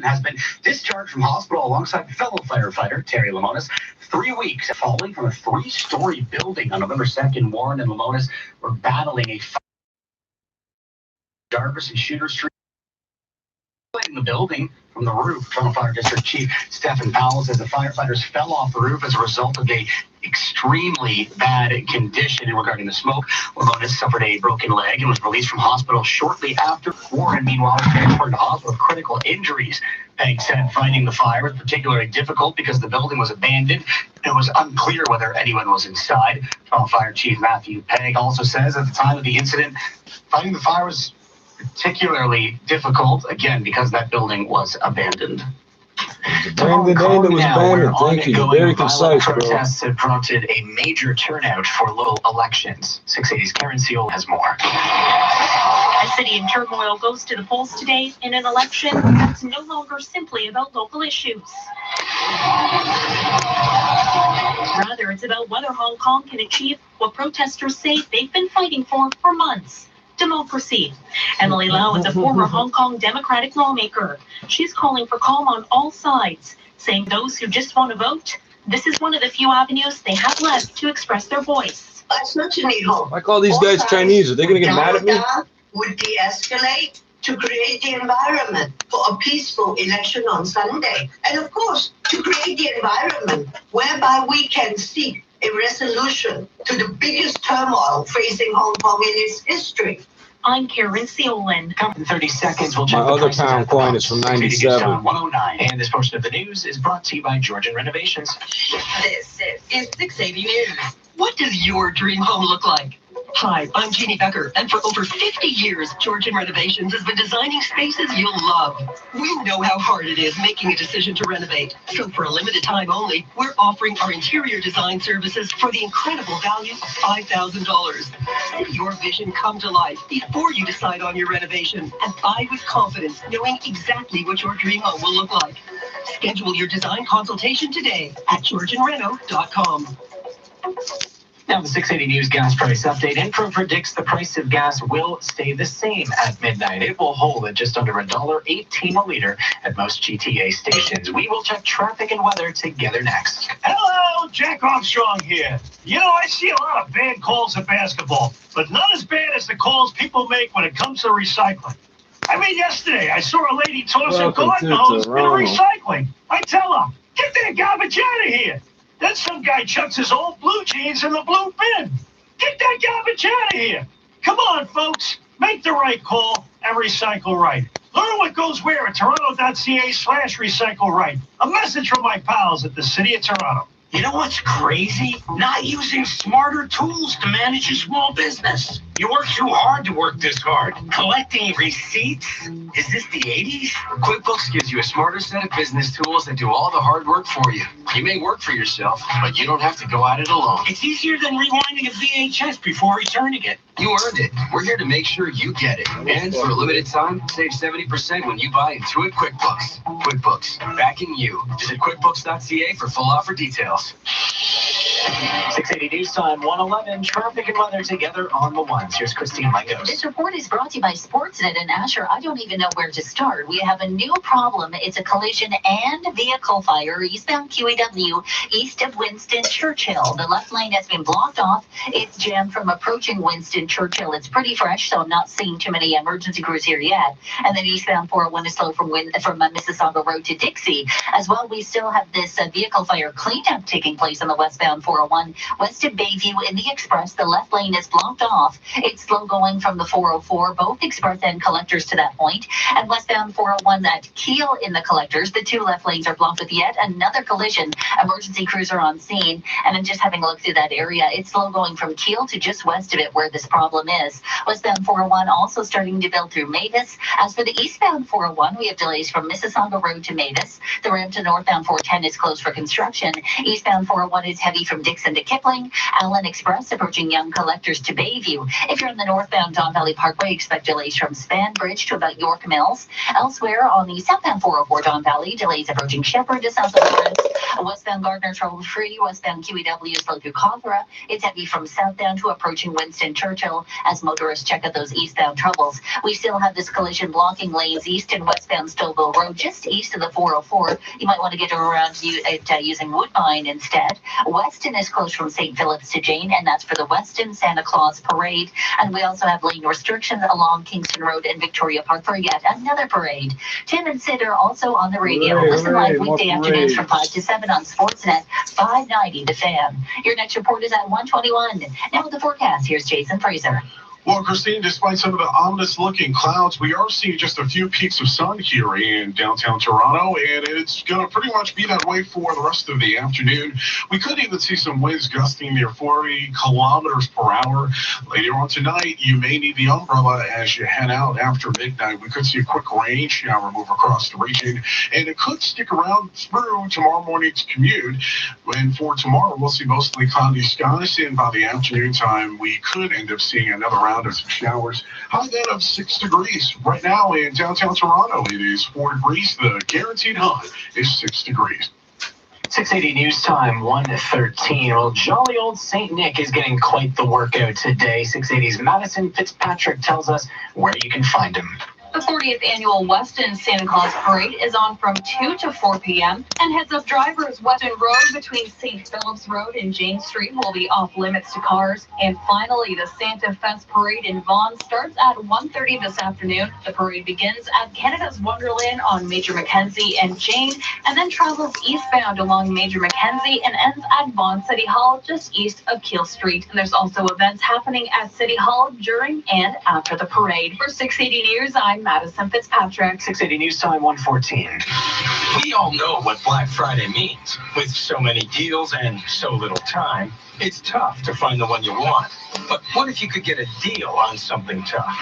Warren has been discharged from hospital alongside fellow firefighter Terry Lemonis 3 weeks falling from a 3-story building on November 2nd. Warren and Lemonis were battling a fire Jarvis and Shooter Street. In the building from the roof. Toronto Fire District Chief Stephen Powell says the firefighters fell off the roof as a result of the extremely bad condition regarding the smoke. Lemonis suffered a broken leg and was released from hospital shortly after. Warren, meanwhile, was transferred to hospital with critical injuries. Pegg said finding the fire was particularly difficult because the building was abandoned. It was unclear whether anyone was inside. Toronto Fire Chief Matthew Pegg also says at the time of the incident, finding the fire was particularly difficult, again, because that building was abandoned. Abandoned and it was abandoned. Thank you. Very concise, bro. Protests have prompted a major turnout for local elections. 680's Karen Seal has more. A city in turmoil goes to the polls today in an election that's no longer simply about local issues. Rather, it's about whether Hong Kong can achieve what protesters say they've been fighting for months. Democracy. Emily Lau is a former Hong Kong Democratic lawmaker. She's calling for calm on all sides, saying those who just want to vote, this is one of the few avenues they have left to express their voice. I call these guys Chinese. Are they going to get mad at me? Would de-escalate to create the environment for a peaceful election on Sunday. And of course, to create the environment whereby we can seek a resolution to the biggest turmoil facing Hong Kong in its history. I'm Karen Seolin. In 30 seconds, we'll check my other pound coin is from 97. 109. And this portion of the news is brought to you by Georgian Renovations. This is 680 News. What does your dream home look like? Hi, I'm Jeannie Becker, and for over 50 years, Georgian Renovations has been designing spaces you'll love. We know how hard it is making a decision to renovate, so for a limited time only, we're offering our interior design services for the incredible value of $5,000. See your vision come to life before you decide on your renovation, and buy with confidence, knowing exactly what your dream home will look like. Schedule your design consultation today at georgianreno.com. Now, the 680 News gas price update. Info predicts the price of gas will stay the same at midnight. It will hold at just under $1.18 a liter at most GTA stations. We will check traffic and weather together next. Hello, Jack Armstrong here. You know, I see a lot of bad calls at basketball, but not as bad as the calls people make when it comes to recycling. I mean, yesterday, I saw a lady tossing garden hose in recycling. I tell her, get that garbage out of here. Then some guy chucks his old blue jeans in the blue bin. Get that garbage out of here. Come on, folks. Make the right call and recycle right. Learn what goes where at toronto.ca/recycle right. A message from my pals at the City of Toronto. You know what's crazy? Not using smarter tools to manage a small business. You work too hard to work this hard. Collecting receipts? Is this the 80s? QuickBooks gives you a smarter set of business tools that do all the hard work for you. You may work for yourself, but you don't have to go at it alone. It's easier than rewinding a VHS before returning it. You earned it. We're here to make sure you get it. And for a limited time, save 70% when you buy Intuit QuickBooks. QuickBooks, backing you. Visit QuickBooks.ca for full offer details. 680 News Time, 111. Traffic and weather together on the ones. Here's Christine Legos. This report is brought to you by Sportsnet and Asher. I don't even know where to start. We have a new problem. It's a collision and vehicle fire eastbound QEW, east of Winston Churchill. The left lane has been blocked off. It's jammed from approaching Winston Churchill. It's pretty fresh, so I'm not seeing too many emergency crews here yet. And then eastbound 401 is slow from Mississauga Road to Dixie. As well, we still have this vehicle fire cleanup taking place on the westbound 401 west of Bayview in the Express. The left lane is blocked off. It's slow going from the 404, both Express and Collectors to that point. And westbound 401 at Keel in the Collectors, the two left lanes are blocked with yet another collision. Emergency crews are on scene, and I'm just having a look through that area. It's slow going from Keel to just west of it where this problem is. Westbound 401 also starting to build through Mavis. As for the eastbound 401, we have delays from Mississauga Road to Mavis. The ramp to northbound 410 is closed for construction. Eastbound 401 is heavy from Dixon to Kipling. Allen Express approaching Young Collectors to Bayview. If you're in the northbound Don Valley Parkway, expect delays from Span Bridge to about York Mills. Elsewhere on the southbound 404 Don Valley, delays approaching Shepherd to south of Lawrence. Westbound Gardner trouble-free. Westbound QEW slow through Cawthra. It's heavy from southbound to approaching Winston Churchill as motorists check out those eastbound troubles. We still have this collision blocking lanes east and westbound Stouffville Road, just east of the 404. You might want to get around using Woodbine instead. Weston is closed from St. Philip's to Jane, and that's for the Weston Santa Claus Parade. And we also have lane restrictions along Kingston Road and Victoria Park for yet another parade. Tim and Sid are also on the radio. Listen live weekday afternoons from 5 to 7 on Sportsnet 590 The Fan. Your next report is at 1:21. Now with the forecast, here's Jason Fraser. Well, Christine, despite some of the ominous-looking clouds, we are seeing just a few peaks of sun here in downtown Toronto, and it's going to pretty much be that way for the rest of the afternoon. We could even see some winds gusting near 40 kilometers per hour. Later on tonight, you may need the umbrella as you head out after midnight. We could see a quick rain shower move across the region, and it could stick around through tomorrow morning's commute. And for tomorrow, we'll see mostly cloudy skies, and by the afternoon time, we could end up seeing another round of some showers. High then of 6 degrees. Right now in downtown Toronto, it is 4 degrees. The guaranteed high is 6 degrees. 680 News Time, 1:13. Well, jolly old St. Nick is getting quite the workout today. 680's Madison Fitzpatrick tells us where you can find him. The 40th annual Weston Santa Claus Parade is on from 2 to 4 p.m. and heads up drivers. Weston Road between St. Philip's Road and James Street will be off limits to cars. And finally, the Santa Fest Parade in Vaughan starts at 1:30 this afternoon. The parade begins at Canada's Wonderland on Major Mackenzie and Jane, and then travels eastbound along Major Mackenzie and ends at Vaughan City Hall just east of Keele Street. And there's also events happening at City Hall during and after the parade. For 680 News, I'm Madison Fitzpatrick. 680 News Time, 1:14. We all know what Black Friday means. With so many deals and so little time, it's tough to find the one you want. But what if you could get a deal on something tough?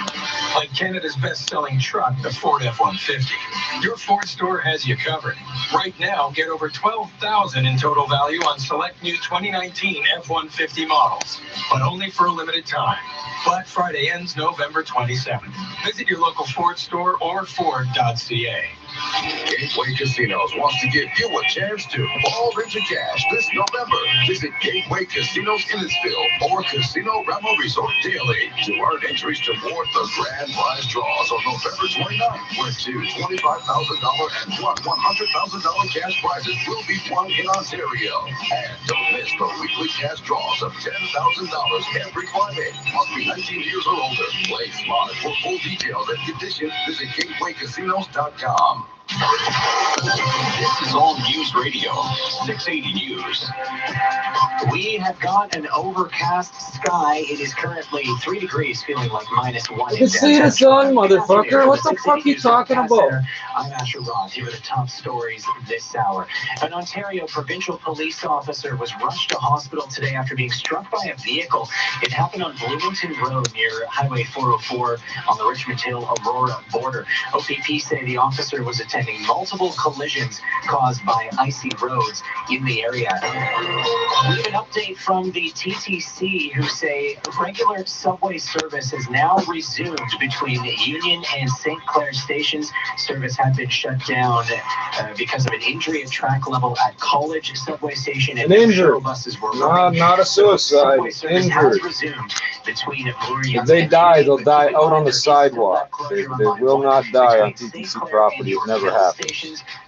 Like Canada's best-selling truck, the Ford F-150. Your Ford store has you covered. Right now, get over $12,000 in total value on select new 2019 F-150 models, but only for a limited time. Black Friday ends November 27th. Visit your local Ford store or Ford.ca. Gateway Casinos wants to give you a chance to fall into cash this November. Visit Gateway Casinos Innisfil or Casino Ramo Resort daily to earn entries toward the grand prize draws on November 29th, where two $25,000 and one $100,000 cash prizes will be won in Ontario. And don't miss the weekly cash draws of $10,000 every Friday. Must be 19 years or older. Play smart. For full details and conditions, visit GatewayCasinos.com. This is All News Radio, 680 News. We have got an overcast sky. It is currently 3 degrees, feeling like -1. You can see the sun, motherfucker. What the fuck are you talking about? I'm Asher Ross. Here are the top stories this hour. An Ontario provincial police officer was rushed to hospital today after being struck by a vehicle. It happened on Bloomington Road near Highway 404 on the Richmond Hill-Aurora border. OPP say the officer was attending multiple collisions caused by icy roads in the area. We have an update from the TTC who say regular subway service has now resumed between Union and St. Clair stations. Service had been shut down because of an injury at track level at College subway station. An injury. Buses were not a suicide. Injured. If they die, they'll die out on the sidewalk. They will not die on TTC property. It never happened.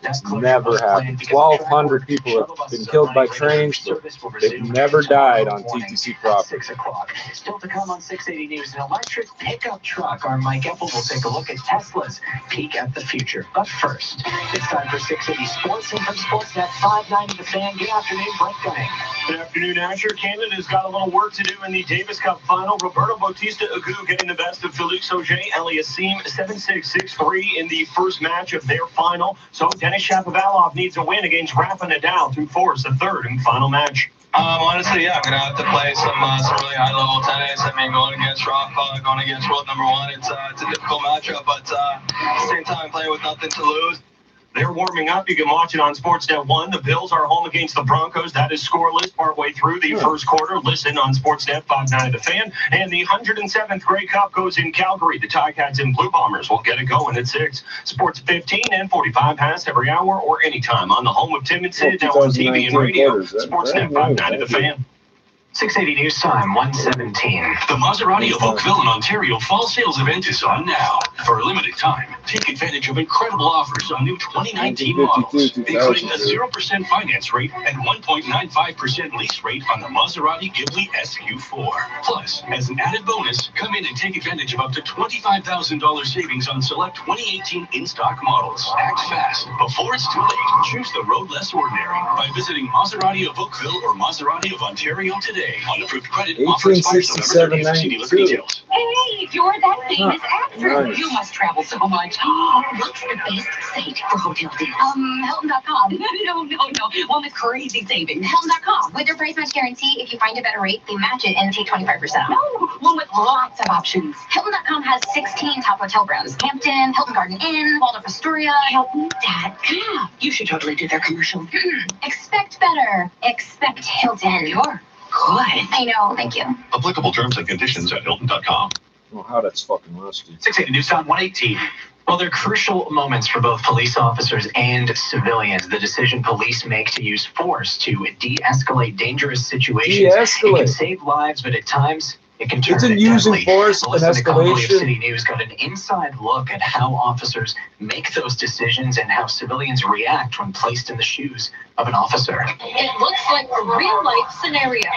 It's never happened. 1,200 people have been killed by trains, but they've never died on TTC property. 6 o'clock. Still to come on 680 News, an electric pickup truck. Our Mike Epple will take a look at Tesla's peek at the future. But first, it's time for 680 Sports, and from Sportsnet 590 The Fan. Good afternoon, Blake Gunning. Good afternoon, Asher. Canada's got a little work to do in the Davis Cup final. Roberto Bautista Agut getting the best of Felix Auger-Aliassime 7-6, 6-3 in the first match of their final. So Denis Shapovalov needs a win against Rafa Nadal to force a third and final match. Honestly, yeah, I'm going to have to play some really high-level tennis. I mean, going against Rafa, going against world number one, it's a difficult matchup, but at the same time, playing with nothing to lose. They're warming up. You can watch it on Sportsnet 1. The Bills are home against the Broncos. That is scoreless partway through the first quarter. Listen on Sportsnet 590 The Fan. And the 107th Grey Cup goes in Calgary. The Ticats and Blue Bombers will get it going at 6. Sports 15 and 45 past every hour or anytime on the home of Tim and Sid. Now on TV and radio. Sportsnet 590 The Fan. 680 News Time, 117. The Maserati of Oakville in Ontario fall sales event is on now. For a limited time, take advantage of incredible offers on new 2019 models, including a 0% finance rate and 1.95% lease rate on the Maserati Ghibli SQ4. Plus, as an added bonus, come in and take advantage of up to $25,000 savings on select 2018 in-stock models. Act fast before it's too late. Choose the road less ordinary by visiting Maserati of Oakville or Maserati of Ontario today. On approved credit, offer expires November 30th. See dealer for details. Hey, you're that famous actor. You must travel so much. What's the best site for hotel deals? Hilton.com. No. One with crazy savings. Hilton.com. With their price match guarantee, if you find a better rate, they match it and take 25% off. No, one with lots of options. Hilton.com has 16 top hotel brands. Hampton, Hilton Garden Inn, Waldorf Astoria, Hilton.com. You should totally do their commercial. Expect better. Expect Hilton. You're good. I know, thank you. Applicable terms and conditions at Hilton.com. Well, how that's fucking rusty. 680 News Time, 118. Well, they're crucial moments for both police officers and civilians. The decision police make to use force to de-escalate dangerous situations. It can save lives, but at times it can turn Isn't using deadly. force an Melissa Nicole of escalation? City News got an inside look at how officers make those decisions and how civilians react when placed in the shoes of an officer. It looks like a real-life scenario.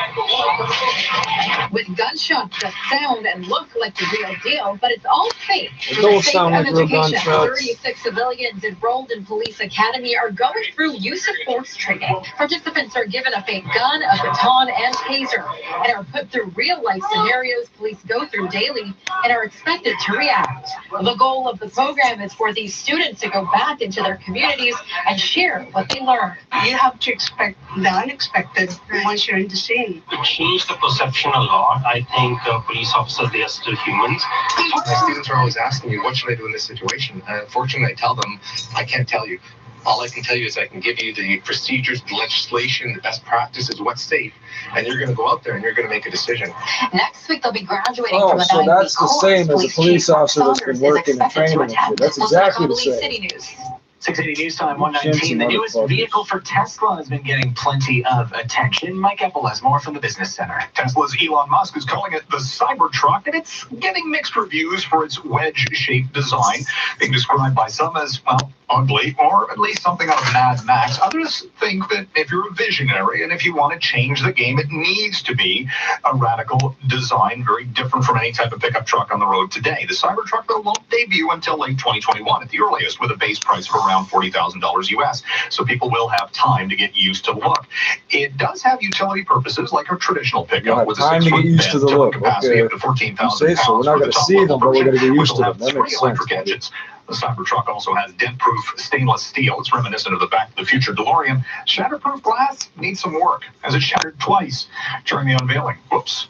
With gunshots that sound and look like the real deal, but it's all fake. It don't sound like real Education, gunshots. 36 civilians enrolled in police academy are going through use of force training. Participants are given a fake gun, a baton, and taser, and are put through real-life scenarios police go through daily and are expected to react. The goal of the program is for these students to go back into their communities and share what they learned. You have to expect the unexpected once you're in the scene. To change the perception a lot, I think police officers, they are still humans. My students are always asking me, what should I do in this situation? And unfortunately, I tell them, I can't tell you. All I can tell you is I can give you the procedures, the legislation, the best practices, what's safe. And you're going to go out there and you're going to make a Next week, they'll be graduating from a so 9-week that's the course. same as a police Chief officer that's Saunders been is working and expected to training and shit. attend. That's We'll exactly the Globally same. City News. 680 News Time, 119. The newest vehicle for Tesla has been getting plenty of attention. Mike Epple has more from the Business Center. Tesla's Elon Musk is calling it the Cybertruck, and it's getting mixed reviews for its wedge-shaped design, being described by some as, well, ugly, or at least something out of Mad Max. Others think that if you're a visionary and if you want to change the game, it needs to be a radical design, very different from any type of pickup truck on the road today. The Cybertruck, though, won't debut until late 2021 at the earliest, with a base price of around $40,000 US, so people will have time to get used to the look. It does have utility purposes like a traditional pickup with a time to get 6-foot used to the bed, look. capacity Okay. up to 14,000 You say so. We're pounds not for going the to top see level them, but we're going to get version, used which to will them. have That makes 3 sense. electric engines. The Cybertruck also has dent-proof stainless steel. It's reminiscent of the Back to the Future DeLorean. Shatterproof glass needs some work, as it shattered twice during the unveiling. Whoops.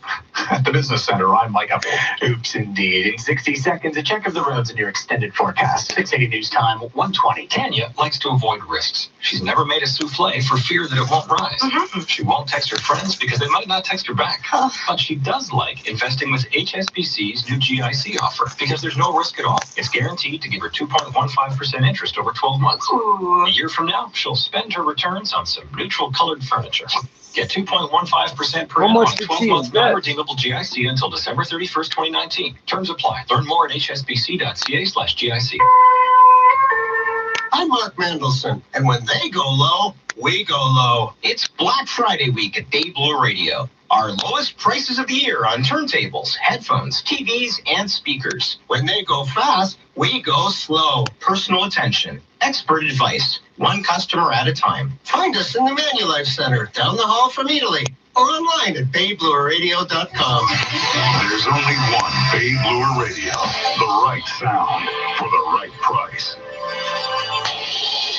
At the Business Center, I'm Mike Epple. Oops, indeed. In 60 seconds, a check of the roads in your extended forecast. 680 News Time, 120. Tanya likes to avoid risks. She's never made a souffle for fear that it won't rise. She won't text her friends because they might not text her back. But she does like investing with HSBC's new GIC offer because there's no risk at all. It's guaranteed to give her 2.15% interest over 12 months. A year from now, she'll spend her returns on some neutral colored furniture. Get 2.15% per annum on 12-month non-redeemable GIC until December 31st, 2019. Terms apply. Learn more at hsbc.ca/GIC. I'm Mark Mendelson, and when they go low, we go low. It's Black Friday week at Dave Blue Radio. Our lowest prices of the year on turntables, headphones, TVs, and speakers. When they go fast, we go slow. Personal attention, expert advice, one customer at a time. Find us in the Manulife Center, down the hall from Italy, or online at BayBlueRadio.com. There's only one Bay Bluer Radio. The right sound for the right price.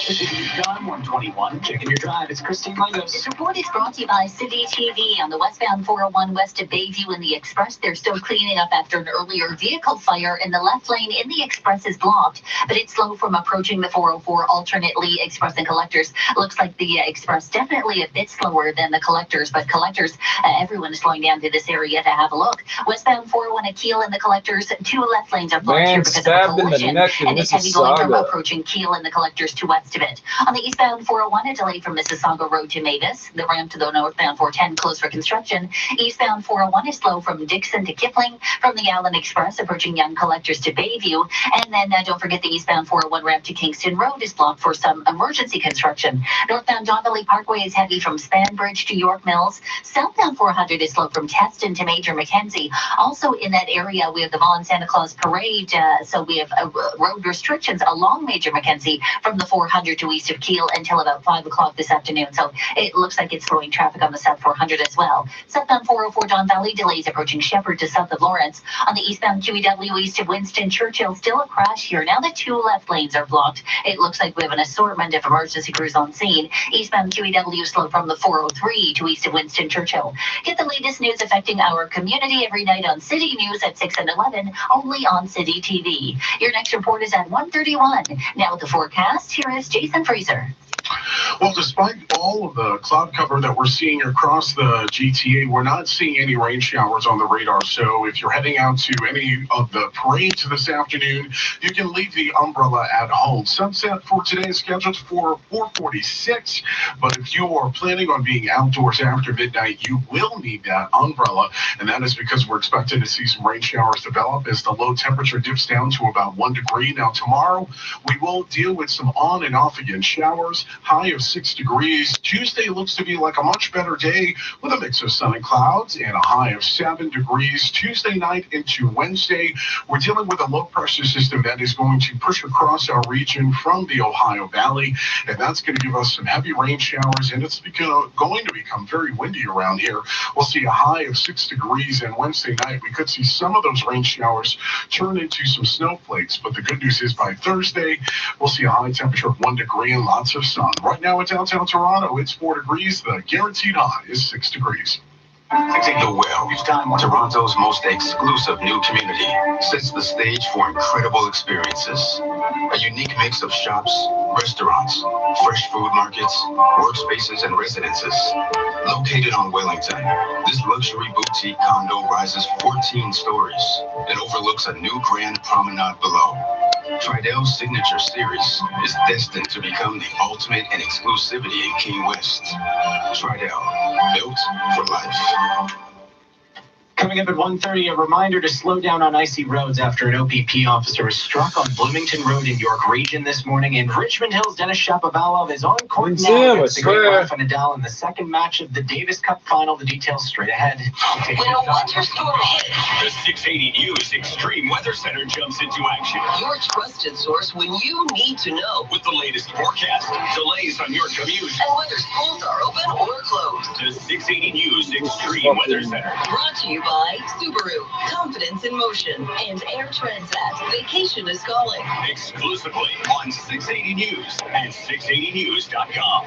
This is John 121. Checking your drive. It's Christine Lagos. This report is brought to you by City TV. On the westbound 401 west of Bayview in the Express, they're still cleaning up after an earlier vehicle fire, and the left lane in the Express is blocked, but it's slow from approaching the 404 alternately Express and Collectors. Looks like the Express definitely a bit slower than the Collectors, but Collectors, everyone is slowing down to this area to have a look. Westbound 401 at Keel and the Collectors, 2 left lanes are blocked here because of a collision, and it's heavy going from approaching Keel and the Collectors to west of it. On the eastbound 401, a delay from Mississauga Road to Mavis. The ramp to the northbound 410 closed for construction. Eastbound 401 is slow from Dixon to Kipling, from the Allen Express approaching Young Collectors to Bayview. And then don't forget the eastbound 401 ramp to Kingston Road is blocked for some emergency construction. Northbound Don Valley Parkway is heavy from Spanbridge to York Mills. Southbound 400 is slow from Teston to Major Mackenzie. Also in that area, we have the Vaughan Santa Claus Parade, so we have road restrictions along Major Mackenzie from the 400 to east of Keel until about 5 o'clock this afternoon. So it looks like it's slowing traffic on the South 400 as well. Southbound 404 Don Valley delays approaching Shepherd to south of Lawrence. On the eastbound QEW east of Winston Churchill, still a crash here. Now the 2 left lanes are blocked. It looks like we have an assortment of emergency crews on scene. Eastbound QEW slow from the 403 to east of Winston Churchill. Get the latest news affecting our community every night on City News at 6 and 11, only on City TV. Your next report is at 1:31. Now with the forecast, here is Jason Fraser. Well, despite all of the cloud cover that we're seeing across the GTA, we're not seeing any rain showers on the radar. So if you're heading out to any of the parades this afternoon, you can leave the umbrella at home. Sunset for today is scheduled for 4:46. But if you are planning on being outdoors after midnight, you will need that umbrella. And that is because we're expecting to see some rain showers develop as the low temperature dips down to about 1 degree. Now, tomorrow, we will deal with some on and off again showers. High of 6 degrees. Tuesday looks to be like a much better day with a mix of sun and clouds and a high of 7 degrees. Tuesday night into Wednesday, we're dealing with a low pressure system that is going to push across our region from the Ohio Valley, and that's going to give us some heavy rain showers, and it's going to become very windy around here. We'll see a high of 6 degrees, and Wednesday night we could see some of those rain showers turn into some snowflakes, but the good news is by Thursday, we'll see a high temperature of 1 degree and lots of sun. Right now in downtown Toronto, it's 4 degrees. The guaranteed high is 6 degrees. The Well, Toronto's most exclusive new community, sets the stage for incredible experiences. A unique mix of shops, restaurants, fresh food markets, workspaces, and residences. Located on Wellington, this luxury boutique condo rises 14 stories and overlooks a new grand promenade below. Tridell's signature series is destined to become the ultimate in exclusivity in King West. Tridell, built for life. Coming up at 1:30, a reminder to slow down on icy roads after an OPP officer was struck on Bloomington Road in York Region this morning. And Richmond Hill's Denis Shapovalov is on court now against the great Rafa Nadal in the second match of the Davis Cup final. The details straight ahead. When a winter storm hits, The 680 News Extreme Weather Center jumps into action your trusted source when you need to know. with the latest forecast, delays on your commute. And whether schools are open or closed. The 680 News Extreme Weather Center. Brought to you by Subaru, Confidence in Motion, and Air Transat. Vacation is calling. Exclusively on 680 News and 680news.com.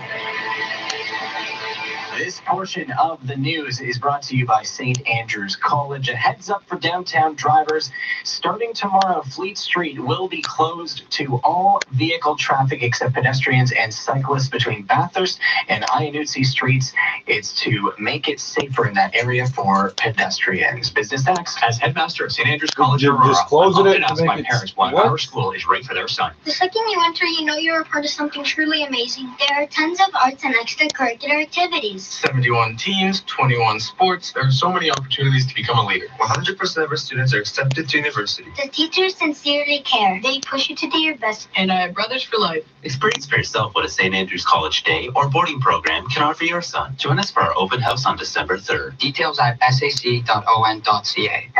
This portion of the news is brought to you by St. Andrews College. A heads up for downtown drivers. Starting tomorrow, Fleet Street will be closed to all vehicle traffic except pedestrians and cyclists between Bathurst and Iannutzee streets. It's to make it safer in that area for pedestrians. Business X. As headmaster of St. Andrews College, Just Aurora, closing I it often to ask make my it- parents why what? our school is right for their son. The second you enter, you know you're a part of something truly amazing. There are tons of arts and extracurricular activities. 71 teams, 21 sports. There are so many opportunities to become a leader. 100% of our students are accepted to university. The teachers sincerely care. They push you to do your best. And I have brothers for life. Experience for yourself what a St. Andrews College day or boarding program can offer your son. Join us for our open house on December 3rd. Details at sac.on.ca.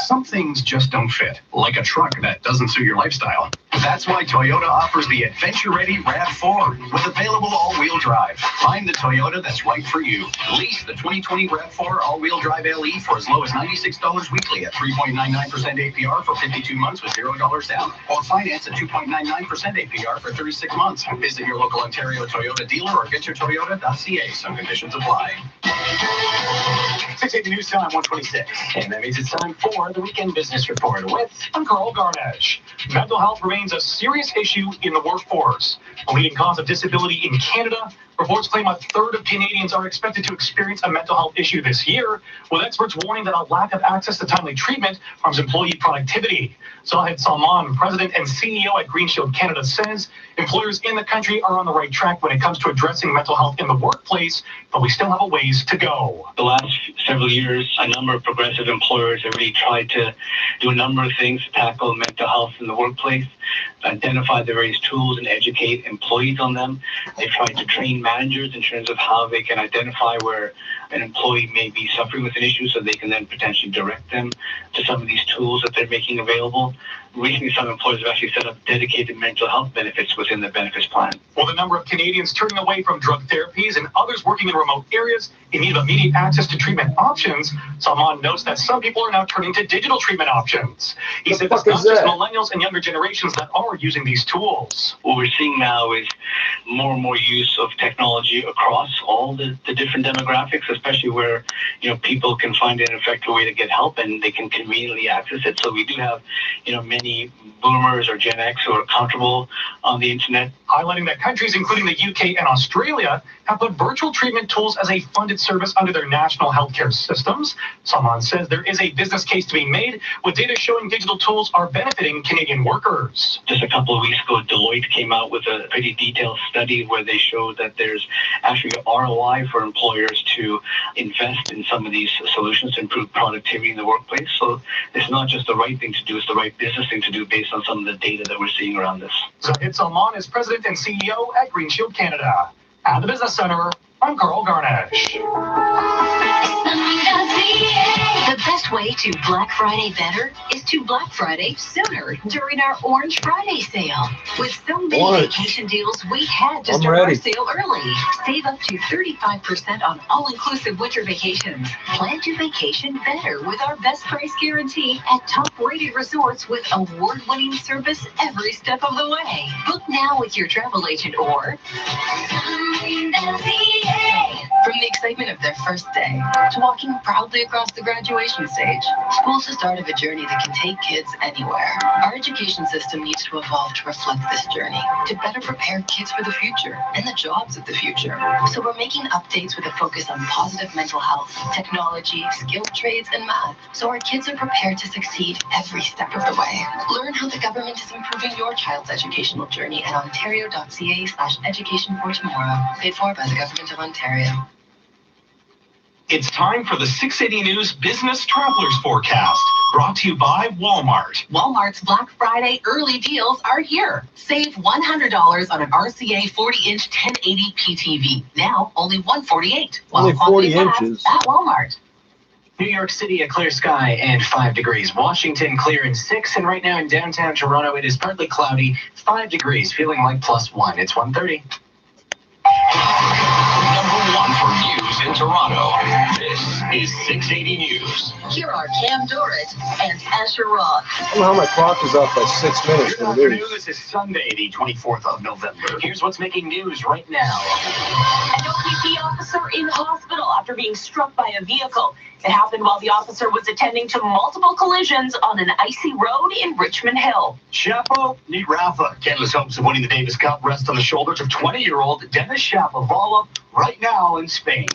Some things just don't fit, like a truck that doesn't suit your lifestyle. That's why Toyota offers the adventure-ready RAV4 with available all-wheel drive. Find the Toyota that's right for you. Lease the 2020 RAV4 all-wheel drive LE for as low as $96 weekly at 3.99% APR for 52 months with $0 down. Or finance at 2.99% APR for 36 months. Visit your local Ontario Toyota dealer or getyourtoyota.ca. Some conditions apply. 680 News Time 126. And that means it's time for the Weekend Business Report I'm Carl Garnish. Mental health remains a serious issue in the workforce. A leading cause of disability in Canada, reports claim a third of Canadians are expected to experience a mental health issue this year, with experts warning that a lack of access to timely treatment harms employee productivity. Zahid Salman, president and CEO at Green Shield Canada, says employers in the country are on the right track when it comes to addressing mental health in the workplace, but we still have a ways to go. The last several years, a number of progressive employers have really tried to do a number of things to tackle mental health in the workplace, identify the various tools and educate employees on them. They've tried to train managers in terms of how they can identify where an employee may be suffering with an issue so they can then potentially direct them to some of these tools that they're making available. Recently, some employers have actually set up dedicated mental health benefits within their benefits plan. Well, the number of Canadians turning away from drug therapies and others working in remote areas in need of immediate access to treatment options, Salman notes that some people are now turning to digital treatment options. He said it's not just millennials and younger generations that are using these tools. What we're seeing now is more and more use of technology across all the different demographics, especially where people can find an effective way to get help and they can conveniently access it. So we do have many boomers or Gen X who are comfortable on the internet. Highlighting that countries including the UK and Australia have put virtual treatment tools as a funded service under their national healthcare systems. Salman says there is a business case to be made with data showing digital tools are benefiting Canadian workers. Just a couple of weeks ago, Deloitte came out with a pretty detailed study where they showed that there's actually ROI for employers to invest in some of these solutions to improve productivity in the workplace. So it's not just the right thing to do, it's the right business thing to do based on some of the data that we're seeing around this. Zahid Salman is president and CEO at Green Shield Canada. At the Business Center, I'm Carl Garnish. The best way to Black Friday better is to Black Friday sooner during our Orange Friday sale. With so many vacation deals, we had to start our sale early. Save up to 35% on all-inclusive winter vacations. Plan your vacation better with our best price guarantee at top-rated resorts with award-winning service every step of the way. Book now with your travel agent or from the excitement of their first day to walking proudly across the graduation stage, school's the start of a journey that can take kids anywhere. Our education system needs to evolve to reflect this journey, to better prepare kids for the future and the jobs of the future. So we're making updates with a focus on positive mental health, technology, skilled trades, and math, so our kids are prepared to succeed every step of the way. Learn how the government is improving your child's educational journey at ontario.ca/education for tomorrow. Paid for by the Government of Ontario. It's time for the 680 News Business Travelers Forecast, brought to you by Walmart. Walmart's Black Friday early deals are here. Save $100 on an RCA 40-inch 1080p TV. Now only $148. Only 40 inches. At Walmart. New York City, a clear sky and 5 degrees. Washington, clear and 6. And right now in downtown Toronto, it is partly cloudy, 5 degrees, feeling like +1. It's 1:30. Number 1 for news in Toronto. This is 680 News. Here are Cam Dorrit and Asher Roth. I don't know how my clock is off by 6 minutes. Good afternoon. This is Sunday, the 24th of November. Here's what's making news right now. An OPP officer in hospital after being struck by a vehicle. It happened while the officer was attending to multiple collisions on an icy road in Richmond Hill. Chapo Need Rafa. Canada's hopes of winning the Davis Cup rest on the shoulders of 20-year-old Denis Shapovalov right now in Spain.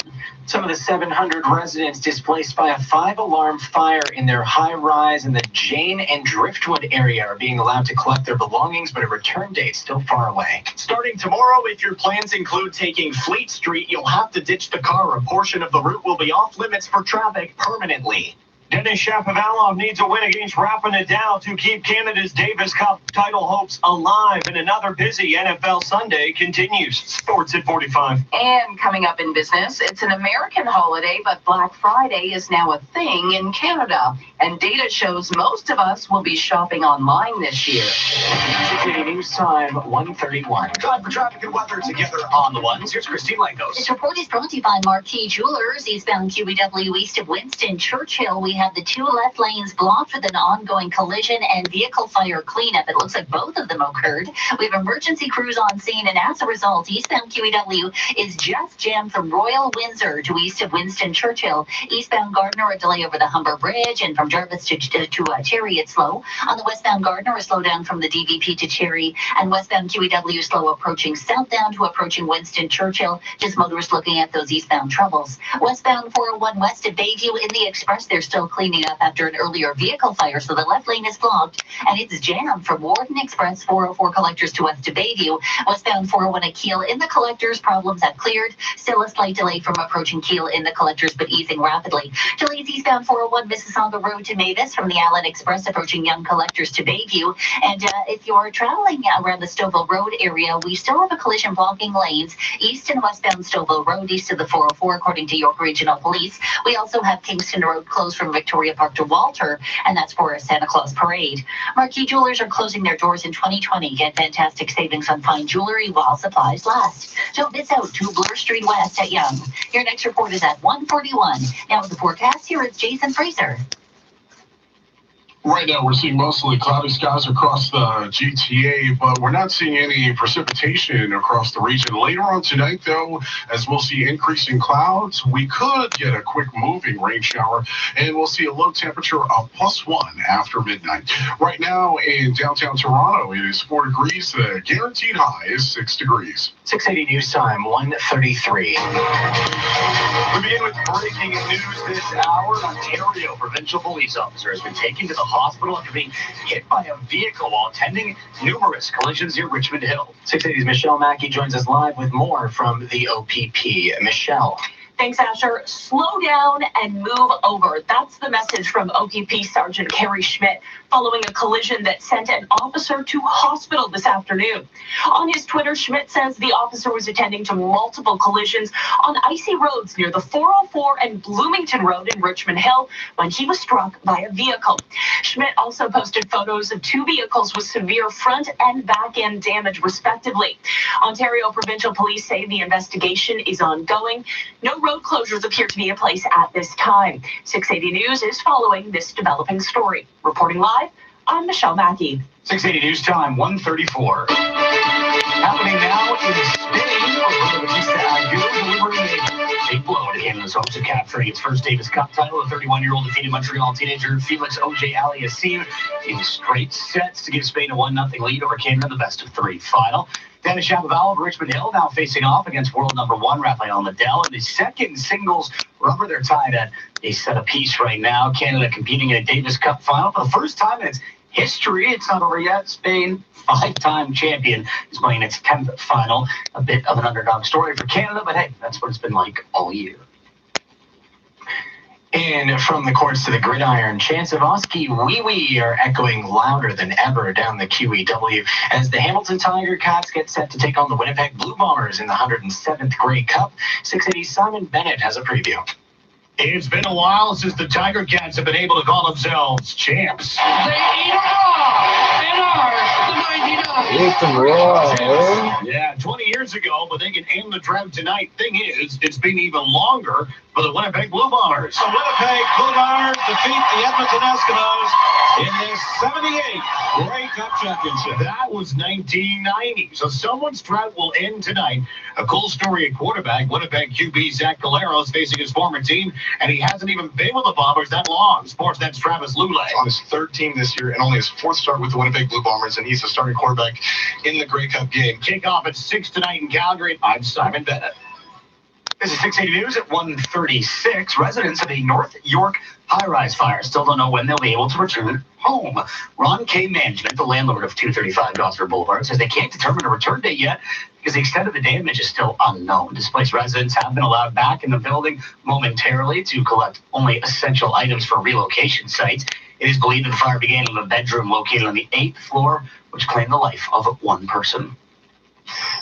Some of the 700 residents displaced by a 5-alarm fire in their high-rise in the Jane and Driftwood area are being allowed to collect their belongings, but a return date still far away. Starting tomorrow, if your plans include taking Fleet Street, you'll have to ditch the car. A portion of the route will be off limits for traffic permanently. Denis Shapovalov needs a win against Rafa Nadal to keep Canada's Davis Cup title hopes alive. And another busy NFL Sunday continues. Sports at 45. And coming up in business, it's an American holiday, but Black Friday is now a thing in Canada. And data shows most of us will be shopping online this year. 680 News Time, 1:31. Time for traffic and weather together on the ones. Here's Christine Langos. This report is brought to you by Marquee Jewelers, eastbound QEW east of Winston Churchill. We have the two left lanes blocked with an ongoing collision and vehicle fire cleanup. It looks like both of them occurred. We have emergency crews on scene, and as a result, eastbound QEW is just jammed from Royal Windsor to east of Winston Churchill. Eastbound Gardner, a delay over the Humber Bridge, and from Jarvis to Cherry, it's slow. On the westbound Gardner, a slowdown from the DVP to Cherry, and westbound QEW slow approaching southbound to approaching Winston Churchill. Just motorists looking at those eastbound troubles. Westbound 401 west of Bayview in the Express, they're still cleaning up after an earlier vehicle fire, so the left lane is blocked, and it's jammed from Warden Express 404 Collectors to west of Bayview. Westbound 401 at Kiel in the Collectors, problems have cleared. Still a slight delay from approaching Kiel in the Collectors, but easing rapidly. Delays eastbound 401 Mississauga Road to Mavis from the Allen Express approaching Young Collectors to Bayview. And if you're traveling around the Stouffville Road area, we still have a collision blocking lanes east and westbound Stouffville Road east of the 404 according to York Regional Police. We also have Kingston Road closed from Victoria Park to Walter, and that's for a Santa Claus parade. Marquee Jewelers are closing their doors in 2020. Get fantastic savings on fine jewelry while supplies last. Don't miss out to Bloor Street West at Young. Your next report is at 1:41. Now with the forecast, here is Jason Fraser. Right now, we're seeing mostly cloudy skies across the GTA, but we're not seeing any precipitation across the region. Later on tonight, though, as we'll see increasing clouds, we could get a quick moving rain shower, and we'll see a low temperature of +1 after midnight. Right now in downtown Toronto, it is 4 degrees. The guaranteed high is 6 degrees. 680 News Time, 1:33. We begin with breaking news this hour. An Ontario provincial police officer has been taken to the hospital after being hit by a vehicle while attending numerous collisions near Richmond Hill. 680's Michelle Mackey joins us live with more from the OPP. Michelle. Thanks, Asher. Slow down and move over. That's the message from OPP Sergeant Kerry Schmidt following a collision that sent an officer to hospital this afternoon. On his Twitter, Schmidt says the officer was attending to multiple collisions on icy roads near the 404 and Bloomington Road in Richmond Hill when he was struck by a vehicle. Schmidt also posted photos of two vehicles with severe front and back end damage, respectively. Ontario Provincial Police say the investigation is ongoing. No road closures appear to be in place at this time. 680 News is following this developing story. Reporting live, I'm Michelle Mackey. 680 News Time, 1:34. Happening now in Spain, Roberto Bautista Aguirre delivering a big blow to Canada's hopes of capturing its first Davis Cup title. The 31-year-old defeated Montreal teenager Felix Auger-Aliassime in straight sets to give Spain a 1-0 lead over Canada in the best-of-3 final. Denis Shapovalov of Richmond Hill now facing off against world number 1 Rafael Nadal in the second singles rubber. They're tied at a set apiece right now. Canada competing in a Davis Cup final for the first time in its history. It's not over yet. Spain, 5-time champion, is playing its 10th final. A bit of an underdog story for Canada, but hey, that's what it's been like all year. And from the courts to the gridiron, Chansavoski Wee Wee are echoing louder than ever down the QEW as the Hamilton Tiger Cats get set to take on the Winnipeg Blue Bombers in the 107th Grey Cup. 680's Simon Bennett has a preview. It's been a while since the Tiger Cats have been able to call themselves champs. They eat them raw and are the 99. Eat them raw, eh? Yeah, 20 years ago, but they can aim the drought tonight. Thing is, it's been even longer for the Winnipeg Blue Bombers. The Winnipeg Blue Bombers defeat the Edmonton Eskimos in the 78 Grey Cup Championship. That was 1990. So someone's drought will end tonight. A cool story at quarterback, Winnipeg QB Zach Galero is facing his former team, and he hasn't even been with the Bombers that long. Sportsnet's Travis Lulay. On his third team this year and only his fourth start with the Winnipeg Blue Bombers, and he's the starting quarterback in the Grey Cup game. Kickoff at 6 tonight in Calgary. I'm Simon Bennett. This is 680 News at 1:36. Residents of a North York high-rise fire still don't know when they'll be able to return home. Ron K. Management, the landlord of 235 Gosford Boulevard, says they can't determine a return date yet because the extent of the damage is still unknown. Displaced residents have been allowed back in the building momentarily to collect only essential items for relocation sites. It is believed that the fire began in a bedroom located on the 8th floor, which claimed the life of one person.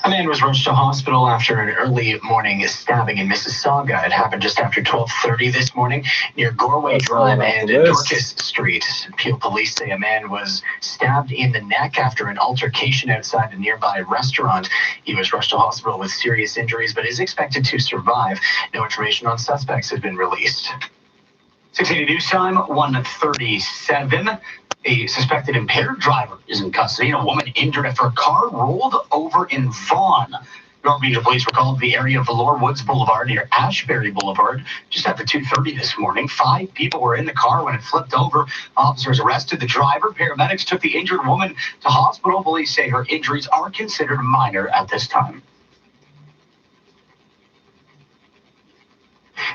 A man was rushed to hospital after an early morning stabbing in Mississauga. It happened just after 12:30 this morning near Gorway Drive and Dorcas Street. Peel police say a man was stabbed in the neck after an altercation outside a nearby restaurant. He was rushed to hospital with serious injuries, but is expected to survive. No information on suspects has been released. 680 News Time, 1:37. A suspected impaired driver is in custody, and a woman injured after a car rolled over in Vaughan. York Regional Police were called to the area of Valor Woods Boulevard near Ashbury Boulevard just after 2:30 this morning. 5 people were in the car when it flipped over. Officers arrested the driver. Paramedics took the injured woman to hospital. Police say her injuries are considered minor at this time.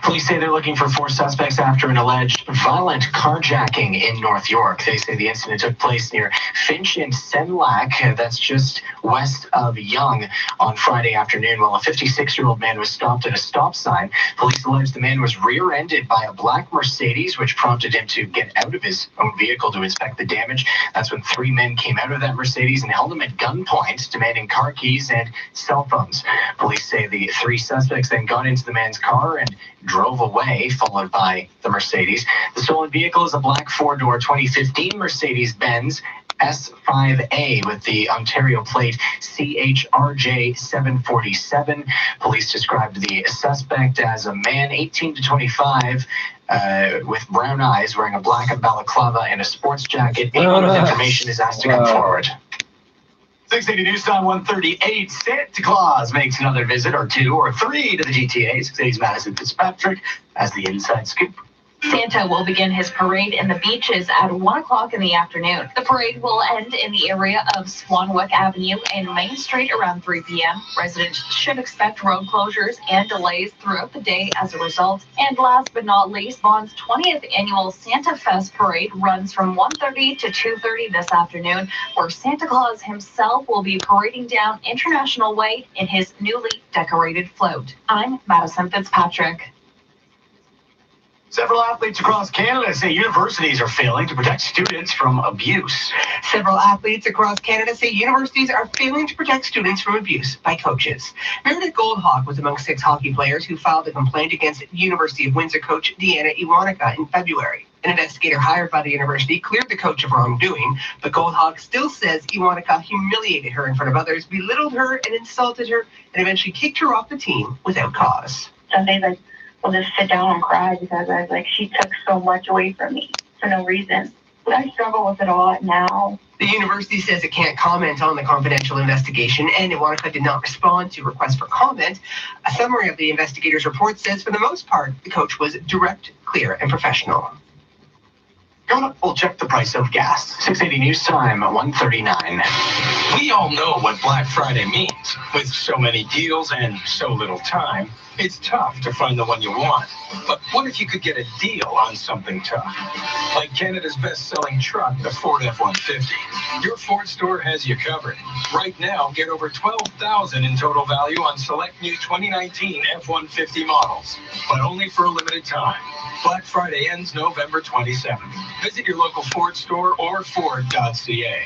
Police say they're looking for 4 suspects after an alleged violent carjacking in North York. They say the incident took place near Finch and Senlac, that's just west of Yonge, on Friday afternoon, while a 56-year-old man was stopped at a stop sign. Police allege the man was rear-ended by a black Mercedes, which prompted him to get out of his own vehicle to inspect the damage. That's when 3 men came out of that Mercedes and held him at gunpoint, demanding car keys and cell phones. Police say the 3 suspects then got into the man's car and drove away, followed by the Mercedes. The stolen vehicle is a black 4-door 2015 Mercedes-Benz S5A with the Ontario plate CHRJ 747. Police described the suspect as a man 18 to 25 with brown eyes, wearing a black balaclava and a sports jacket. Anyone with information is asked to come forward. 680 News Time, 1:38. Santa Claus makes another visit, or 2 or 3 to the GTA. 680's Madison Fitzpatrick has the inside scoop. Santa will begin his parade in the beaches at 1 o'clock in the afternoon. The parade will end in the area of Swanwick Avenue and Main Street around 3 p.m. Residents should expect road closures and delays throughout the day as a result. And last but not least, Vaughan's 20th annual Santa Fest parade runs from 1:30 to 2:30 this afternoon, where Santa Claus himself will be parading down International Way in his newly decorated float. I'm Madison Fitzpatrick. Several athletes across Canada say universities are failing to protect students from abuse. Several athletes across Canada say universities are failing to protect students from abuse by coaches. Meredith Goldhawk was among 6 hockey players who filed a complaint against University of Windsor coach Deanna Iwanica in February. An investigator hired by the university cleared the coach of wrongdoing, but Goldhawk still says Iwanica humiliated her in front of others, belittled her and insulted her, and eventually kicked her off the team without cause. Some days will just sit down and cry because I was like, she took so much away from me for no reason. But I struggle with it a lot now. The university says it can't comment on the confidential investigation, and Iwanica did not respond to requests for comment. A summary of the investigator's report says, for the most part, the coach was direct, clear, and professional. Coming up, we'll check the price of gas. 680 News Time, 1:39. We all know what Black Friday means. With so many deals and so little time, it's tough to find the one you want. But what if you could get a deal on something tough? Like Canada's best-selling truck, the Ford F-150. Your Ford store has you covered. Right now, get over $12,000 in total value on select new 2019 F-150 models. But only for a limited time. Black Friday ends November 27th. Visit your local Ford store or Ford.ca.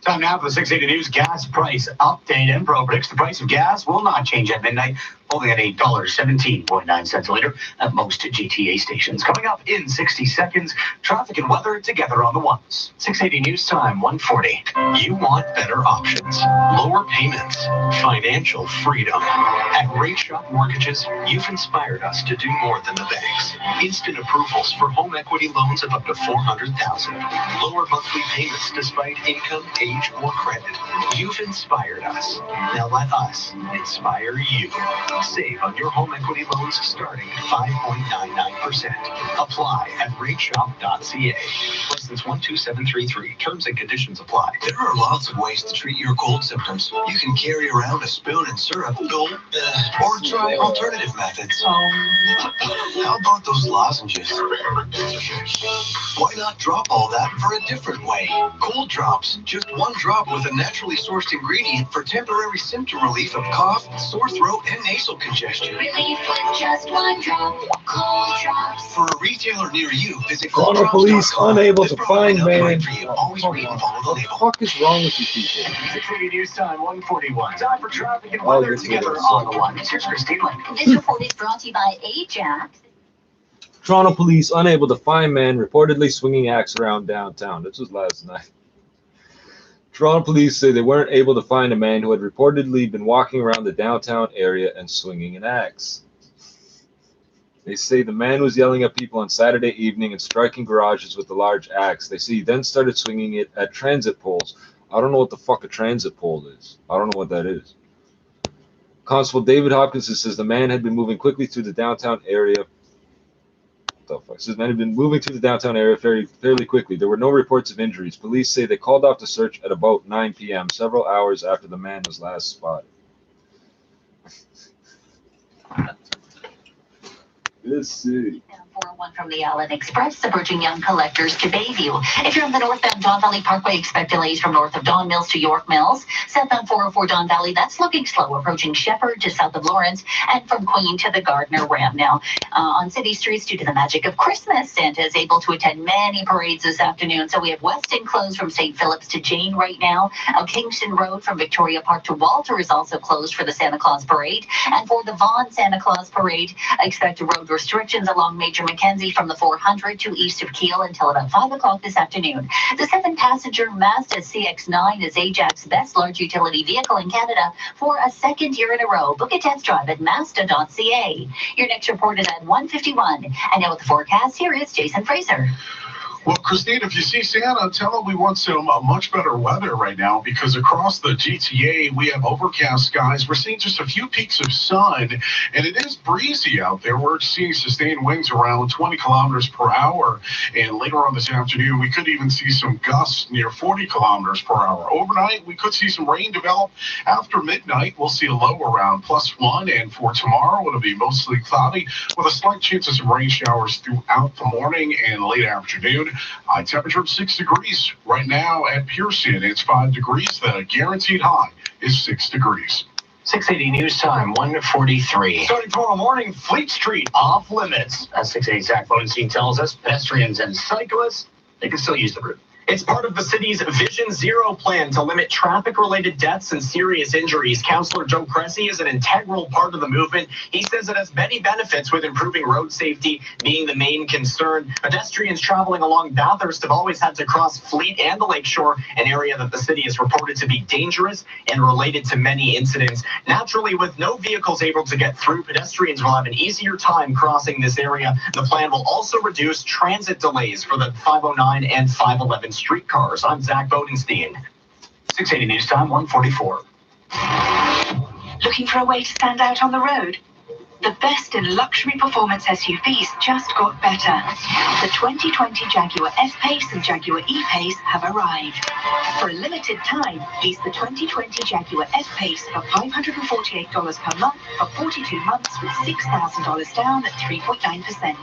Time now for the 680 News gas price update. Enpro predicts the price of gas will not change at midnight, only at $1.17.9 a liter at most GTA stations. Coming up in 60 seconds, traffic and weather together on the ones. 680 News Time, 1:40. You want better options, lower payments, financial freedom. At Rate Shop Mortgages, you've inspired us to do more than the banks. Instant approvals for home equity loans of up to $400,000. Lower monthly payments despite income, age, or credit. You've inspired us. Now let us inspire you. Save on your home equity loans starting at 5.99%. Apply at rateshop.ca. License 12733. Terms and conditions apply. There are lots of ways to treat your cold symptoms. You can carry around a spoon and syrup, or try alternative methods. How about those lozenges? Why not drop all that for a different way? Cold drops. Just one drop with a naturally sourced ingredient for temporary symptom relief of cough, sore throat, and nasal congestion. Relief with just one drop. Cold drops. For a retailer near you, visit Toronto police unable to find man. Always read and follow the label. What the fuck is wrong with you people? 680 News Time, 141. Time for traffic and weather together on the one. Here's Christine Link. This report is brought to you by Ajax. Toronto police unable to find man reportedly swinging axe around downtown. This was last night. Toronto police say they weren't able to find a man who had reportedly been walking around the downtown area and swinging an axe. They say the man was yelling at people on Saturday evening and striking garages with the large axe. They say he then started swinging it at transit poles. I don't know what the fuck a transit pole is. I don't know what that is. Constable David Hopkins says the man had been moving quickly through the downtown area. What the fuck? Says the man had been moving through the downtown area fairly quickly. There were no reports of injuries. Police say they called off the search at about 9 p.m., several hours after the man was last spotted. Let's see. 401 from the Allen Express, submerging young collectors to Bayview. If you're on the northbound Don Valley Parkway, expect delays from north of Don Mills to York Mills. Southbound 404 Don Valley, that's looking slow, approaching Shepherd to south of Lawrence, and from Queen to the Gardner ramp. Now, on city streets, due to the magic of Christmas, Santa is able to attend many parades this afternoon. So we have Weston closed from St. Philip's to Jane right now. Kingston Road from Victoria Park to Walter is also closed for the Santa Claus Parade. And for the Vaughan Santa Claus Parade, expect road restrictions along Major Mackenzie from the 400 to east of Kiel until about 5 o'clock this afternoon. The 7-passenger Mazda CX-9 is Ajax's best large utility vehicle in Canada for a second year in a row. Book a test drive at Mazda.ca. Your next report is at 1:51. And now with the forecast, here is Jason Fraser. Well, Christine, if you see Santa, tell him we want some much better weather right now, because across the GTA, we have overcast skies. We're seeing just a few peaks of sun, and it is breezy out there. We're seeing sustained winds around 20 kilometers per hour, and later on this afternoon, we could even see some gusts near 40 kilometers per hour. Overnight, we could see some rain develop. After midnight, we'll see a low around +1, and for tomorrow, it'll be mostly cloudy with a slight chance of some rain showers throughout the morning and late afternoon. High temperature of 6 degrees. Right now at Pearson, it's 5 degrees. The guaranteed high is 6 degrees. 680 News Time, 1:43. Starting tomorrow morning, Fleet Street off limits. As 680 Zach Bodenstein tells us, pedestrians and cyclists, they can still use the route. It's part of the city's Vision Zero plan to limit traffic-related deaths and serious injuries. Councillor Joe Cressy is an integral part of the movement. He says it has many benefits, with improving road safety being the main concern. Pedestrians traveling along Bathurst have always had to cross Fleet and the Lakeshore, an area that the city is reported to be dangerous and related to many incidents. Naturally, with no vehicles able to get through, pedestrians will have an easier time crossing this area. The plan will also reduce transit delays for the 509 and 511 streetcars. I'm Zach Bodenstein. 680 News Time, 1:44. Looking for a way to stand out on the road? The best in luxury performance SUVs just got better. The 2020 Jaguar F-Pace and Jaguar E-Pace have arrived. For a limited time, lease the 2020 Jaguar F-Pace for $548 per month for 42 months with $6,000 down at 3.9%.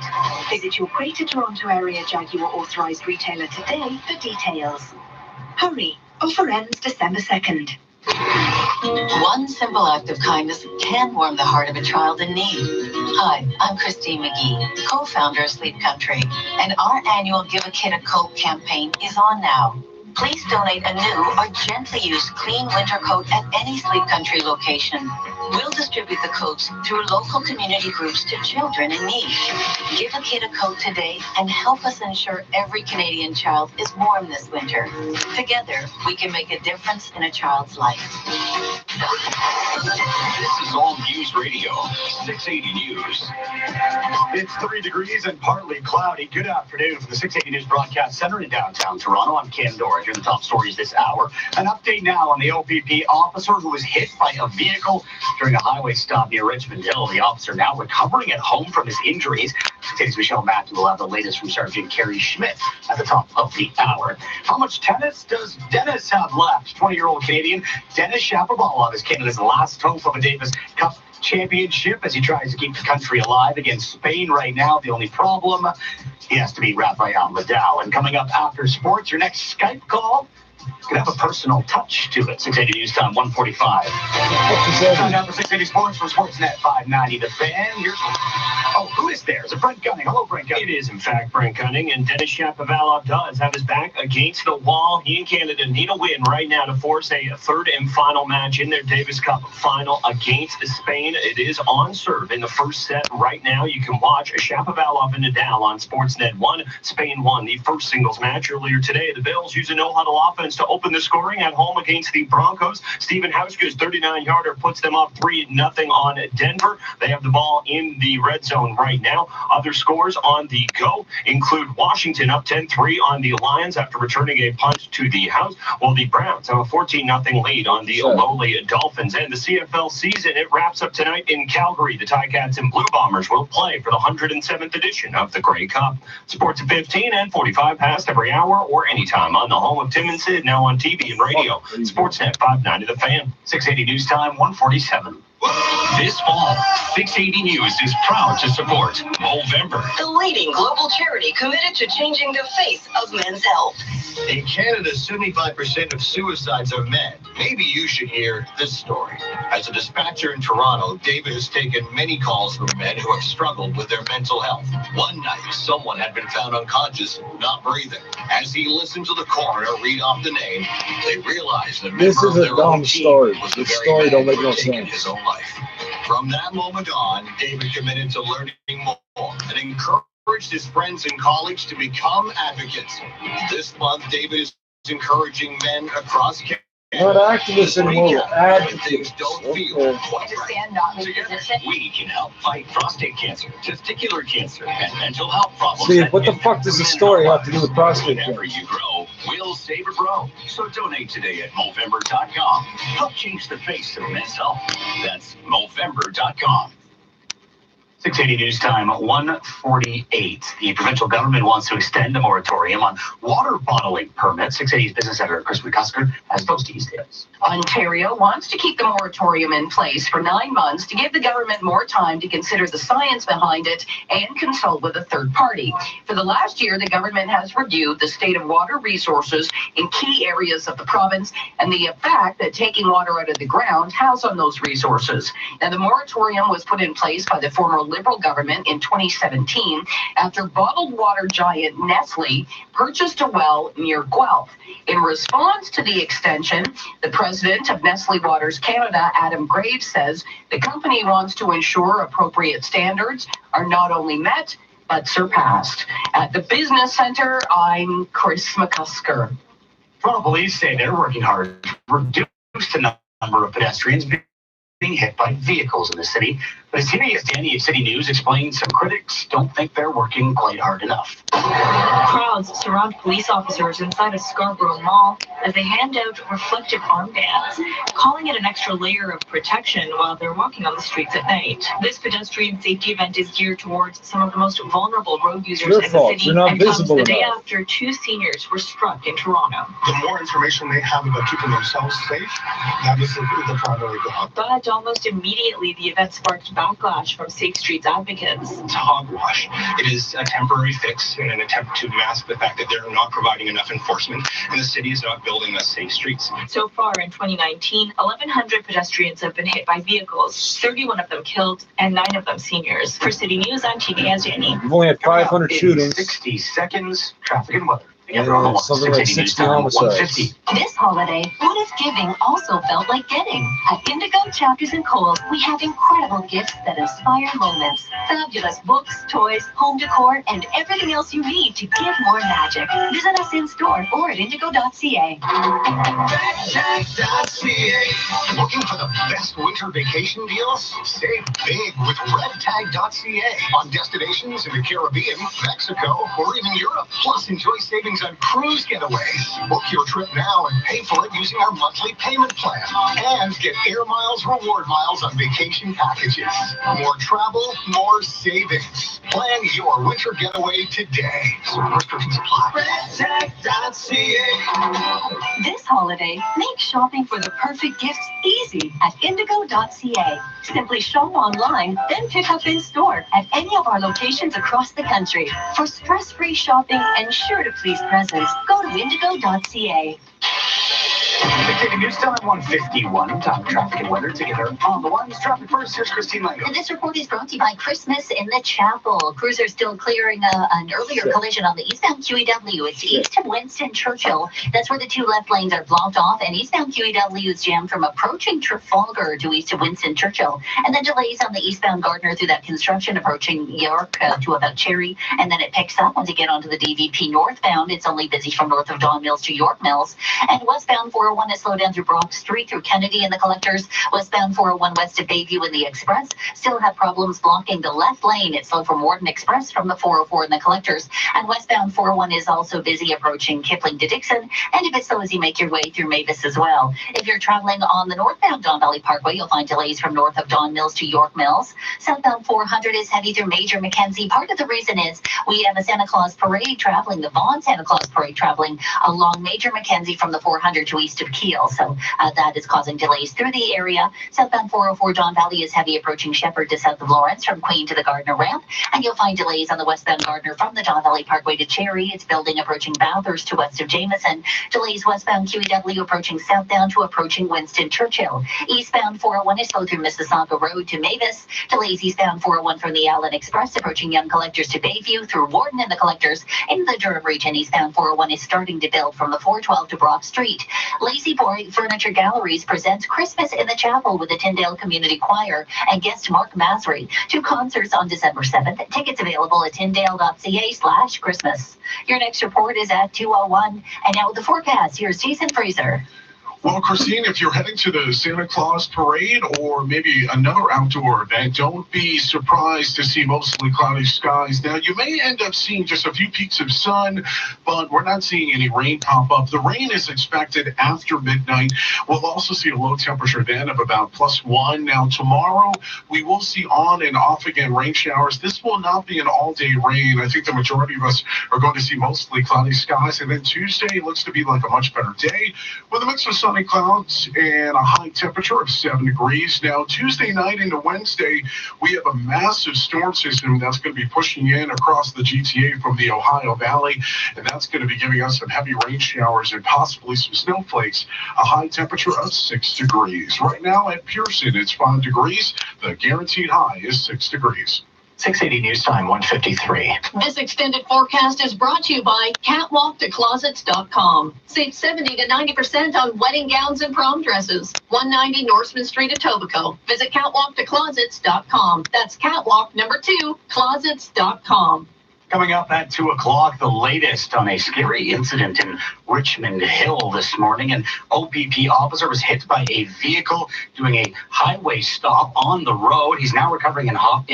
Visit your Greater Toronto Area Jaguar authorized retailer today for details. Hurry, offer ends December 2nd. One simple act of kindness can warm the heart of a child in need. Hi, I'm Christine McGee, co-founder of Sleep Country, and our annual Give a Kid a Coat campaign is on now. Please donate a new or gently used clean winter coat at any Sleep Country location. We'll distribute the coats through local community groups to children in need. Give a kid a coat today and help us ensure every Canadian child is warm this winter. Together, we can make a difference in a child's life. This is All News Radio, 680 News. It's 3 degrees and partly cloudy. Good afternoon from the 680 News Broadcast Center in downtown Toronto. I'm Ken Dora. Here are the top stories this hour. An update now on the OPP officer who was hit by a vehicle during a highway stop near Richmond Hill. The officer now recovering at home from his injuries. Today's Michelle Matthew will have the latest from Sergeant Carrie Schmidt at the top of the hour. How much tennis does Dennis have left? 20-year-old Canadian Denis Shapovalov is Canada's last hope of a Davis Cup championship as he tries to keep the country alive against Spain right now. The only problem, he has to beat Rafael Nadal. And coming up after sports, your next Skype call could have a personal touch to it. 680 News Time, 145. Time now for 680 Sports from Sportsnet 590. The Fan. Here's who is there? Is it Brent Gunning? Hello, Brent Gunning. It is, in fact, Brent Gunning, and Denis Shapovalov does have his back against the wall. He and Canada need a win right now to force a third and final match in their Davis Cup final against Spain. It is on serve in the first set right now. You can watch Shapovalov and Nadal on Sportsnet 1. Spain won the first singles match earlier today. The Bills use a no-huddle offense to open the scoring at home against the Broncos. Stephen Hauschka's 39-yarder puts them up 3-0 on Denver. They have the ball in the red zone right now. Other scores on the go include Washington up 10-3 on the Lions after returning a punt to the house, while the Browns have a 14-0 lead on the lowly Dolphins. And the CFL season, it wraps up tonight in Calgary. The Ticats and Blue Bombers will play for the 107th edition of the Grey Cup. Sports at 15 and 45 past every hour or anytime on the home of Tim and Sid, now on TV and radio. Sportsnet 590 The Fan. 680 News Time, 147. This fall, 680 News is proud to support Movember. The leading global charity committed to changing the face of men's health. In Canada, 75% of suicides are men. Maybe you should hear this story. As a dispatcher in Toronto, David has taken many calls from men who have struggled with their mental health. One night, someone had been found unconscious, not breathing. As he listened to the coroner read off the name, they realized that this is a dumb story. This story don't make no sense. His own life. From that moment on, David committed to learning more and encouraged his friends and colleagues to become advocates. This month, David is encouraging men across Canada. Not activists anymore, advocates. We can help fight prostate cancer, testicular cancer, and mental health problems. See, what the fuck does the story have to do with prostate cancer? Whenever you grow, we'll save or grow. So donate today at Movember.com. Help change the face of men's health. That's Movember.com. 680 News Time, 148. The provincial government wants to extend a moratorium on water bottling permits. 680's business editor Chris McCusker has those details. Ontario wants to keep the moratorium in place for 9 months to give the government more time to consider the science behind it and consult with a third party. For the last year, the government has reviewed the state of water resources in key areas of the province and the effect that taking water out of the ground has on those resources. Now, the moratorium was put in place by the former Liberal government in 2017 after bottled water giant Nestle purchased a well near Guelph. In response to the extension, the president of Nestle Waters Canada, Adam Graves, says the company wants to ensure appropriate standards are not only met, but surpassed. At the Business Centre, I'm Chris McCusker. Toronto police say they're working hard to reduce the number of pedestrians being hit by vehicles in the city. But as CBS Danny of City News explains, some critics don't think they're working quite hard enough. Crowds surround police officers inside a Scarborough Mall as they hand out reflective armbands, calling it an extra layer of protection while they're walking on the streets at night. This pedestrian safety event is geared towards some of the most vulnerable road users in the city and comes the day after 2 seniors were struck in Toronto. The more information they have about keeping themselves safe, that is the primary goal. But almost immediately, the event sparked backlash from Safe Streets advocates. It's hogwash. It is a temporary fix in an attempt to mask the fact that they're not providing enough enforcement and the city is not building us safe streets. So far in 2019, 1,100 pedestrians have been hit by vehicles, 31 of them killed and 9 of them seniors. For City News, I'm TVS Jenny. We've only had 500 shootings. 60 seconds, traffic and weather. Yeah, something like 60 homicides. This holiday, what if giving also felt like getting? At Indigo, Chapters and Kohl's, we have incredible gifts that inspire moments. Fabulous books, toys, home decor, and everything else you need to give more magic. Visit us in store or at indigo.ca. Looking for the best winter vacation deals? Save big with redtag.ca on destinations in the Caribbean, Mexico, or even Europe. Plus, enjoy savings on cruise getaways. Book your trip now and pay for it using our monthly payment plan. And get Air Miles reward miles on vacation packages. More travel, more savings. Plan your winter getaway today. Restrictions apply. This holiday, make shopping for the perfect gifts easy at indigo.ca. Simply shop online, then pick up in store at any of our locations across the country. For stress-free shopping and sure to please presents, go to indigo.ca. Indicating news time 151. Time, traffic, and weather together on the ones. Traffic first. Here's Christine Lango. And this report is brought to you by Christmas in the Chapel. Crews are still clearing an earlier collision on the eastbound QEW. It's east of Winston Churchill. That's where the two left lanes are blocked off, and eastbound QEW is jammed from approaching Trafalgar to east of Winston Churchill. And then delays on the eastbound Gardner through that construction approaching York to about Cherry. And then it picks up once you get onto the DVP northbound. It's only busy from north of Don Mills to York Mills. And westbound 401 is slowed down through Brock Street through Kennedy and the collectors. Westbound 401 west of Bayview and the Express still have problems blocking the left lane. It's slowed from Warden Express from the 404 and the collectors. And westbound 401 is also busy approaching Kipling to Dixon. And if it's slow as you make your way through Mavis as well. If you're traveling on the northbound Don Valley Parkway, you'll find delays from north of Don Mills to York Mills. Southbound 400 is heavy through Major Mackenzie. Part of the reason is we have a Santa Claus parade traveling, the Vaughan Santa Claus parade traveling along Major Mackenzie from the 400 to east of Kiel. So that is causing delays through the area. Southbound 404 Don Valley is heavy approaching Shepherd to south of Lawrence from Queen to the Gardner ramp. And you'll find delays on the westbound Gardner from the Don Valley Parkway to Cherry. It's building approaching Bathurst to west of Jameson. Delays westbound QEW approaching southbound to approaching Winston Churchill. Eastbound 401 is slow through Mississauga Road to Mavis. Delays eastbound 401 from the Allen Express approaching Young Collectors to Bayview through Warden and the collectors. In the Durham region, eastbound 401 is starting to build from the 412 to Brock Street. Lazy Boy Furniture Galleries presents Christmas in the Chapel with the Tyndale Community Choir and guest Mark Masry. 2 concerts on December 7th. Tickets available at tyndale.ca/Christmas. Your next report is at 2:01. And now with the forecast, here's Jason Fraser. Well, Christine, if you're heading to the Santa Claus parade or maybe another outdoor event, don't be surprised to see mostly cloudy skies. Now, you may end up seeing just a few peaks of sun, but we're not seeing any rain pop up. The rain is expected after midnight. We'll also see a low temperature then of about +1. Now, tomorrow, we will see on and off again rain showers. This will not be an all-day rain. I think the majority of us are going to see mostly cloudy skies. And then Tuesday looks to be like a much better day with a mix of sun clouds and a high temperature of 7 degrees. Now, Tuesday night into Wednesday, we have a massive storm system that's going to be pushing in across the GTA from the Ohio Valley, and that's going to be giving us some heavy rain showers and possibly some snowflakes. A high temperature of 6 degrees. Right now at Pearson, it's 5 degrees. The guaranteed high is 6 degrees. 680 News Time 153. This extended forecast is brought to you by catwalktoclosets.com. Save 70 to 90% on wedding gowns and prom dresses. 190 Norseman Street, Etobicoke. Visit catwalktoclosets.com. That's catwalk number 2, closets.com. Coming up at 2 o'clock, the latest on a scary incident in Richmond Hill this morning. An OPP officer was hit by a vehicle doing a highway stop on the road. He's now recovering at home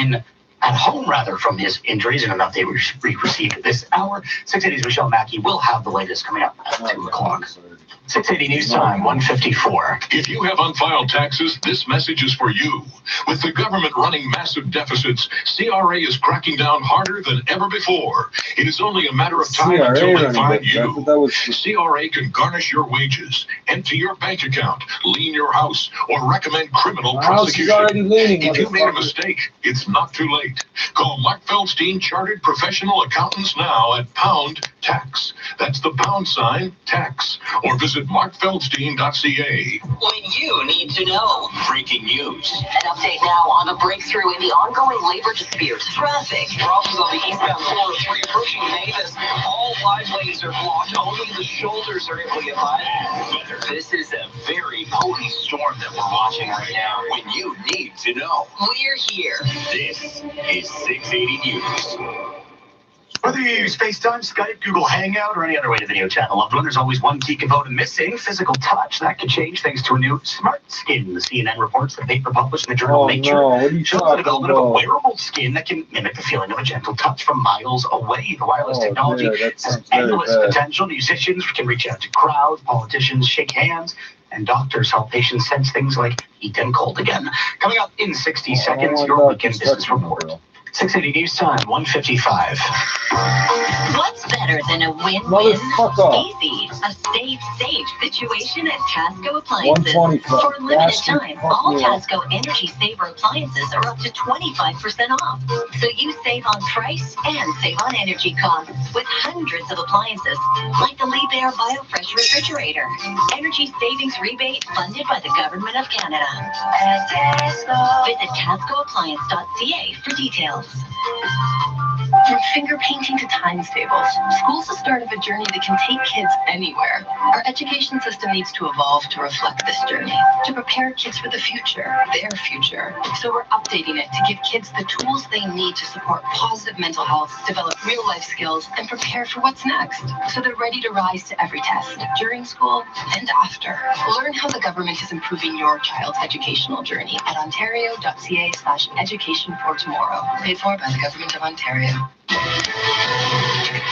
from his injuries, and an update we received this hour. 680's Michelle Mackey will have the latest coming up at 2 o'clock. 680 News Time 154. If you have unfiled taxes, this message is for you. With the government running massive deficits, CRA is cracking down harder than ever before. It is only a matter of time until they find you. CRA can garnish your wages, empty your bank account, lien your house, or recommend criminal prosecution. If you made a mistake, it's not too late. Call Mark Feldstein Chartered Professional Accountants now at #tax. That's the #tax. Or visit markfeldstein.ca. When you need to know. Breaking news. An update now on a breakthrough in the ongoing labor dispute. Traffic. Problems on the eastbound 403 approaching Mavis. All 5 lanes are blocked. Only the shoulders are able to get by. This is a very potent storm that we're watching right now. When you need to know. We're here. This is 680 News. Whether you use FaceTime, Skype, Google Hangout, or any other way to video chat a loved one, there's always one key component missing: physical touch. That could change thanks to a new Smart Skin. The CNN reports the paper published in the journal Nature shows the development of a wearable skin that can mimic the feeling of a gentle touch from miles away. The wireless technology has endless potential. Musicians can reach out to crowds, politicians shake hands, and doctors help patients sense things like heat and cold again. Coming up in 60 seconds, your weekend business report. 680 News Time, 1:55. What's better than a win-win? Easy. A safe situation at Tasco Appliances. For a limited time, all Tasco Energy Saver appliances are up to 25% off. So you save on price and save on energy costs with hundreds of appliances, like the Liebherr BioFresh refrigerator. Energy savings rebate funded by the Government of Canada. At Tasco. Visit TascoAppliance.ca for details. From finger painting to times tables, school's the start of a journey that can take kids anywhere. Our education system needs to evolve to reflect this journey, to prepare kids for the future, their future. So we're updating it to give kids the tools they need to support positive mental health, develop real-life skills, and prepare for what's next, so they're ready to rise to every test, during school and after. Learn how the government is improving your child's educational journey at ontario.ca/education for tomorrow. Paid for by the Government of Ontario.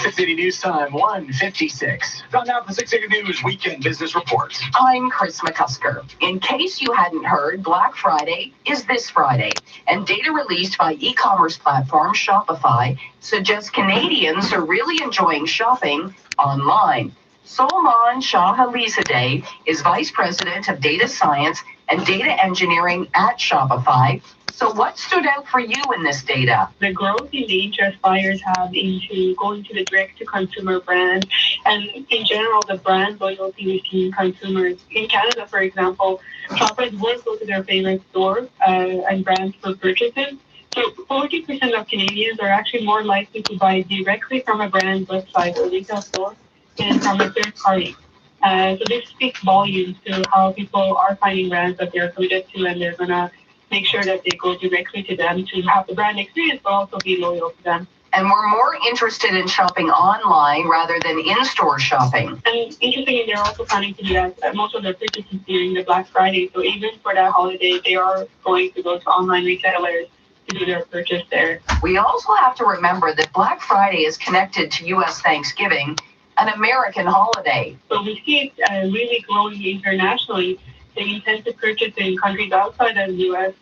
680 News Time, 1:56. Found out the 680 News Weekend Business Report. I'm Chris McCusker. In case you hadn't heard, Black Friday is this Friday, and data released by e-commerce platform Shopify suggests Canadians are really enjoying shopping online. Solomon Shahalizadeh is Vice President of Data Science and Data Engineering at Shopify. So what stood out for you in this data? The growth in the interest buyers have into going to the direct-to-consumer brand, and in general, the brand loyalty we see in consumers. In Canada, for example, shoppers will go to their favorite store and brands for purchases. So 40% of Canadians are actually more likely to buy directly from a brand website or retail store than from a third party. So this speaks volumes to how people are finding brands that they're committed to, and they're going to make sure that they go directly to them to have the brand experience, but also be loyal to them. And we're more interested in shopping online rather than in-store shopping. And interestingly, they're also planning to do that most of their purchases during the Black Friday. So even for that holiday, they are going to go to online retailers to do their purchase there. We also have to remember that Black Friday is connected to U.S. Thanksgiving, an American holiday. So we see it really growing internationally. They intend to purchase in countries outside of the U.S.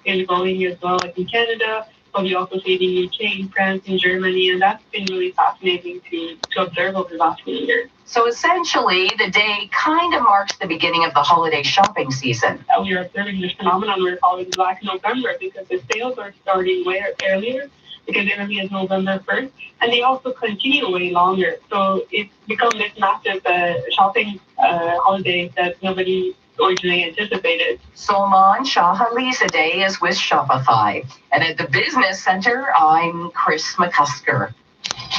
is growing as well, like in Canada, but we also see it in UK, in France, in Germany, and that's been really fascinating to observe over the last few years. So essentially, the day kind of marks the beginning of the holiday shopping season. We are observing this phenomenon we're calling Black November, because the sales are starting way earlier, because it early as November 1st, and they also continue way longer. So it's become this massive shopping holiday that nobody originally anticipated. Solomon Shahalizadeh is with Shopify. And at the Business Center, I'm Chris McCusker.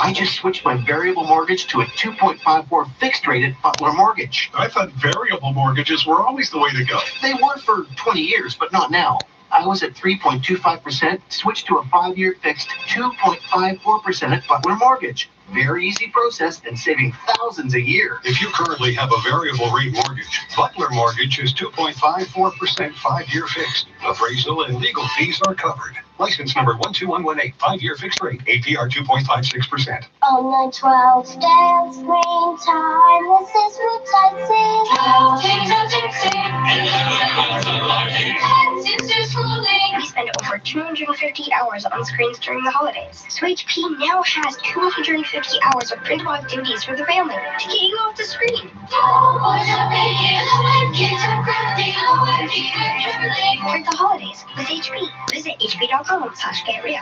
I just switched my variable mortgage to a 2.54 fixed rate at Butler Mortgage. I thought variable mortgages were always the way to go. They were for 20 years, but not now. I was at 3.25%, switched to a 5-year fixed 2.54% at Butler Mortgage. Very easy process and saving thousands a year. If you currently have a variable rate mortgage, Butler Mortgage is 2.54% 5-year fixed. Appraisal and legal fees are covered. License number 12118, 5-year fixed rate, APR 2.56%. On the 12th day of springtime, this is what I sing. 12 days of sisters ruling. We spend over 250 hours on screens during the holidays. So HP now has 250 hours of printable activities for the family to get you off the screen. Print the holidays with HP. Visit hp.com/getreal.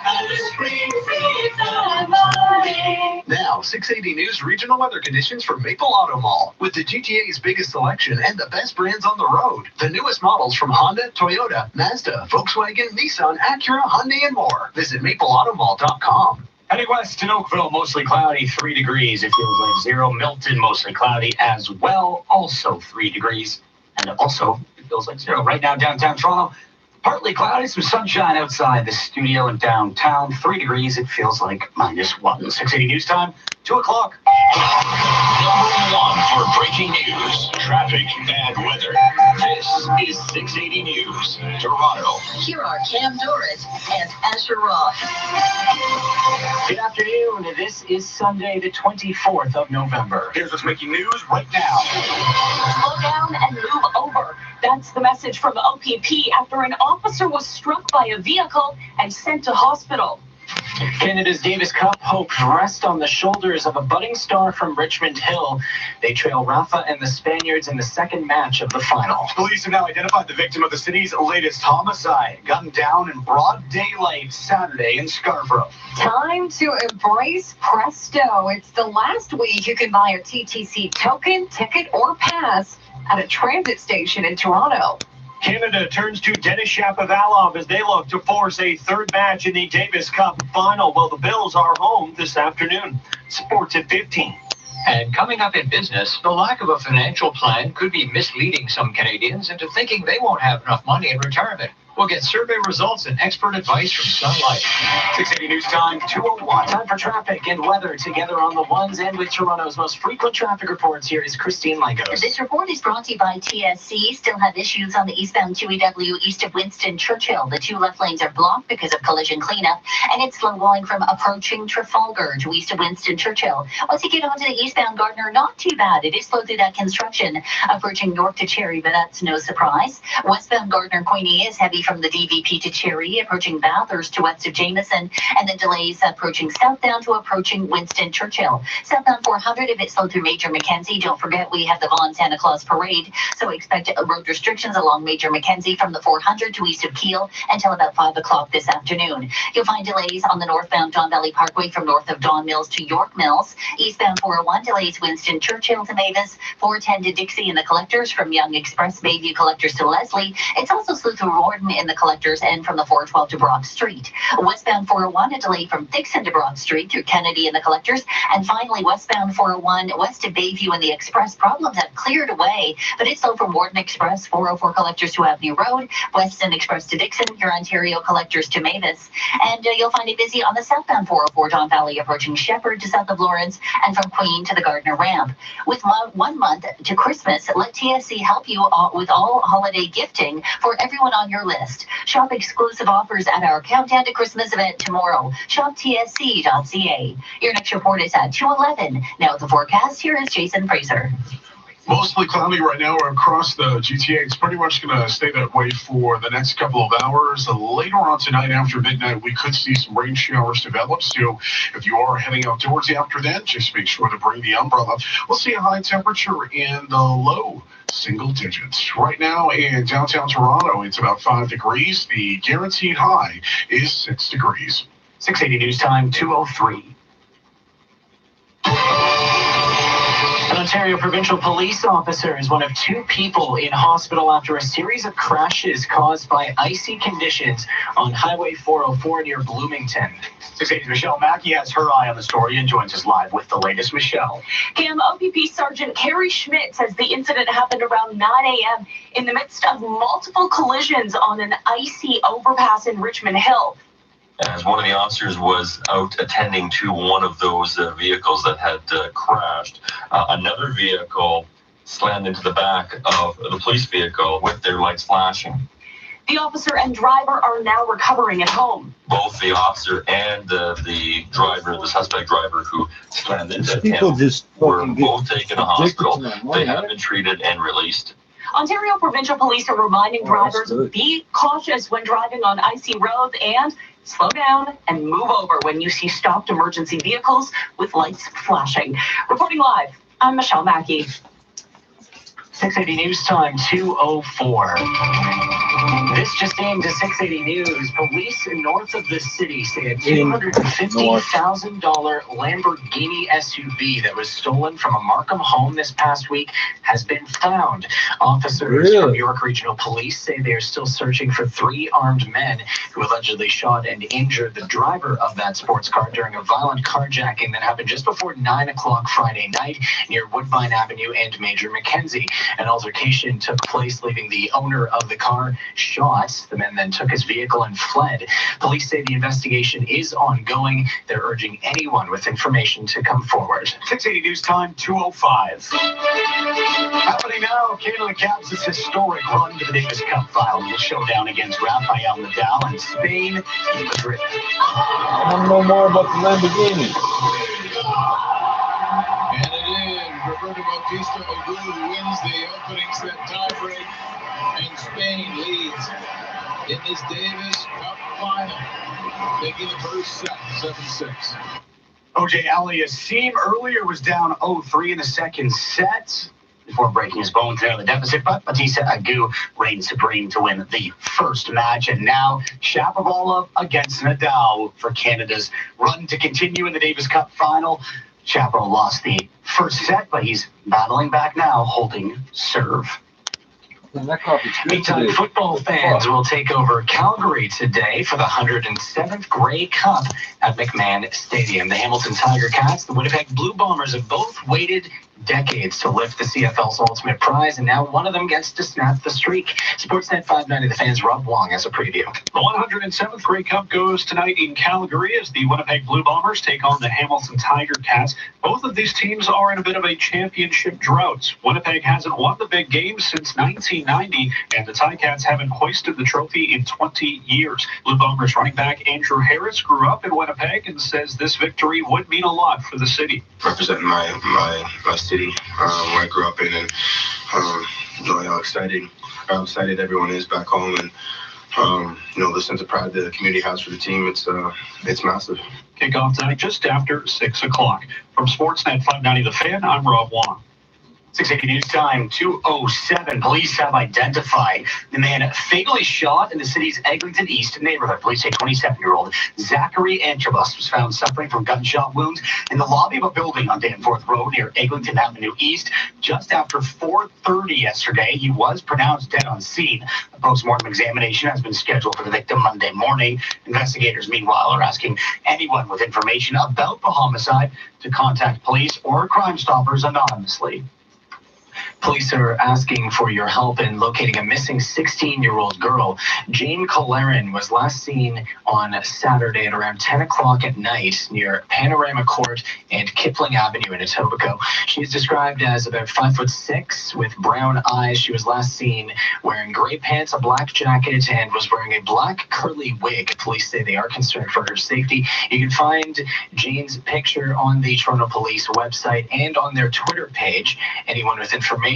Now, 680 News regional weather conditions for Maple Auto Mall. With the GTA's biggest selection and the best brands on the road. The newest models from Honda, Toyota, Mazda, Volkswagen, Nissan, Acura, Hyundai, and more. Visit mapleautomall.com. Heading west to Oakville, mostly cloudy, 3 degrees. It feels like 0. Milton, mostly cloudy as well, also 3 degrees. And also, it feels like 0. Right now, downtown Toronto, Partly cloudy, some sunshine outside the studio in downtown. 3 degrees, it feels like -1. 680 news time, 2 o'clock. Number 1 for breaking news, traffic, bad weather. This is 680 News, Toronto. Here are Cam Doris and Asher Roth. Good afternoon. This is Sunday, the 24th of November. Here's what's making news right now. Slow down and move over. That's the message from OPP after an officer was struck by a vehicle and sent to hospital. Canada's Davis Cup hopes rest on the shoulders of a budding star from Richmond Hill. They trail Rafa and the Spaniards in the second match of the final. Police have now identified the victim of the city's latest homicide, gunned down in broad daylight Saturday in Scarborough. Time to embrace Presto. It's the last week you can buy a TTC token, ticket, or pass at a transit station in Toronto. Canada turns to Denis Shapovalov as they look to force a third match in the Davis Cup final. Well, the Bills are home this afternoon. Sports at 15. And coming up in business, the lack of a financial plan could be misleading some Canadians into thinking they won't have enough money in retirement. We'll get survey results and expert advice from Sun Life. 680 news time, 2:01. Time for traffic and weather together on the ones, and with Toronto's most frequent traffic reports, here is Christine Lagos. This report is brought to you by TSC. Still have issues on the eastbound QEW east of Winston Churchill. The 2 left lanes are blocked because of collision cleanup, and it's slow going from approaching Trafalgar to east of Winston Churchill. Once you get onto the eastbound Gardner, not too bad. It is slow through that construction, approaching York to Cherry, but that's no surprise. Westbound Gardner Queenie is heavy from the DVP to Cherry, approaching Bathurst to west of Jameson, and then delays approaching southbound to approaching Winston Churchill. Southbound 400, if it's slow through Major Mackenzie, don't forget we have the Vaughan Santa Claus Parade, so expect road restrictions along Major Mackenzie from the 400 to east of Keele until about 5 o'clock this afternoon. You'll find delays on the northbound Don Valley Parkway from north of Don Mills to York Mills. Eastbound 401 delays Winston Churchill to Mavis, 410 to Dixie in the Collectors, from Young Express Bayview Collectors to Leslie. It's also slow through Warden in the Collectors and from the 412 to Broad Street. Westbound 401, a delay from Dixon to Broad Street through Kennedy and the Collectors. And finally, westbound 401 west of Bayview and the Express. Problems have cleared away, but it's slow from Warden Express, 404 Collectors to Avenue Road, Weston Express to Dixon, your Ontario Collectors to Mavis. And you'll find it busy on the southbound 404 Don Valley approaching Shepherd to south of Lawrence, and from Queen to the Gardner Ramp. With 1 month to Christmas, let TSC help you with all holiday gifting for everyone on your list. Shop exclusive offers at our Countdown to Christmas event tomorrow. Shop tsc.ca. Your next report is at 2:11. Now with the forecast, here is Jason Fraser. Mostly cloudy right now across the GTA. It's pretty much going to stay that way for the next couple of hours. Later on tonight after midnight, we could see some rain showers develop. So if you are heading outdoors after that, just make sure to bring the umbrella. We'll see a high temperature in the low single digits. Right now in downtown Toronto, it's about 5 degrees. The guaranteed high is 6 degrees. 680 news time, 2:03. An Ontario provincial police officer is one of 2 people in hospital after a series of crashes caused by icy conditions on Highway 404 near Bloomington. 680's Michelle Mackey has her eye on the story and joins us live with the latest. Michelle. Cam, OPP Sergeant Carrie Schmidt says the incident happened around 9 a.m. in the midst of multiple collisions on an icy overpass in Richmond Hill. As one of the officers was out attending to one of those vehicles that had crashed, another vehicle slammed into the back of the police vehicle with their lights flashing. The officer and driver are now recovering at home. Both the officer and the driver, the suspect driver who slammed into People him, just were both taken to hospital. They have been treated and released. Ontario Provincial Police are reminding drivers, be cautious when driving on icy roads and slow down and move over when you see stopped emergency vehicles with lights flashing. Reporting live, I'm Michelle Mackey. 680 news time, 2:04. This just aimed to 680 News. Police north of the city say a $250,000 Lamborghini SUV that was stolen from a Markham home this past week has been found. Officers from York Regional Police say they are still searching for 3 armed men who allegedly shot and injured the driver of that sports car during a violent carjacking that happened just before 9 o'clock Friday night near Woodbine Avenue and Major Mackenzie. An altercation took place, leaving the owner of the car shot. The man then took his vehicle and fled. Police say the investigation is ongoing. They're urging anyone with information to come forward. 680 News Time, 2:05. Happening now, Canada caps its historic run to the Davis Cup final. The showdown against Rafael Nadal and Spain in Madrid. I want to know more about the Lamborghini. And it is Roberto Bautista Agut who wins the opening set tiebreak, and Spain leads in this Davis Cup final, taking the first set, 7-6. OJ Aliassime earlier was down 0-3 in the second set before breaking his bone to the deficit, but Bautista Agut reigned supreme to win the first match. And now Shapovalov against Nadal for Canada's run to continue in the Davis Cup final. Chapo lost the first set, but he's battling back now, holding serve. Meantime, football fans will take over Calgary today for the 107th Grey Cup at McMahon Stadium. The Hamilton Tiger Cats, the Winnipeg Blue Bombers have both waited decades to lift the CFL's ultimate prize, and now one of them gets to snap the streak. Sportsnet 590, the fans, Rob Wong has a preview. The 107th Grey Cup goes tonight in Calgary as the Winnipeg Blue Bombers take on the Hamilton Tiger Cats. Both of these teams are in a bit of a championship drought. Winnipeg hasn't won the big game since 1990, and the Ticats haven't hoisted the trophy in 20 years. Blue Bombers running back Andrew Harris grew up in Winnipeg and says this victory would mean a lot for the city. Representing my city where I grew up in, and how excited everyone is back home, and the sense of pride the community has for the team, it's massive. Kickoff tonight just after 6 o'clock. From Sportsnet 590 The Fan, I'm Rob Wong. 680 News Time, 2:07. Police have identified the man fatally shot in the city's Eglinton East neighborhood. Police say 27-year-old Zachary Antrobus was found suffering from gunshot wounds in the lobby of a building on Danforth Road near Eglinton Avenue East just after 4:30 yesterday. He was pronounced dead on scene. A post-mortem examination has been scheduled for the victim Monday morning. Investigators, meanwhile, are asking anyone with information about the homicide to contact police or Crime Stoppers anonymously. Police are asking for your help in locating a missing 16-year-old girl. Jane Colleran was last seen on Saturday at around 10 o'clock at night near Panorama Court and Kipling Avenue in Etobicoke. She is described as about 5'6" with brown eyes. She was last seen wearing gray pants, a black jacket, and was wearing a black curly wig. Police say they are concerned for her safety. You can find Jane's picture on the Toronto Police website and on their Twitter page. Anyone with information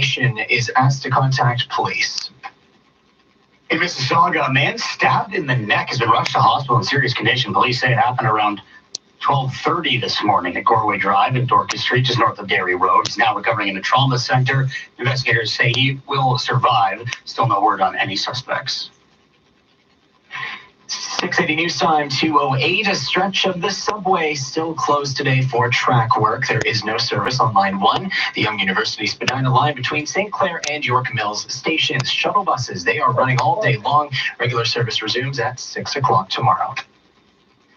is asked to contact police. In Mississauga, a man stabbed in the neck has been rushed to hospital in serious condition. Police say it happened around 12:30 this morning at Gorway Drive and Dorcas Street, just north of Derry Road. He's now recovering in a trauma center. Investigators say he will survive. Still no word on any suspects. 680 News Time, 2:08. A stretch of the subway still closed today for track work. There is no service on Line 1, the Young University Spadina line between St. Clair and York Mills stations. Shuttle buses, they are running all day long. Regular service resumes at 6 o'clock tomorrow.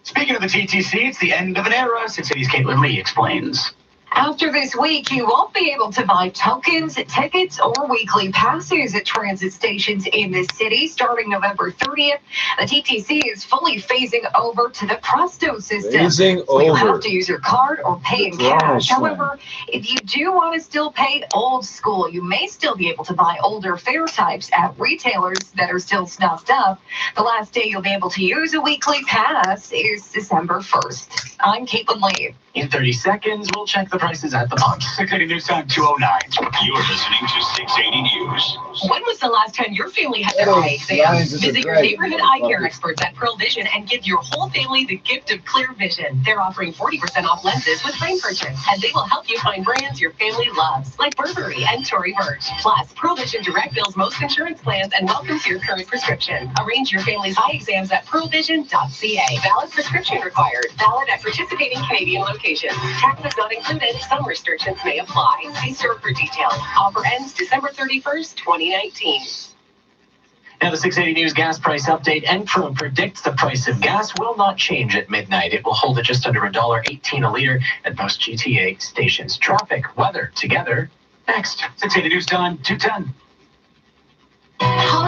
Speaking of the TTC, it's the end of an era. 680's Caitlin Lee explains. After this week, you won't be able to buy tokens, tickets, or weekly passes at transit stations in the city starting November 30th. The TTC is fully phasing over to the Presto system. You'll have to use your card or pay in cash. However, if you do want to still pay old school, you may still be able to buy older fare types at retailers that are still snuffed up. The last day you'll be able to use a weekly pass is December 1st. I'm Caitlin Lee. In 30 seconds, we'll check the prices at the pump. 680 News Time, 2:09. You're listening to 680 News. When was the last time your family had their eye exam? Visit your neighborhood eye care experts at Pearl Vision and give your whole family the gift of clear vision. They're offering 40% off lenses with frame purchase, and they will help you find brands your family loves, like Burberry and Tory Burch. Plus, Pearl Vision direct bills most insurance plans and welcomes your current prescription. Arrange your family's eye exams at pearlvision.ca. Valid prescription required. Valid at participating Canadian locations. Taxes not included. Some restrictions may apply. See store for details. Offer ends December 31st, 2019. Now, the 680 News gas price update. Enpro predicts the price of gas will not change at midnight. It will hold at just under $1.18 a liter at most GTA stations. Traffic, weather, together, next. 680 News Time, 2:10.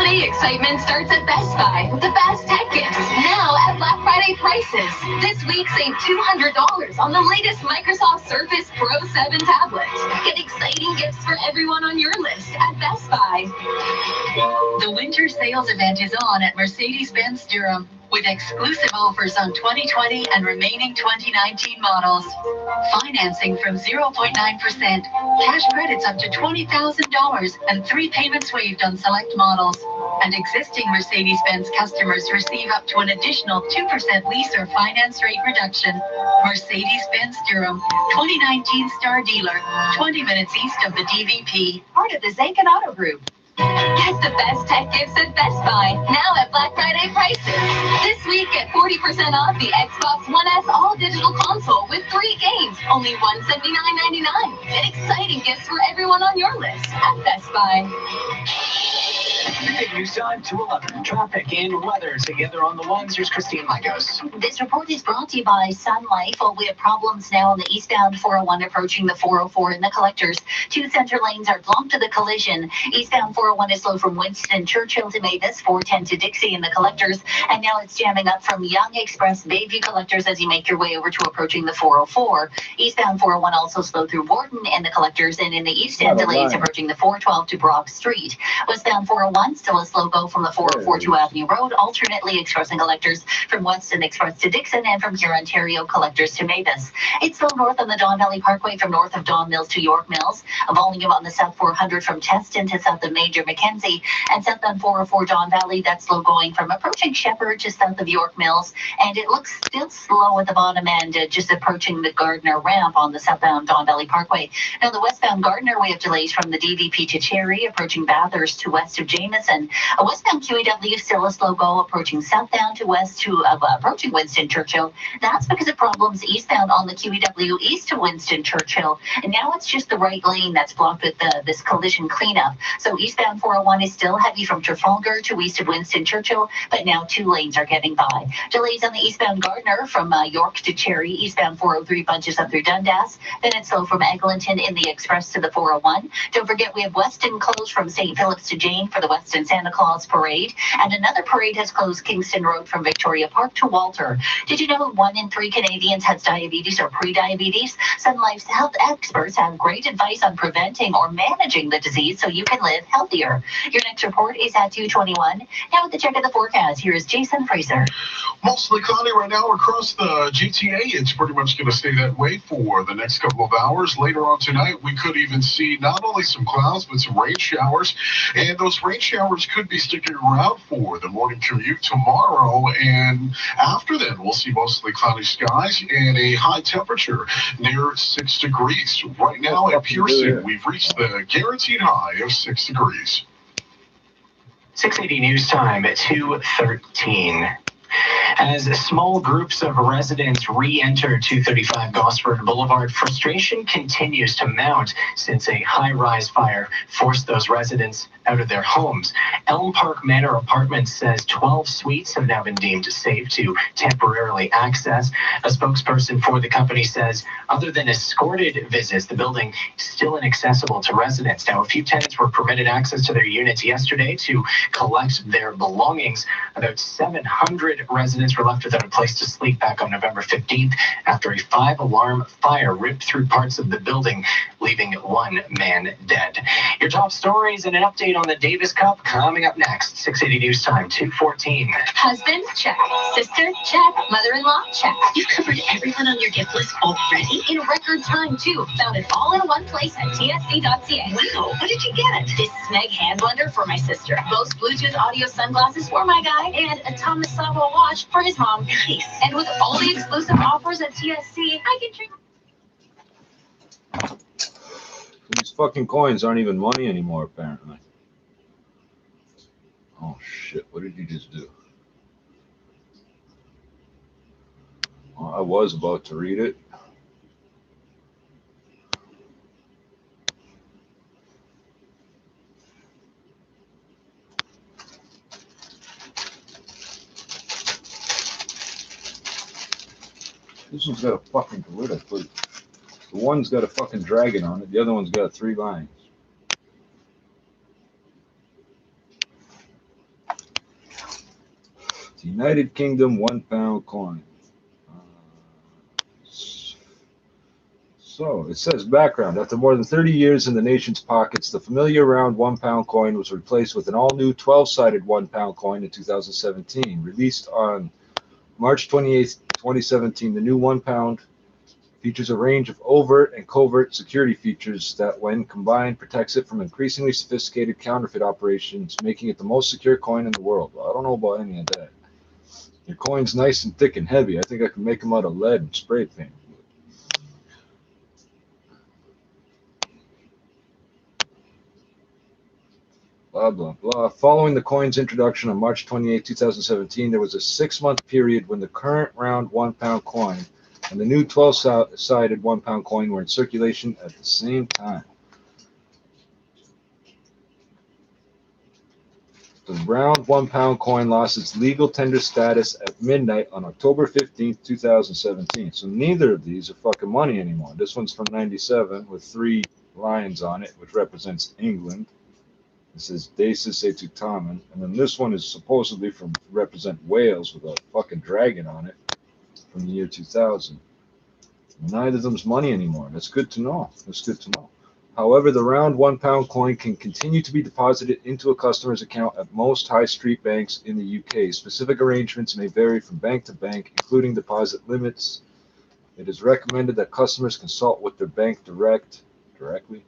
Holiday excitement starts at Best Buy with the best tech gifts now at Black Friday prices. This week, save $200 on the latest Microsoft Surface Pro 7 tablet. Get exciting gifts for everyone on your list at Best Buy. The winter sales event is on at Mercedes-Benz Durham with exclusive offers on 2020 and remaining 2019 models. Financing from 0.9%, cash credits up to $20,000, and 3 payments waived on select models. And existing Mercedes-Benz customers receive up to an additional 2% lease or finance rate reduction. Mercedes-Benz Durham, 2019 Star Dealer, 20 minutes east of the DVP, part of the Zakin Auto Group. Get the best tech gifts at Best Buy, now at Black Friday prices. This week, get 40% off the Xbox One S all-digital console with 3 games, only $179.99. Get exciting gifts for everyone on your list at Best Buy. Big news time, 2:11. Traffic and weather together on the ones. Here's Christine Lagos. This report is brought to you by Sun Life. Well, we have problems now on the eastbound 401 approaching the 404 in the collectors. 2 center lanes are blocked to the collision. Eastbound 401 is slow from Winston Churchill to Mavis, 410 to Dixie in the collectors. And now it's jamming up from Young Express Bayview collectors as you make your way over to approaching the 404. Eastbound 401 also slow through Wharton in the collectors, and in the east end delays approaching the 412 to Brock Street. Westbound 401 still a slow go from the 404 to Avenue Road, alternately expressing collectors from Weston Express to Dixon and from here Ontario collectors to Mavis. It's slow north on the Don Valley Parkway from north of Don Mills to York Mills. A volume on the South 400 from Teston to south of Major Mackenzie, and southbound 404 Don Valley, that's slow going from approaching Shepherd to south of York Mills, and it looks still slow at the bottom end, just approaching the Gardner ramp on the southbound Don Valley Parkway. Now the westbound Gardner, we have delays from the DVP to Cherry, approaching Bathurst to west of Jameson. A westbound QEW still a slow go, approaching southbound to west to approaching Winston Churchill. That's because of problems eastbound on the QEW east of Winston Churchill, and now it's just the right lane that's blocked with this collision cleanup. So eastbound 401 is still heavy from Trafalgar to east of Winston Churchill, but now 2 lanes are getting by. Delays on the eastbound Gardner from York to Cherry. Eastbound 403 bunches up through Dundas. Then it's slow from Eglinton in the express to the 401. Don't forget we have Weston closed from St. Philip's to Jane for the Weston Santa Claus Parade. And another parade has closed Kingston Road from Victoria Park to Walter. Did you know 1 in 3 Canadians has diabetes or pre-diabetes? Sun Life's health experts have great advice on preventing or managing the disease so you can live healthier. Your next report is at 2:21. Now with the check of the forecast, here is Jason Fraser. Mostly cloudy right now across the GTA. It's pretty much going to stay that way for the next couple of hours. Later on tonight, we could even see not only some clouds, but some rain showers. And those rain showers could be sticking around for the morning commute tomorrow. And after that, we'll see mostly cloudy skies and a high temperature near 6 degrees. Right now at Pearson, we've reached the guaranteed high of 6 degrees. 680 news time at 2:13. As small groups of residents re-enter 235 Gosford Boulevard, frustration continues to mount since a high-rise fire forced those residents out of their homes. Elm Park Manor Apartments says 12 suites have now been deemed safe to temporarily access. A spokesperson for the company says other than escorted visits, the building is still inaccessible to residents. Now, a few tenants were permitted access to their units yesterday to collect their belongings. About 700 residents were left without a place to sleep back on November 15th after a 5-alarm fire ripped through parts of the building, leaving 1 man dead. Your top stories and an update on the Davis Cup coming up next. 680 News Time, 2:14. Husband? Check. Sister? Check. Mother-in-law? Check. You've covered everyone on your gift list already? In record time, too. Found it all in one place at tsc.ca. Wow, what did you get? This Sneg hand blender for my sister. Bose Bluetooth audio sunglasses for my guy. And a Thomas Sabo watch for his mom. Nice. And with all the exclusive offers at TSC, I can drink. These fucking coins aren't even money anymore, apparently. Oh shit, what did you just do? Well, I was about to read it. This one's got a fucking, where did I put it? The one's got a fucking dragon on it, the other one's got 3 lines. United Kingdom £1 coin. So it says background. After more than 30 years in the nation's pockets, the familiar round £1 coin was replaced with an all-new 12-sided £1 coin in 2017. Released on March 28, 2017, the new £1 features a range of overt and covert security features that, when combined, protects it from increasingly sophisticated counterfeit operations, making it the most secure coin in the world. Well, I don't know about any of that. Your coin's nice and thick and heavy. I think I can make them out of lead and spray paint. Blah, blah, blah. Following the coin's introduction on March 28, 2017, there was a 6-month period when the current round £1 coin and the new 12-sided £1 coin were in circulation at the same time. The round £1 coin lost its legal tender status at midnight on October 15, 2017. So neither of these are fucking money anymore. This one's from 97 with 3 lions on it, which represents England. This is Desus et Tutamen. And then this one is supposedly from represent Wales with a fucking dragon on it from the year 2000. Neither of them's money anymore. That's good to know. That's good to know. However, the round £1 coin can continue to be deposited into a customer's account at most high street banks in the UK. Specific arrangements may vary from bank to bank, including deposit limits. It is recommended that customers consult with their bank directly.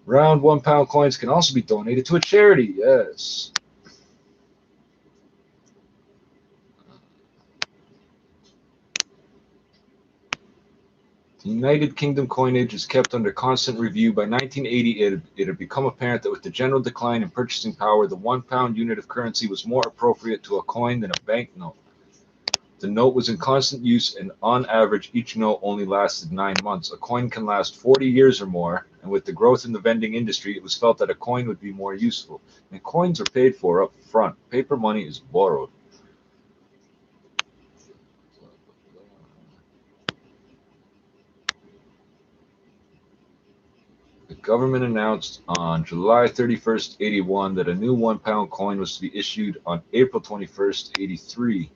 Round £1 coins can also be donated to a charity. Yes. The United Kingdom coinage is kept under constant review. By 1980, it had become apparent that with the general decline in purchasing power, the £1 unit of currency was more appropriate to a coin than a banknote. The note was in constant use, and on average, each note only lasted 9 months. A coin can last 40 years or more, and with the growth in the vending industry, it was felt that a coin would be more useful. And coins are paid for up front. Paper money is borrowed. The government announced on July 31st, 81 that a new £1 coin was to be issued on April 21st, 83.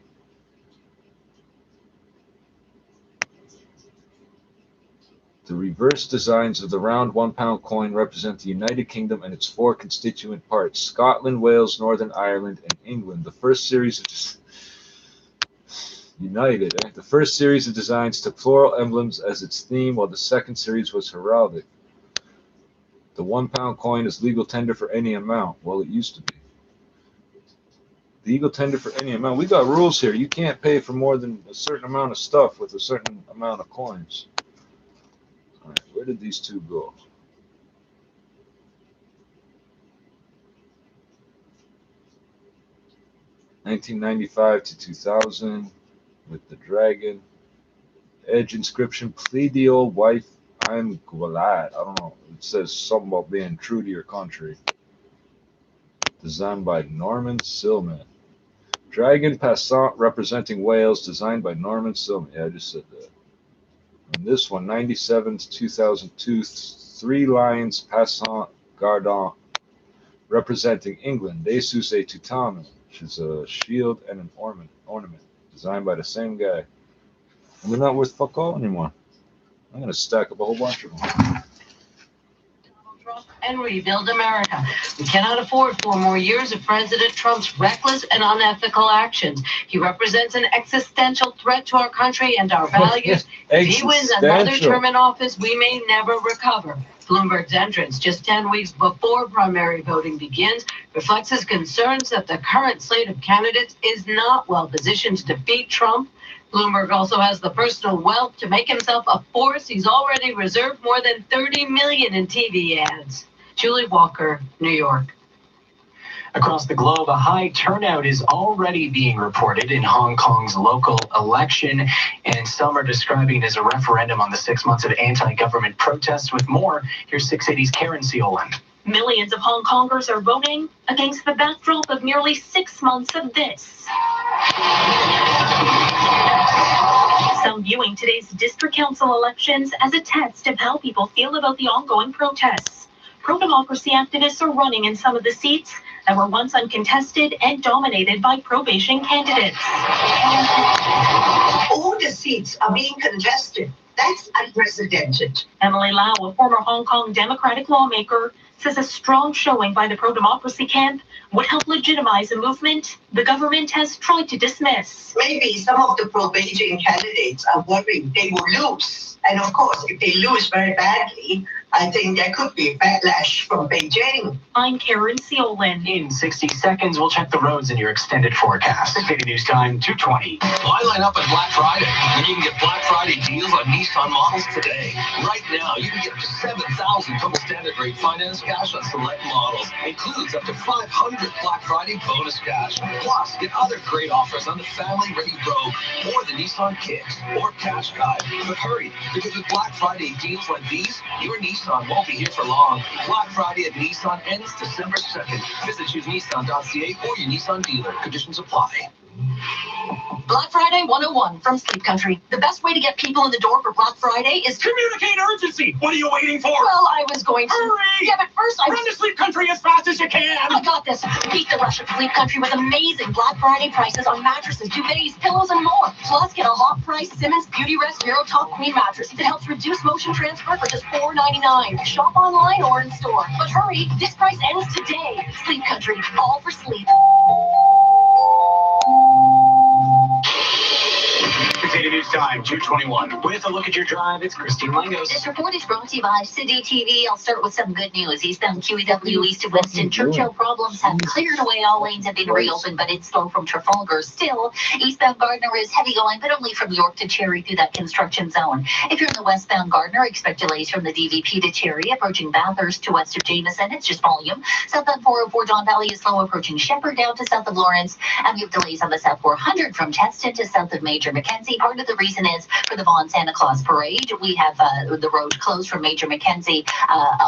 The reverse designs of the round £1 coin represent the United Kingdom and its 4 constituent parts: Scotland, Wales, Northern Ireland, and England. The first series of The first series of designs took floral emblems as its theme, while the second series was heraldic. The £1 coin is legal tender for any amount. Well, it used to be. Legal tender for any amount. We got rules here. You can't pay for more than a certain amount of stuff with a certain amount of coins. All right, where did these two go? (1995 to 2000) with the dragon. Edge inscription: plead the old wife, I'm glad. I don't know. It says something about being true to your country. Designed by Norman Silman. Dragon Passant representing Wales, designed by Norman Silman. Yeah, I just said that. And this one, 97 to 2002, 3 lions Passant Gardant, representing England. Desus et Tutamen, which is a shield and an ornament, designed by the same guy. And they're not worth fuck all anymore. I'm going to stack up a whole bunch of them. And rebuild America. We cannot afford 4 more years of President Trump's reckless and unethical actions. He represents an existential threat to our country and our values. If he wins another term in office, we may never recover. Bloomberg's entrance just 10 weeks before primary voting begins reflects his concerns that the current slate of candidates is not well positioned to defeat Trump. Bloomberg also has the personal wealth to make himself a force. He's already reserved more than $30 million in TV ads. Julie Walker, New York. Across the globe, a high turnout is already being reported in Hong Kong's local election, and some are describing it as a referendum on the 6 months of anti-government protests. With more, here's 680's Karen Seolan. Millions of Hong Kongers are voting against the backdrop of nearly 6 months of this. Some viewing today's district council elections as a test of how people feel about the ongoing protests. Pro-democracy activists are running in some of the seats, that were once uncontested and dominated by probation candidates. All the seats are being contested. That's unprecedented. Emily Lau, a former Hong Kong Democratic lawmaker, says a strong showing by the pro-democracy camp would help legitimize a movement the government has tried to dismiss. Maybe some of the pro-Beijing candidates are worried they will lose. And of course, if they lose very badly, I think there could be a backlash from Beijing. I'm Karen Seolin. In 60 seconds, we'll check the roads in your extended forecast. 680 News Time, 2:20. Why line up at Black Friday when you can get Black Friday deals on Nissan models today? Right now, you can get up to $7,000 total standard rate finance cash on select models. Includes up to $500 Black Friday bonus cash. Plus, get other great offers on the Family Ready Rogue or the Nissan Kicks or Cash Guide. But hurry, because with Black Friday deals like these, your Nissan won't be here for long. Black Friday at Nissan ends December 2nd. Visit choosenissan.ca or your Nissan dealer. Conditions apply. Black Friday 101 from Sleep Country. The best way to get people in the door for Black Friday is communicate urgency. What are you waiting for? Well, I was going to. Hurry! Yeah, but first Run to Sleep Country as fast as you can. I got this. Beat the rush at Sleep Country with amazing Black Friday prices on mattresses, duvets, pillows, and more. Plus, get a hot price Simmons Beauty Rest Vero Top Queen mattress that helps reduce motion transfer for just $4.99. Shop online or in store. But hurry, this price ends today. Sleep Country, all for sleep. Potato News Time, 2:21. With a look at your drive, it's Christine Langos. This report is brought to you by City TV. I'll start with some good news. Eastbound QEW east of Winston Churchill problems have cleared away. All lanes have been reopened, but it's slow from Trafalgar. Still, eastbound Gardner is heavy going, but only from York to Cherry through that construction zone. If you're in the westbound Gardner, expect delays from the DVP to Cherry, approaching Bathurst to west of Jameson. It's just volume. Southbound 404 Don Valley is slow, approaching Shepherd down to south of Lawrence, and we have delays on the South 400 from Cheston to south of Major Mackenzie. Part of the reason is for the Vaughan Santa Claus Parade. We have the road closed from Major Mackenzie,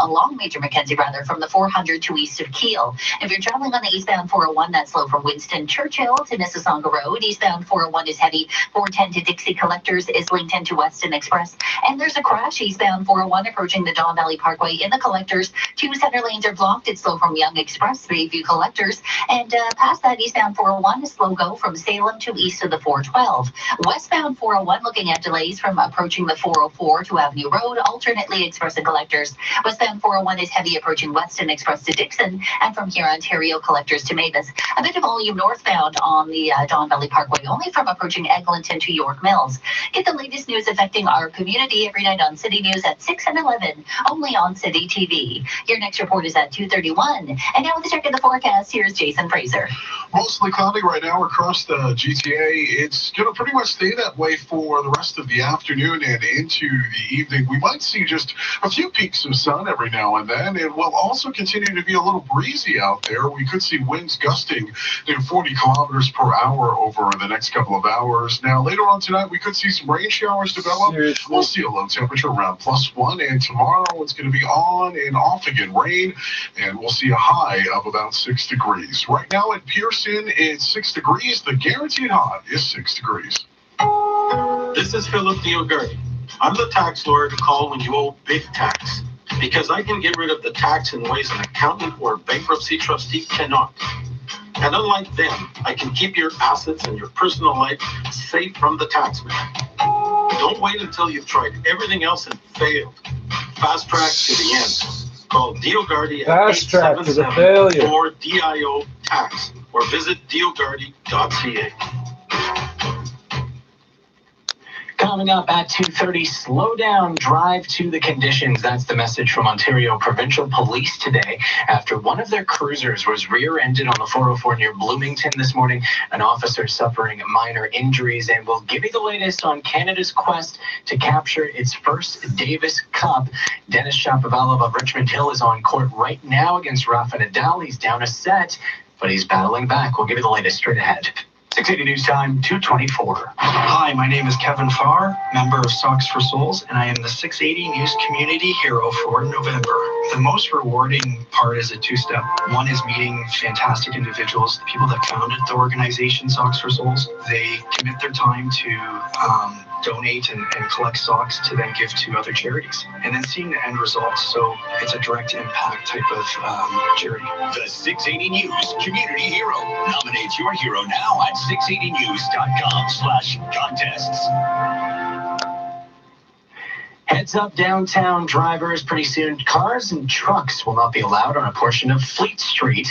along Major Mackenzie rather, from the 400 to east of Kiel. If you're traveling on the eastbound 401, that's slow from Winston Churchill to Mississauga Road. Eastbound 401 is heavy. 410 to Dixie Collectors, Islington to Weston Express. And there's a crash eastbound 401 approaching the Don Valley Parkway in the Collectors. 2 center lanes are blocked. It's slow from Young Express, Bayview Collectors. And past that, eastbound 401 is slow go from Salem to east of the 412. Westbound 401 looking at delays from approaching the 404 to Avenue Road, alternately Express and Collectors. Westbound 401 is heavy approaching Weston Express to Dixon, and from here Ontario Collectors to Mavis. A bit of volume northbound on the Don Valley Parkway, only from approaching Eglinton to York Mills. Get the latest news affecting our community every night on City News at 6 and 11, only on City TV. Your next report is at 2:31. And now with a check of the forecast, here's Jason Fraser. Mostly cloudy right now across the GTA. It's going to pretty much stay that way for the rest of the afternoon and into the evening. We might see just a few peaks of sun every now and then. It will also continue to be a little breezy out there. We could see winds gusting near 40 kilometers per hour over the next couple of hours. Now, later on tonight, we could see some rain showers develop. Seriously? We'll see a low temperature around +1. And tomorrow, it's going to be on and off again rain. And we'll see a high of about 6 degrees. Right now at Pearson, it's 6 degrees. The guaranteed high is 6 degrees. This is Philip Diogardi. I'm the tax lawyer to call when you owe big tax, because I can get rid of the tax in ways an accountant or bankruptcy trustee cannot. And unlike them, I can keep your assets and your personal life safe from the taxman. Don't wait until you've tried everything else and failed. Fast track to the end. Call Diogardi at Fast track to the failure. 877-4-DIO tax or visit diogardi.ca. Coming up at 2:30, slow down, drive to the conditions. That's the message from Ontario Provincial Police today after one of their cruisers was rear-ended on the 404 near Bloomington this morning. An officer suffering minor injuries, and we'll give you the latest on Canada's quest to capture its first Davis Cup. Denis Shapovalov of Richmond Hill is on court right now against Rafa Nadal. He's down a set, but he's battling back. We'll give you the latest straight ahead. 680 News Time, 2:24. Hi, my name is Kevin Farr, member of Socks for Souls, and I am the 680 News Community Hero for November. The most rewarding part is a two-step. One is meeting fantastic individuals, the people that founded the organization Socks for Souls. They commit their time to donate and collect socks to then give to other charities. And then seeing the end results, so it's a direct impact type of charity. The 680 News Community Hero. Nominate your hero now at 680news.com/contests. Heads up, downtown drivers. Pretty soon, cars and trucks will not be allowed on a portion of Fleet Street.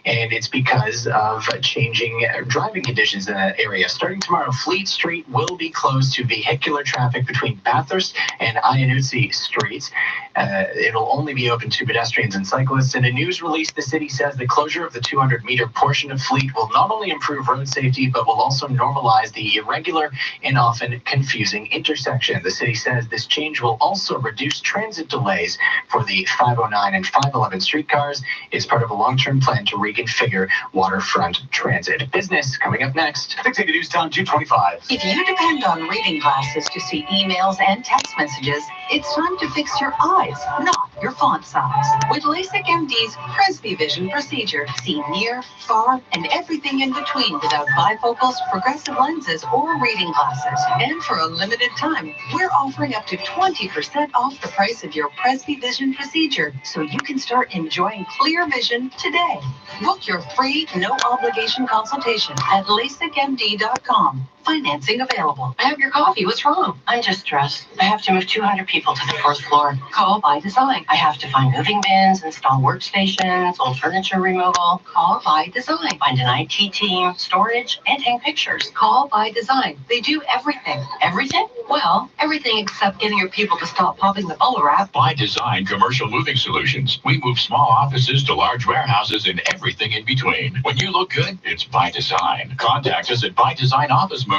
And it's because of changing driving conditions in that area. Starting tomorrow, Fleet Street will be closed to vehicular traffic between Bathurst and Iannuzi Streets. It'll only be open to pedestrians and cyclists. In a news release, the city says the closure of the 200-meter portion of Fleet will not only improve road safety, but will also normalize the irregular and often confusing intersection. The city says this change will also reduce transit delays for the 509 and 511 streetcars. It's part of a long-term plan to reconfigure waterfront transit. Business coming up next. 680 News Time 225. If you depend on reading glasses to see emails and text messages, it's time to fix your eyes, not your font size. With LASIK MD's Presby Vision procedure, see near, far, and everything in between without bifocals, progressive lenses, or reading glasses. And for a limited time, we're offering up to 20% off the price of your Presby Vision procedure, so you can start enjoying clear vision today. Book your free, no-obligation consultation at LASIKMD.com. Financing available. I have your coffee. What's wrong? I'm just stressed. I have to move 200 people to the first floor. Call by Design. I have to find moving bins, install workstations, old furniture removal. Call by Design. Find an IT team, storage, and hang pictures. Call by Design. They do everything. Everything? Well, everything except getting your people to stop popping the bubble wrap. By Design Commercial Moving Solutions. We move small offices to large warehouses and everything in between. When you look good, it's by Design. Contact us at bydesignofficemovers.com.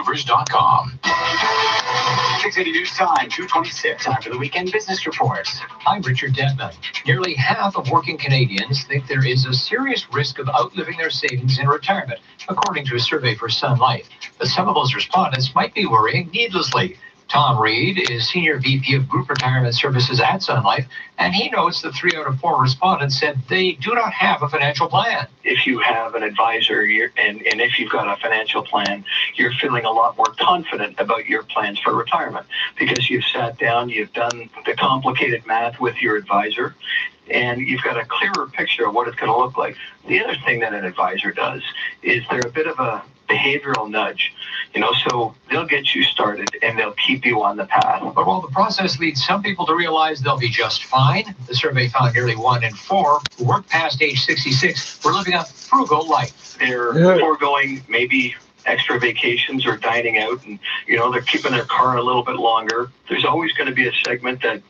680 News Time 226. Time for the weekend business report. I'm Richard Detman. Nearly half of working Canadians think there is a serious risk of outliving their savings in retirement, according to a survey for Sun Life. But some of those respondents might be worrying needlessly. Tom Reed is Senior VP of Group Retirement Services at Sun Life, and he notes that 3 out of 4 respondents said they do not have a financial plan. If you have an advisor and if you've got a financial plan, you're feeling a lot more confident about your plans for retirement because you've sat down, you've done the complicated math with your advisor, and you've got a clearer picture of what it's going to look like. The other thing that an advisor does is they're a bit of a behavioral nudge, so they'll get you started and they'll keep you on the path. But while the process leads some people to realize they'll be just fine, the survey found nearly 1 in 4 who work past age 66 were living a frugal life. They're foregoing maybe extra vacations or dining out, and they're keeping their car a little bit longer. There's always going to be a segment that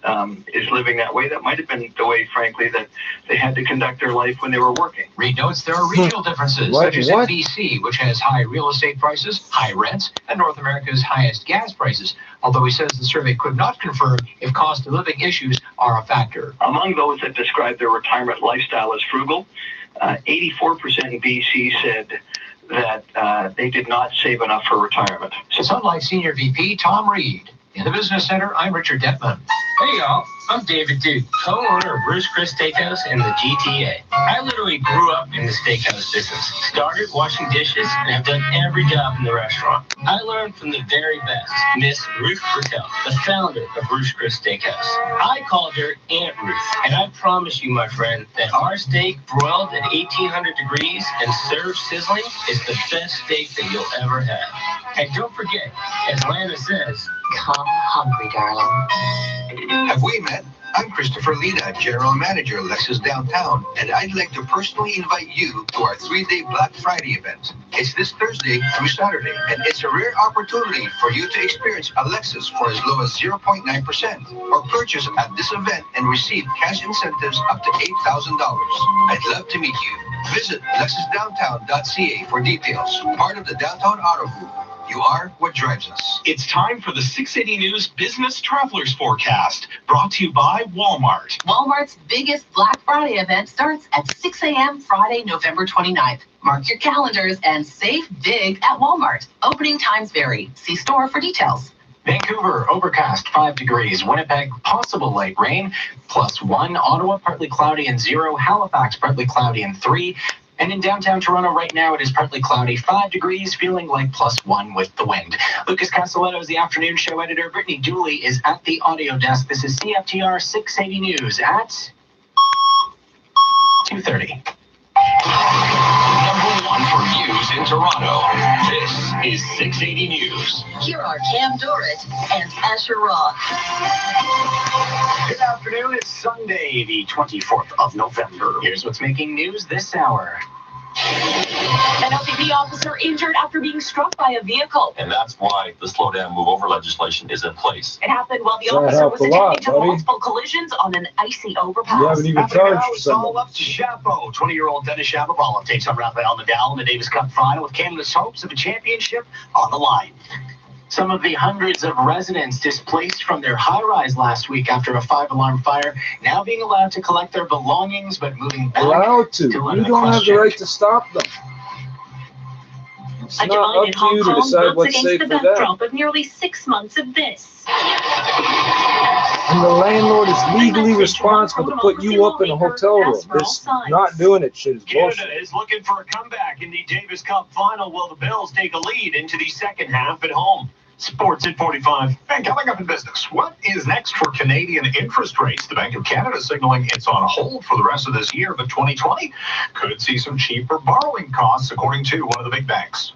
is living that way. That might have been the way, frankly, that they had to conduct their life when they were working. Reed notes there are regional differences, such as in BC, which has high real estate prices, high rents, and North America's highest gas prices, although he says the survey could not confirm if cost of living issues are a factor. Among those that describe their retirement lifestyle as frugal, 84% in BC said that they did not save enough for retirement. So Sun Life Senior VP Tom Reed. In the Business Center, I'm Richard Detman. Hey y'all, I'm David Duke, co-owner of Bruce Chris Steakhouse in the GTA. I literally grew up in the steakhouse business. Started washing dishes and have done every job in the restaurant. I learned from the very best, Miss Ruth Brickell, the founder of Bruce Chris Steakhouse. I called her Aunt Ruth, and I promise you, my friend, that our steak broiled at 1800 degrees and served sizzling is the best steak that you'll ever have. And don't forget, as Lana says, come hungry, darling. Have we met? I'm Christopher Lina, General Manager of Lexus Downtown, and I'd like to personally invite you to our 3-day Black Friday event. It's this Thursday through Saturday, and it's a rare opportunity for you to experience a Lexus for as low as 0.9% or purchase at this event and receive cash incentives up to $8,000. I'd love to meet you. Visit lexusdowntown.ca for details. Part of the Downtown Auto Group. You are what drives us. It's time for the 680 News Business Travelers Forecast, brought to you by Walmart. Walmart's biggest Black Friday event starts at 6 a.m. Friday, November 29th. Mark your calendars and save big at Walmart. Opening times vary. See store for details. Vancouver, overcast, 5 degrees. Winnipeg, possible light rain, +1. Ottawa, partly cloudy and 0. Halifax, partly cloudy and 3. And in downtown Toronto right now, it is partly cloudy, 5 degrees, feeling like +1 with the wind. Lucas Castelletto is the afternoon show editor. Brittany Dooley is at the audio desk. This is CFTR 680 News at 2:30. Number 1 for news in Toronto. This is 680 News. Here are Cam Dorrit and Asher Rock. Good afternoon. It's Sunday, the 24th of November. Here's what's making news this hour. An LCP officer injured after being struck by a vehicle. And that's why the slow down, move over legislation is in place. It happened while the officer was attending to multiple collisions on an icy overpass. You haven't even charged for It's all something. up to Chapo. 20-year-old Dennis Shapovalov takes on Rafael Nadal in the Davis Cup final with Canada's hopes of a championship on the line. Some of the hundreds of residents displaced from their high-rise last week after a 5-alarm fire now being allowed to collect their belongings but moving back. Allowed to. You don't have the right to stop them. It's A not up divided to Hong you to Kong decide votes what's against safe the for them. backdrop of nearly 6 months of this. And the landlord is legally responsible to put you up in a hotel room. This not doing it shit is bullshit. Canada is looking for a comeback in the Davis Cup final. Will the Bills take a lead into the second half at home? Sports at 45. And coming up in business, what is next for Canadian interest rates? The Bank of Canada signaling it's on hold for the rest of this year, but 2020 could see some cheaper borrowing costs, according to one of the big banks.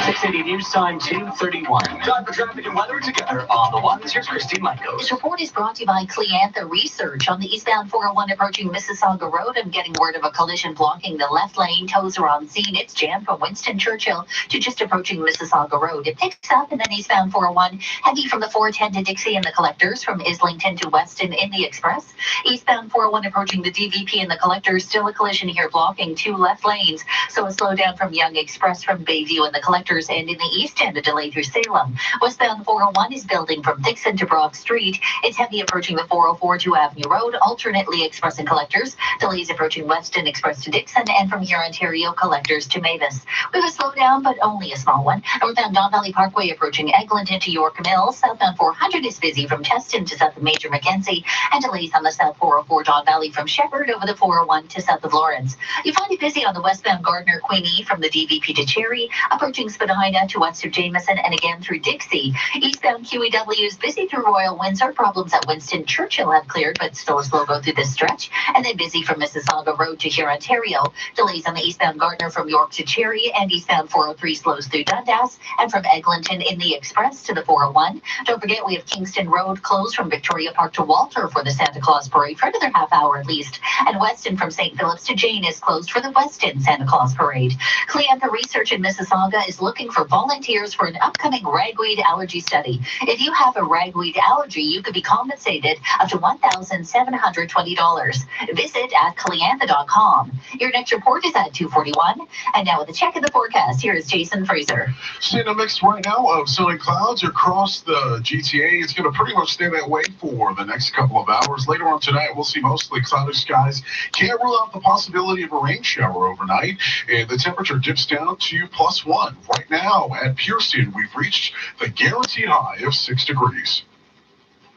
680 News Time 2:31. Time for traffic and weather together on the ones. Here's Christine Michaels. This report is brought to you by Cleantha Research. On the eastbound 401 approaching Mississauga Road, I'm getting word of a collision blocking the left lane. Tows are on scene. It's jammed from Winston Churchill to just approaching Mississauga Road. It picks up, and then eastbound 401 heavy from the 410 to Dixie and the Collectors, from Islington to Weston in the Express. Eastbound 401 approaching the DVP and the Collectors. Still a collision here blocking 2 left lanes. So a slowdown from Yonge Express from Bayview and the Collectors, and in the east end a delay through Salem. Westbound 401 is building from Dixon to Broad Street. It's heavy approaching the 404 to Avenue Road, alternately Express and Collectors. Delays approaching Weston Express to Dixon, and from here Ontario Collectors to Mavis. We have a slowdown, but only a small one. Northbound Don Valley Parkway approaching Eglinton to York Mills. Southbound 400 is busy from Teston to south of Major Mackenzie, and delays on the South 404 Don Valley from Shepherd over the 401 to south of Lawrence. You find it busy on the westbound Gardner Queenie from the DVP to Cherry, approaching Spadina to west of Jameson, and again through Dixie. Eastbound QEW is busy through Royal Windsor. Problems at Winston Churchill have cleared, but still a slow go through this stretch. And then busy from Mississauga Road to here, Ontario. Delays on the eastbound Gardner from York to Cherry, and eastbound 403 slows through Dundas, and from Eglinton in the Express to the 401. Don't forget, we have Kingston Road closed from Victoria Park to Walter for the Santa Claus Parade for another half hour at least. And Weston from St. Phillips to Jane is closed for the Weston Santa Claus Parade. Cleantha Research in Mississauga is looking for volunteers for an upcoming ragweed allergy study. If you have a ragweed allergy, you could be compensated up to $1,720. Visit at cleantha.com. Your next report is at 2:41. And now with a check of the forecast, here is Jason Fraser. Seeing a mix right now of sunny clouds across the GTA. It's going to pretty much stay that way for the next couple of hours. Later on tonight, we'll see mostly cloudy skies. Can't rule out the possibility of a rain shower overnight. And the temperature dips down to +1. Right now at Pearson, we've reached the guaranteed high of 6 degrees.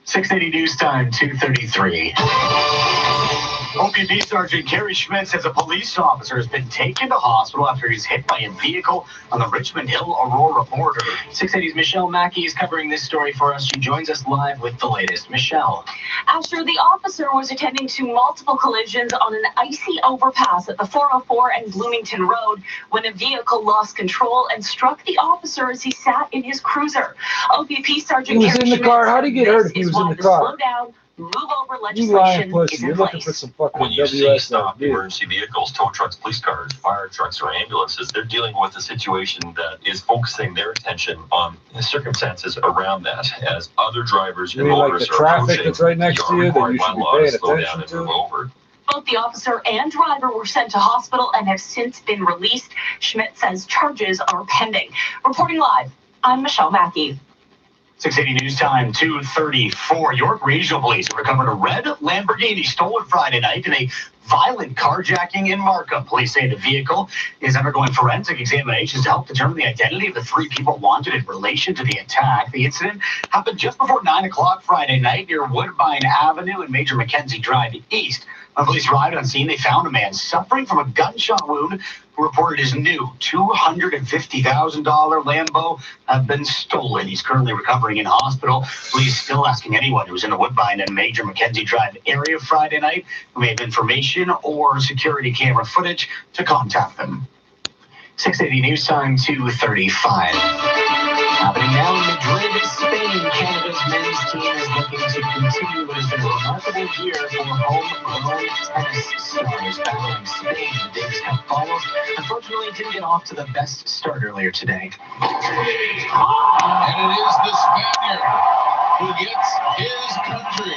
680 News Time 2:33. OPP Sergeant Kerry Schmidt says a police officer has been taken to hospital after he's hit by a vehicle on the Richmond Hill Aurora border. 680's Michelle Mackey is covering this story for us. She joins us live with the latest. Michelle. After the officer was attending to multiple collisions on an icy overpass at the 404 and Bloomington Road when a vehicle lost control and struck the officer as he sat in his cruiser. OPP Sergeant He was Kerry in the Schmidt car. How said did he get hurt if he this was in is the why car? Slow down, move over You legislation lying pussy. is You're in looking place. for some fucking When you see WS stop dude. emergency vehicles, tow trucks, police cars, fire trucks, or ambulances, they're dealing with a situation that is focusing their attention on the circumstances around that. As other drivers You and mean like the motorists are traffic approaching, that's right next to you that required you by should be law to paying slow down attention and to? move over. Both the officer and driver were sent to hospital and have since been released. Schmidt says charges are pending. Reporting live, I'm Michelle Mackey. 680 News Time 2:34. York Regional Police recovered a red Lamborghini stolen Friday night in a violent carjacking in Markham. Police say the vehicle is undergoing forensic examinations to help determine the identity of the 3 people wanted in relation to the attack. The incident happened just before 9 o'clock Friday night near Woodbine Avenue and Major Mackenzie Drive East. When police arrived on scene, they found a man suffering from a gunshot wound who reported his new $250,000 Lambo had been stolen. He's currently recovering in hospital. Police still asking anyone who was in the Woodbine and Major Mackenzie Drive area Friday night who may have information or security camera footage to contact them. 680 News Time 2:35. Happening now in Madrid, Spain. Canada's men's team is looking to continue what has been a remarkable year for homegrown tennis stars battling Spain in the Davis Cup finals. Unfortunately, it didn't get off to the best start earlier today. And it is the Spaniard who gets his country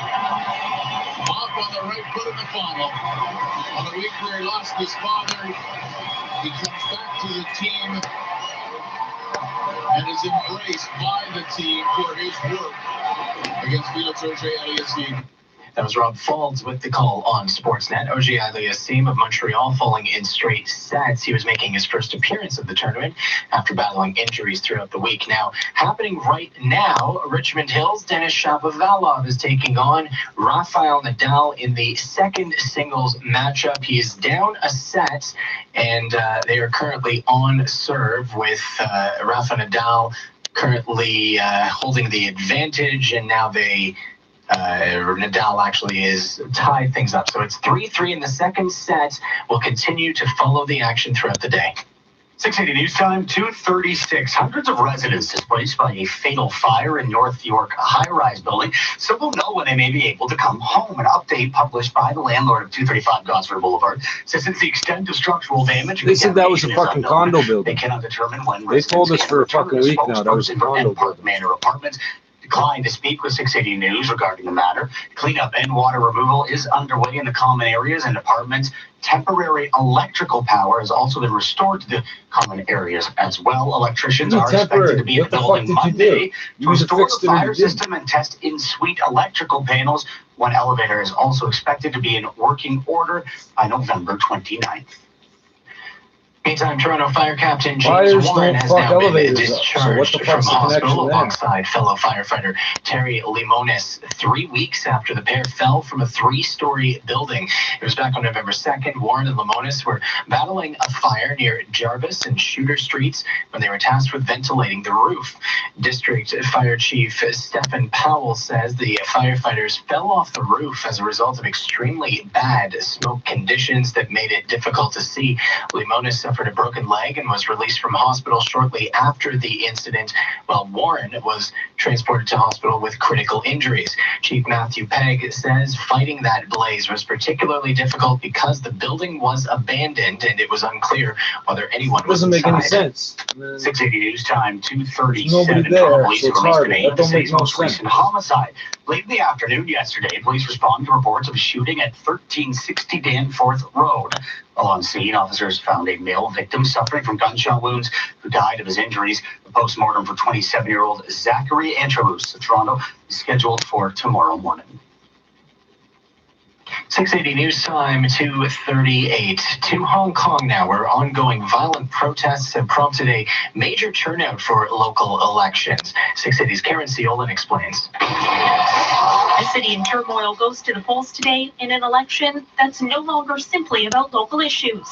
off on the right foot in the final. On the week where he lost his father, he comes back to the team and is embraced by the team for his work against Felix Auger-Aliassime. That was Rob Faulds with the call on Sportsnet. Auger-Aliassime of Montreal falling in straight sets. He was making his first appearance of the tournament after battling injuries throughout the week. Now, happening right now, Richmond Hill's Denis Shapovalov is taking on Rafael Nadal in the second singles matchup. He is down a set, and they are currently on serve with Rafa Nadal currently holding the advantage, and now Nadal actually is tied things up. So it's 3-3 in the second set. We'll continue to follow the action throughout the day. 680 News Time 2:36. Hundreds of residents displaced by a fatal fire in North York high-rise building still don't know when they may be able to come home. An update published by the landlord of 235 Gosford Boulevard says since the extent of structural damage, They said that was a fucking condo building. they cannot determine when They told us for a fucking week now that was a condo building. Manor Apartments declined to speak with 680 News regarding the matter. Cleanup and water removal is underway in the common areas and apartments. Temporary electrical power has also been restored to the common areas as well. Electricians are expected to be in the building Monday to restore the fire system and test in-suite electrical panels. One elevator is also expected to be in working order by November 29th. Meantime, Toronto Fire Captain James Warren has now been discharged from hospital alongside fellow firefighter Terry Limones 3 weeks after the pair fell from a 3-story building. It was back on November 2nd. Warren and Limones were battling a fire near Jarvis and Shooter Streets when they were tasked with ventilating the roof. District Fire Chief Stephen Powell says the firefighters fell off the roof as a result of extremely bad smoke conditions that made it difficult to see. Limones suffered a broken leg and was released from hospital shortly after the incident, while Warren was transported to hospital with critical injuries. Chief Matthew Pegg says fighting that blaze was particularly difficult because the building was abandoned and it was unclear whether anyone was inside. Doesn't make any sense. 680 News Time 2:37. Nobody there, Police so it's released hard. today That the don't make city's no most sense. recent homicide. Late in the afternoon yesterday, police responded to reports of a shooting at 1360 Danforth Road. While on scene, officers found a male victim suffering from gunshot wounds who died of his injuries. The postmortem for 27-year-old Zachary Antrobus of Toronto is scheduled for tomorrow morning. 680 News Time 2:38. To Hong Kong now, where ongoing violent protests have prompted a major turnout for local elections. 680's Karen Seolin explains. The city in turmoil goes to the polls today in an election that's no longer simply about local issues.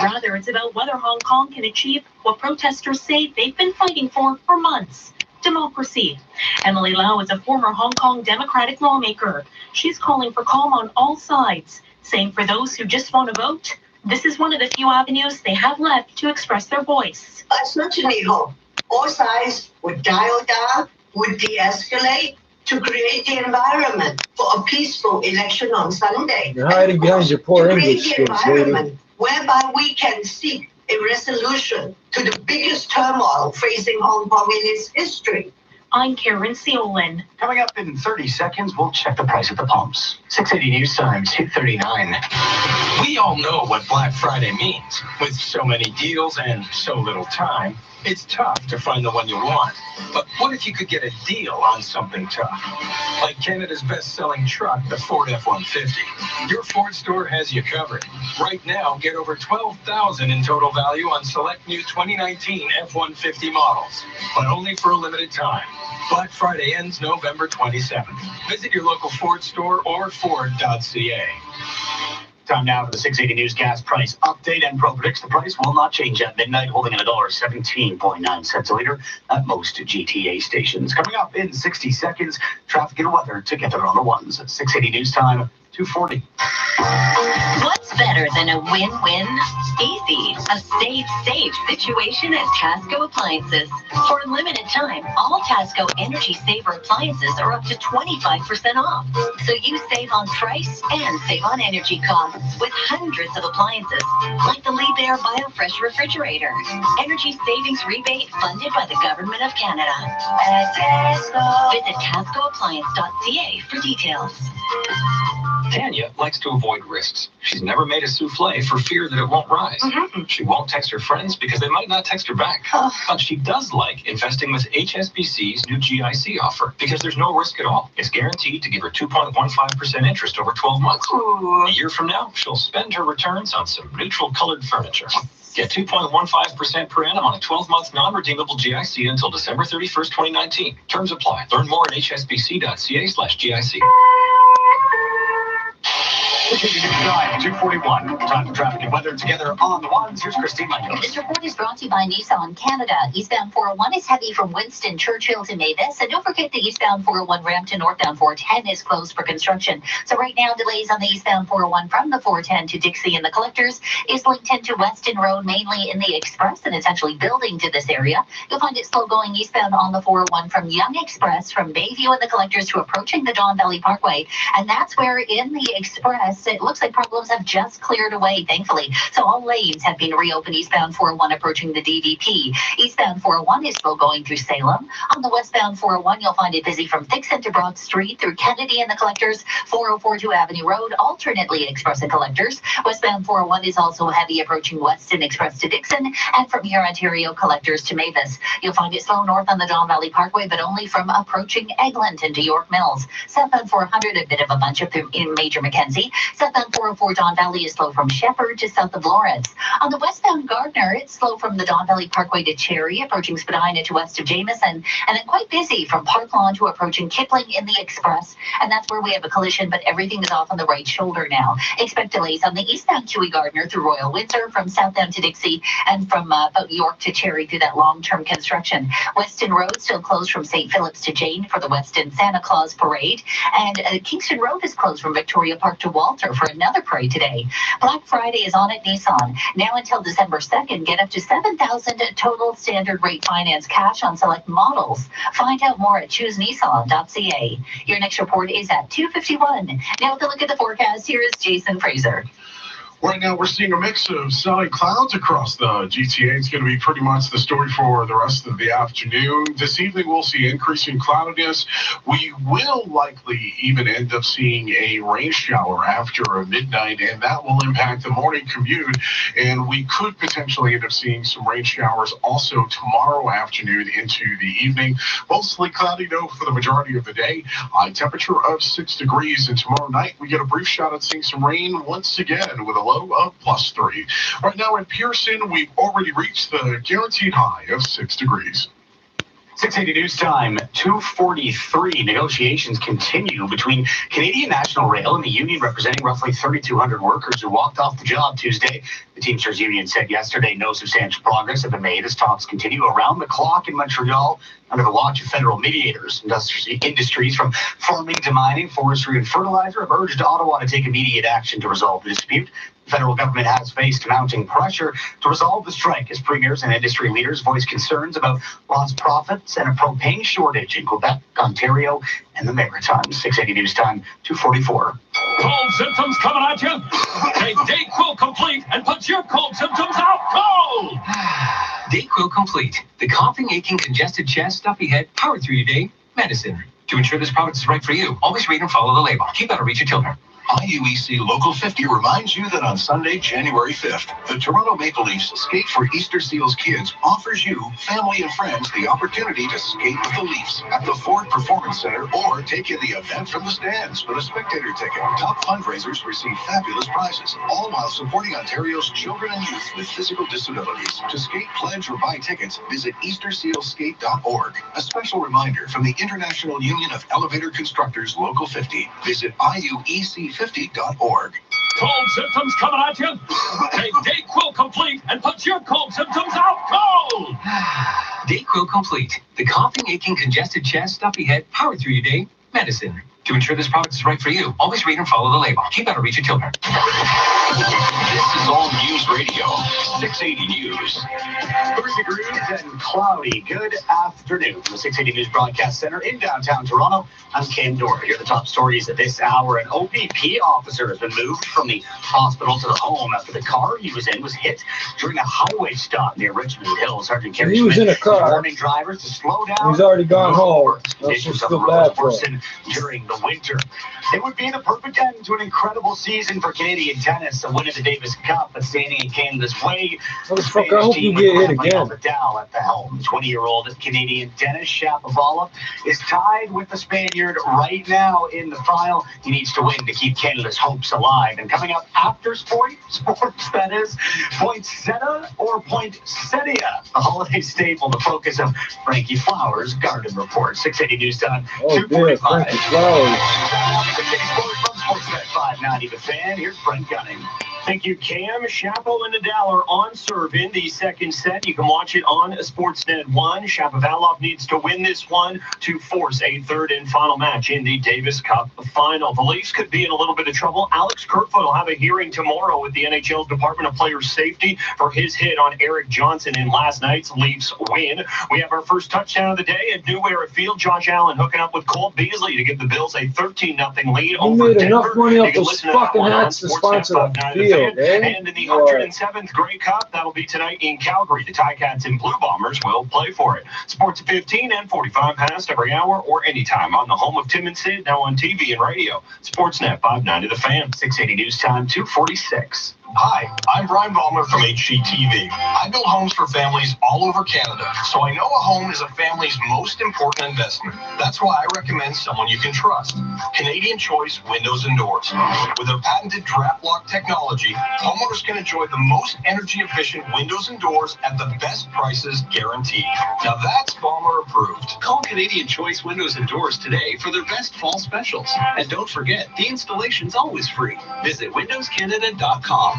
Rather, it's about whether Hong Kong can achieve what protesters say they've been fighting for months. Democracy. Emily Lau is a former Hong Kong Democratic lawmaker. She's calling for calm on all sides, saying for those who just want to vote, this is one of the few avenues they have left to express their voice. I certainly hope all sides would dial down, would de-escalate to create the environment for a peaceful election on Sunday. You're hiding behind your poor to create English the skills, lady. environment whereby we can seek a resolution to the biggest turmoil facing Hong Kong in its history. I'm Karen Seolin. Coming up in 30 seconds, we'll check the price at the pumps. 680 News Time 2:39. We all know what Black Friday means. With so many deals and so little time, it's tough to find the one you want. But what if you could get a deal on something tough? Like Canada's best-selling truck, the Ford F-150. Your Ford store has you covered. Right now, get over $12,000 in total value on select new 2019 F-150 models. But only for a limited time. Black Friday ends November 27th. Visit your local Ford store or Ford.ca. Time now for the 680 News gas price update. And Pro predicts the price will not change at midnight, holding at $1.17.9 a liter at most GTA stations. Coming up in 60 seconds, traffic and weather together on the ones. 680 News time, 2:40. What's better than a win-win? Easy. A safe situation at Tasco Appliances. For a limited time, all Tasco Energy Saver appliances are up to 25% off. So you save on price and save on energy costs with hundreds of appliances, like the Liebherr BioFresh refrigerator. Energy savings rebate funded by the Government of Canada. At Tasco. Visit TascoAppliance.ca for details. Tanya likes to avoid risks. She's never made a souffle for fear that it won't rise. She won't text her friends because they might not text her back. But she does like investing with HSBC's new GIC offer because there's no risk at all. It's guaranteed to give her 2.15% interest over 12 months. A year from now, she'll spend her returns on some neutral colored furniture. Get 2.15% per annum on a 12-month non-redeemable GIC until December 31st, 2019. Terms apply. Learn more at hsbc.ca/GIC. 2:41. Time for traffic and weather together on the ones. Here's Christine Langos. This report is brought to you by Nissan Canada. Eastbound 401 is heavy from Winston Churchill to Mavis. And don't forget the eastbound 401 ramp to northbound 410 is closed for construction. So right now, delays on the eastbound 401 from the 410 to Dixie and the Collectors is linked into Weston Road, mainly in the Express, and it's actually building to this area. You'll find it slow going eastbound on the 401 from Young Express, from Bayview and the Collectors to approaching the Don Valley Parkway. And that's where in the Express, it looks like problems have just cleared away, thankfully. So all lanes have been reopened eastbound 401 approaching the DVP. Eastbound 401 is slow going through Salem. On the westbound 401, you'll find it busy from Dixon to Broad Street through Kennedy and the Collectors, 404 Avenue Road, alternately Express and Collectors. Westbound 401 is also heavy approaching Weston Express to Dixon, and from here Ontario Collectors to Mavis. You'll find it slow north on the Don Valley Parkway, but only from approaching Eglinton to York Mills. Southbound 400, a bit of a bunch up in Major Mackenzie. Southbound 404 Don Valley is slow from Shepherd to south of Lawrence. On the westbound Gardner, it's slow from the Don Valley Parkway to Cherry, approaching Spadina to west of Jameson, and then quite busy from Park Lawn to approaching Kipling in the Express. And that's where we have a collision, but everything is off on the right shoulder now. Expect delays on the eastbound Huey Gardner through Royal Windsor, from southbound to Dixie, and from about York to Cherry through that long-term construction. Weston Road still closed from St. Philip's to Jane for the Weston Santa Claus Parade, and Kingston Road is closed from Victoria Park to Walter for another parade today. Black Friday is on at Nissan. Now until December 2nd, get up to $7,000 total standard rate finance cash on select models. Find out more at choosenissan.ca. Your next report is at 2:51. Now with a look at the forecast, here is Jason Fraser. Right now, we're seeing a mix of sunny clouds across the GTA. It's going to be pretty much the story for the rest of the afternoon. This evening, we'll see increasing cloudiness. We will likely even end up seeing a rain shower after midnight, and that will impact the morning commute. And we could potentially end up seeing some rain showers also tomorrow afternoon into the evening. Mostly cloudy, though, for the majority of the day. High temperature of 6 degrees. And tomorrow night, we get a brief shot at seeing some rain once again with a low of +3. Right now in Pearson, we've already reached the guaranteed high of 6 degrees. 680 News time, 2:43. Negotiations continue between Canadian National Rail and the union representing roughly 3,200 workers who walked off the job Tuesday. The Teamsters Union said yesterday no substantial progress had been made as talks continue around the clock in Montreal under the watch of federal mediators. Industries from farming to mining, forestry, and fertilizer have urged Ottawa to take immediate action to resolve the dispute. The federal government has faced mounting pressure to resolve the strike as premiers and industry leaders voice concerns about lost profits and a propane shortage in Quebec, Ontario, and the Maritimes. 680 News time, 2:44. Cold symptoms coming at you? Take Dayquil Complete and put your cold symptoms out cold! Dayquil Complete, the coughing, aching, congested chest, stuffy head, power through your day medicine. To ensure this product is right for you, always read and follow the label. Keep out of reach of children. IUEC Local 50 reminds you that on Sunday, January 5th, the Toronto Maple Leafs Skate for Easter Seals Kids offers you, family and friends, the opportunity to skate with the Leafs at the Ford Performance Center or take in the event from the stands with a spectator ticket. Top fundraisers receive fabulous prizes, all while supporting Ontario's children and youth with physical disabilities. To skate, pledge, or buy tickets, visit eastersealskate.org. A special reminder from the International Union of Elevator Constructors Local 50. Visit IUEC50.org. Cold symptoms coming at you? Take Dayquil Complete and put your cold symptoms out cold! Dayquil Complete, the coughing, aching, congested chest, stuffy head, power through your day medicine. To ensure this product is right for you, always read and follow the label. Keep out of reach of children. This is All News Radio, 680 News. 30 degrees and cloudy. Good afternoon from the 680 News Broadcast Center in downtown Toronto. I'm Cam Dorr. Here are the top stories at this hour. An OPP officer has been moved from the hospital to the home after the car he was in was hit during a highway stop near Richmond Hill. Sergeant Kerry He was Schmidt in a car. warning drivers to slow down. He's already gone home. That's Conditions just on the feel roads bad for him. worsened during the winter. It would be the perfect end to an incredible season for Canadian tennis. A win at the Davis Cup, but standing in Canada's way. Motherfucker, I hope you get hit again. Nadal at the helm. 20-year-old Canadian Denis Shapovalov is tied with the Spaniard right now in the final. He needs to win to keep Canada's hopes alive. And coming up after sports, that is, Poinsettia or Poinsettia, the holiday staple, the focus of Frankie Flowers' Garden Report. 680 News Time, Oh, dear, Frankie Flowers. 680 Sports from Sportsnet 590 The Fan. Here's Brent Gunning. Thank you, Cam. Shapo and Nadal are on serve in the second set. You can watch it on Sportsnet 1. Shapovalov needs to win this one to force a third and final match in the Davis Cup final. The Leafs could be in a little bit of trouble. Alex Kerfoot will have a hearing tomorrow with the NHL's Department of Player Safety for his hit on Eric Johnson in last night's Leafs win. We have our first touchdown of the day at New Era Field. Josh Allen hooking up with Cole Beasley to give the Bills a 13-0 lead You over made Denver. enough money You off can those listen to that fucking one on hats to Sportsnet sponsor the 590 field, The eh? Fan. And in the 107th Grey Cup, that'll be tonight in Calgary. The Ticats and Blue Bombers will play for it. Sports at 15 and 45 past every hour or anytime on the home of Tim and Sid, now on TV and radio. Sportsnet 590 The Fan. 680 News Time, 246. Hi, I'm Brian Ballmer from HGTV. I build homes for families all over Canada, so I know a home is a family's most important investment. That's why I recommend someone you can trust. Canadian Choice Windows and Doors. With their patented draft lock technology, homeowners can enjoy the most energy-efficient windows and doors at the best prices guaranteed. Now that's Ballmer approved. Call Canadian Choice Windows and Doors today for their best fall specials. And don't forget, the installation's always free. Visit windowscanada.com.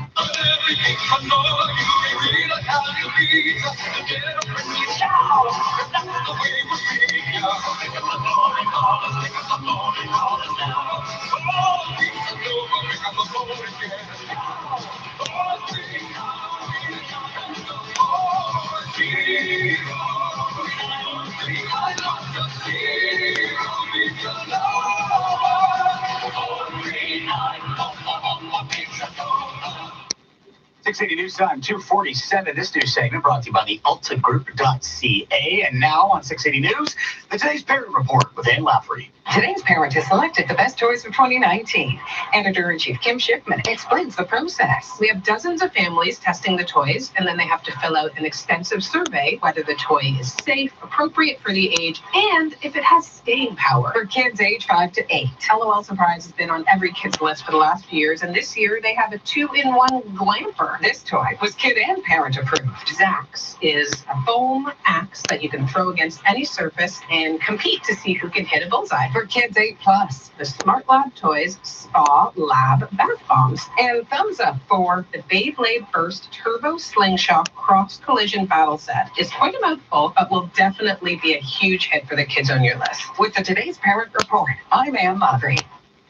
.680 News Time, 247. This news segment brought to you by the ultagroup.ca. And now on 680 News, the Today's Parent Report with Ann Lafferty. Today's Parent has selected the best toys of 2019. Editor-in-Chief Kim Schiffman explains the process. We have dozens of families testing the toys, and then they have to fill out an extensive survey whether the toy is safe, appropriate for the age, and if it has staying power. For kids age 5 to 8. LOL Surprise has been on every kid's list for the last few years, and this year they have a 2-in-1 glamper. This toy was kid and parent approved. Zax is a foam axe that you can throw against any surface and compete to see who can hit a bullseye. For kids 8+, the Smart Lab Toys Spa Lab Bath Bombs. And thumbs up for the Beyblade Burst Turbo Slingshot Cross Collision Battle Set. It's quite a mouthful, but will definitely be a huge hit for the kids on your list. With the Today's Parent Report, I'm Ann Lafferty.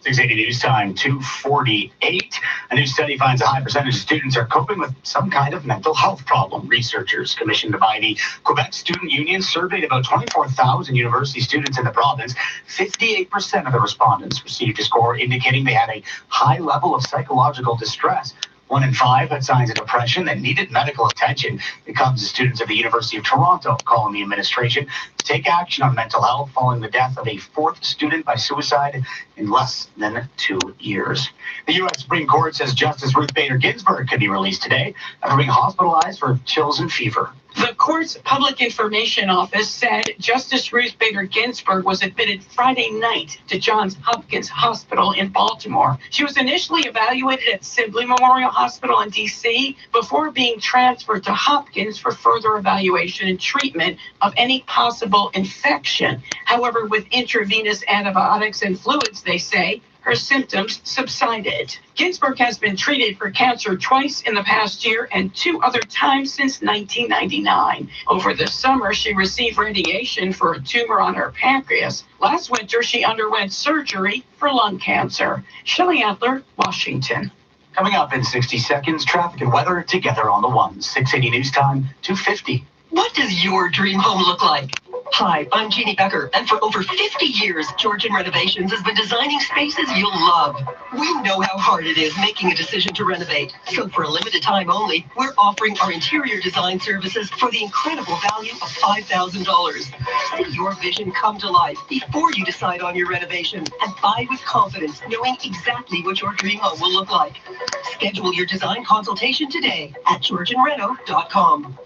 680 News Time, 248. A new study finds a high percentage of students are coping with some kind of mental health problem. Researchers commissioned by the Quebec Student Union surveyed about 24,000 university students in the province. 58% of the respondents received a score indicating they had a high level of psychological distress. 1 in 5 had signs of depression that needed medical attention. It comes to students at the University of Toronto calling the administration to take action on mental health following the death of a 4th student by suicide in less than 2 years. The U.S. Supreme Court says Justice Ruth Bader Ginsburg could be released today after being hospitalized for chills and fever. The court's public information office said Justice Ruth Bader Ginsburg was admitted Friday night to Johns Hopkins Hospital in Baltimore. She was initially evaluated at Sibley Memorial Hospital in D.C. before being transferred to Hopkins for further evaluation and treatment of any possible infection. However, with intravenous antibiotics and fluids, they say, her symptoms subsided. Ginsburg has been treated for cancer twice in the past year and 2 other times since 1999. Over the summer, she received radiation for a tumor on her pancreas. Last winter, she underwent surgery for lung cancer. Shelley Adler, Washington. Coming up in 60 seconds, traffic and weather together on the one. 680 News Time, 2:50. What does your dream home look like? Hi, I'm Jeannie Becker, and for over 50 years, Georgian Renovations has been designing spaces you'll love. We know how hard it is making a decision to renovate, so for a limited time only, we're offering our interior design services for the incredible value of $5,000. See your vision come to life before you decide on your renovation, and buy with confidence, knowing exactly what your dream home will look like. Schedule your design consultation today at GeorgianReno.com.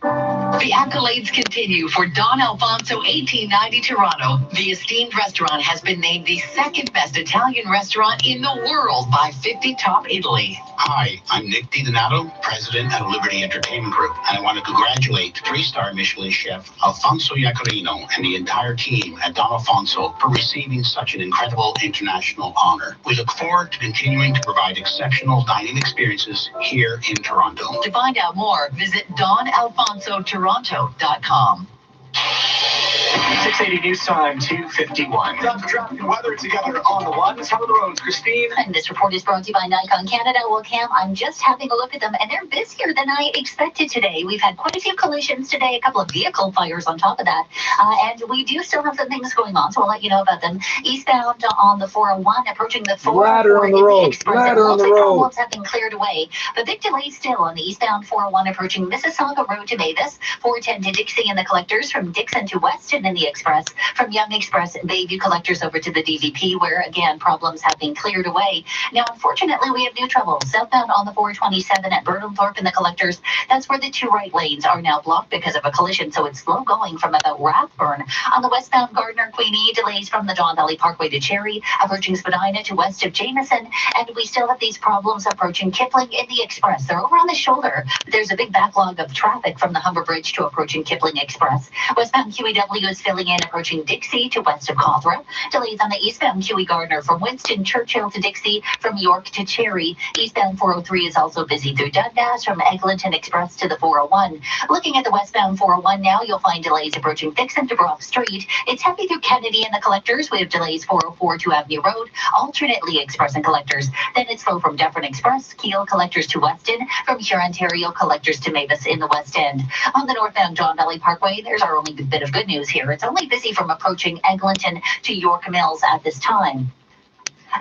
The accolades continue for Don Alfonso 1890 Toronto. The esteemed restaurant has been named the 2nd best Italian restaurant in the world by 50 Top Italy. Hi, I'm Nick DiDonato, president of Liberty Entertainment Group, and I want to congratulate 3-star Michelin chef Alfonso Iacarino and the entire team at Don Alfonso for receiving such an incredible international honor. We look forward to continuing to provide exceptional dining experiences here in Toronto. To find out more, visit DonAlfonsoToronto.com. 680 News Time, 2:51. Traffic and weather together on the one. Some of the roads, Christine. And this report is brought to you by Nikon Canada. Well, Cam, I'm just having a look at them, and they're busier than I expected today. We've had quite a few collisions today, a couple of vehicle fires on top of that. And we do still have some things going on, so I'll let you know about them. Eastbound on the 401, approaching the 404 on the road. Ladder on the road. Problems have been cleared away. The big delay still on the eastbound 401, approaching Mississauga Road to Mavis, 410 to Dixie and the collectors, from Dixon to Weston and the Express, from Young Express Bayview collectors over to the DVP, where again problems have been cleared away. Now, unfortunately, we have new trouble southbound on the 427 at Burnhamthorpe and the collectors. That's where the 2 right lanes are now blocked because of a collision, so it's slow going from about Rathburn. On the westbound Gardner Queenie, delays from the Don Valley Parkway to Cherry, approaching Spadina to west of Jameson, and we still have these problems approaching Kipling in the Express. They're over on the shoulder, but there's a big backlog of traffic from the Humber Bridge to approaching Kipling Express. Westbound QEW is filling in, approaching Dixie to west of Cawthra. Delays on the eastbound QE Gardner from Winston Churchill to Dixie, from York to Cherry. Eastbound 403 is also busy through Dundas, from Eglinton Express to the 401. Looking at the westbound 401 now, you'll find delays approaching Dixon to Brock Street. It's heavy through Kennedy and the collectors. We have delays 404 to Avenue Road, alternately Express and collectors. Then it's slow from Dufferin Express, Keele collectors to Weston, from Hurontario collectors to Mavis in the West End. On the northbound Don Valley Parkway, there's our only bit of good news here. It's only busy from approaching Eglinton to York Mills at this time.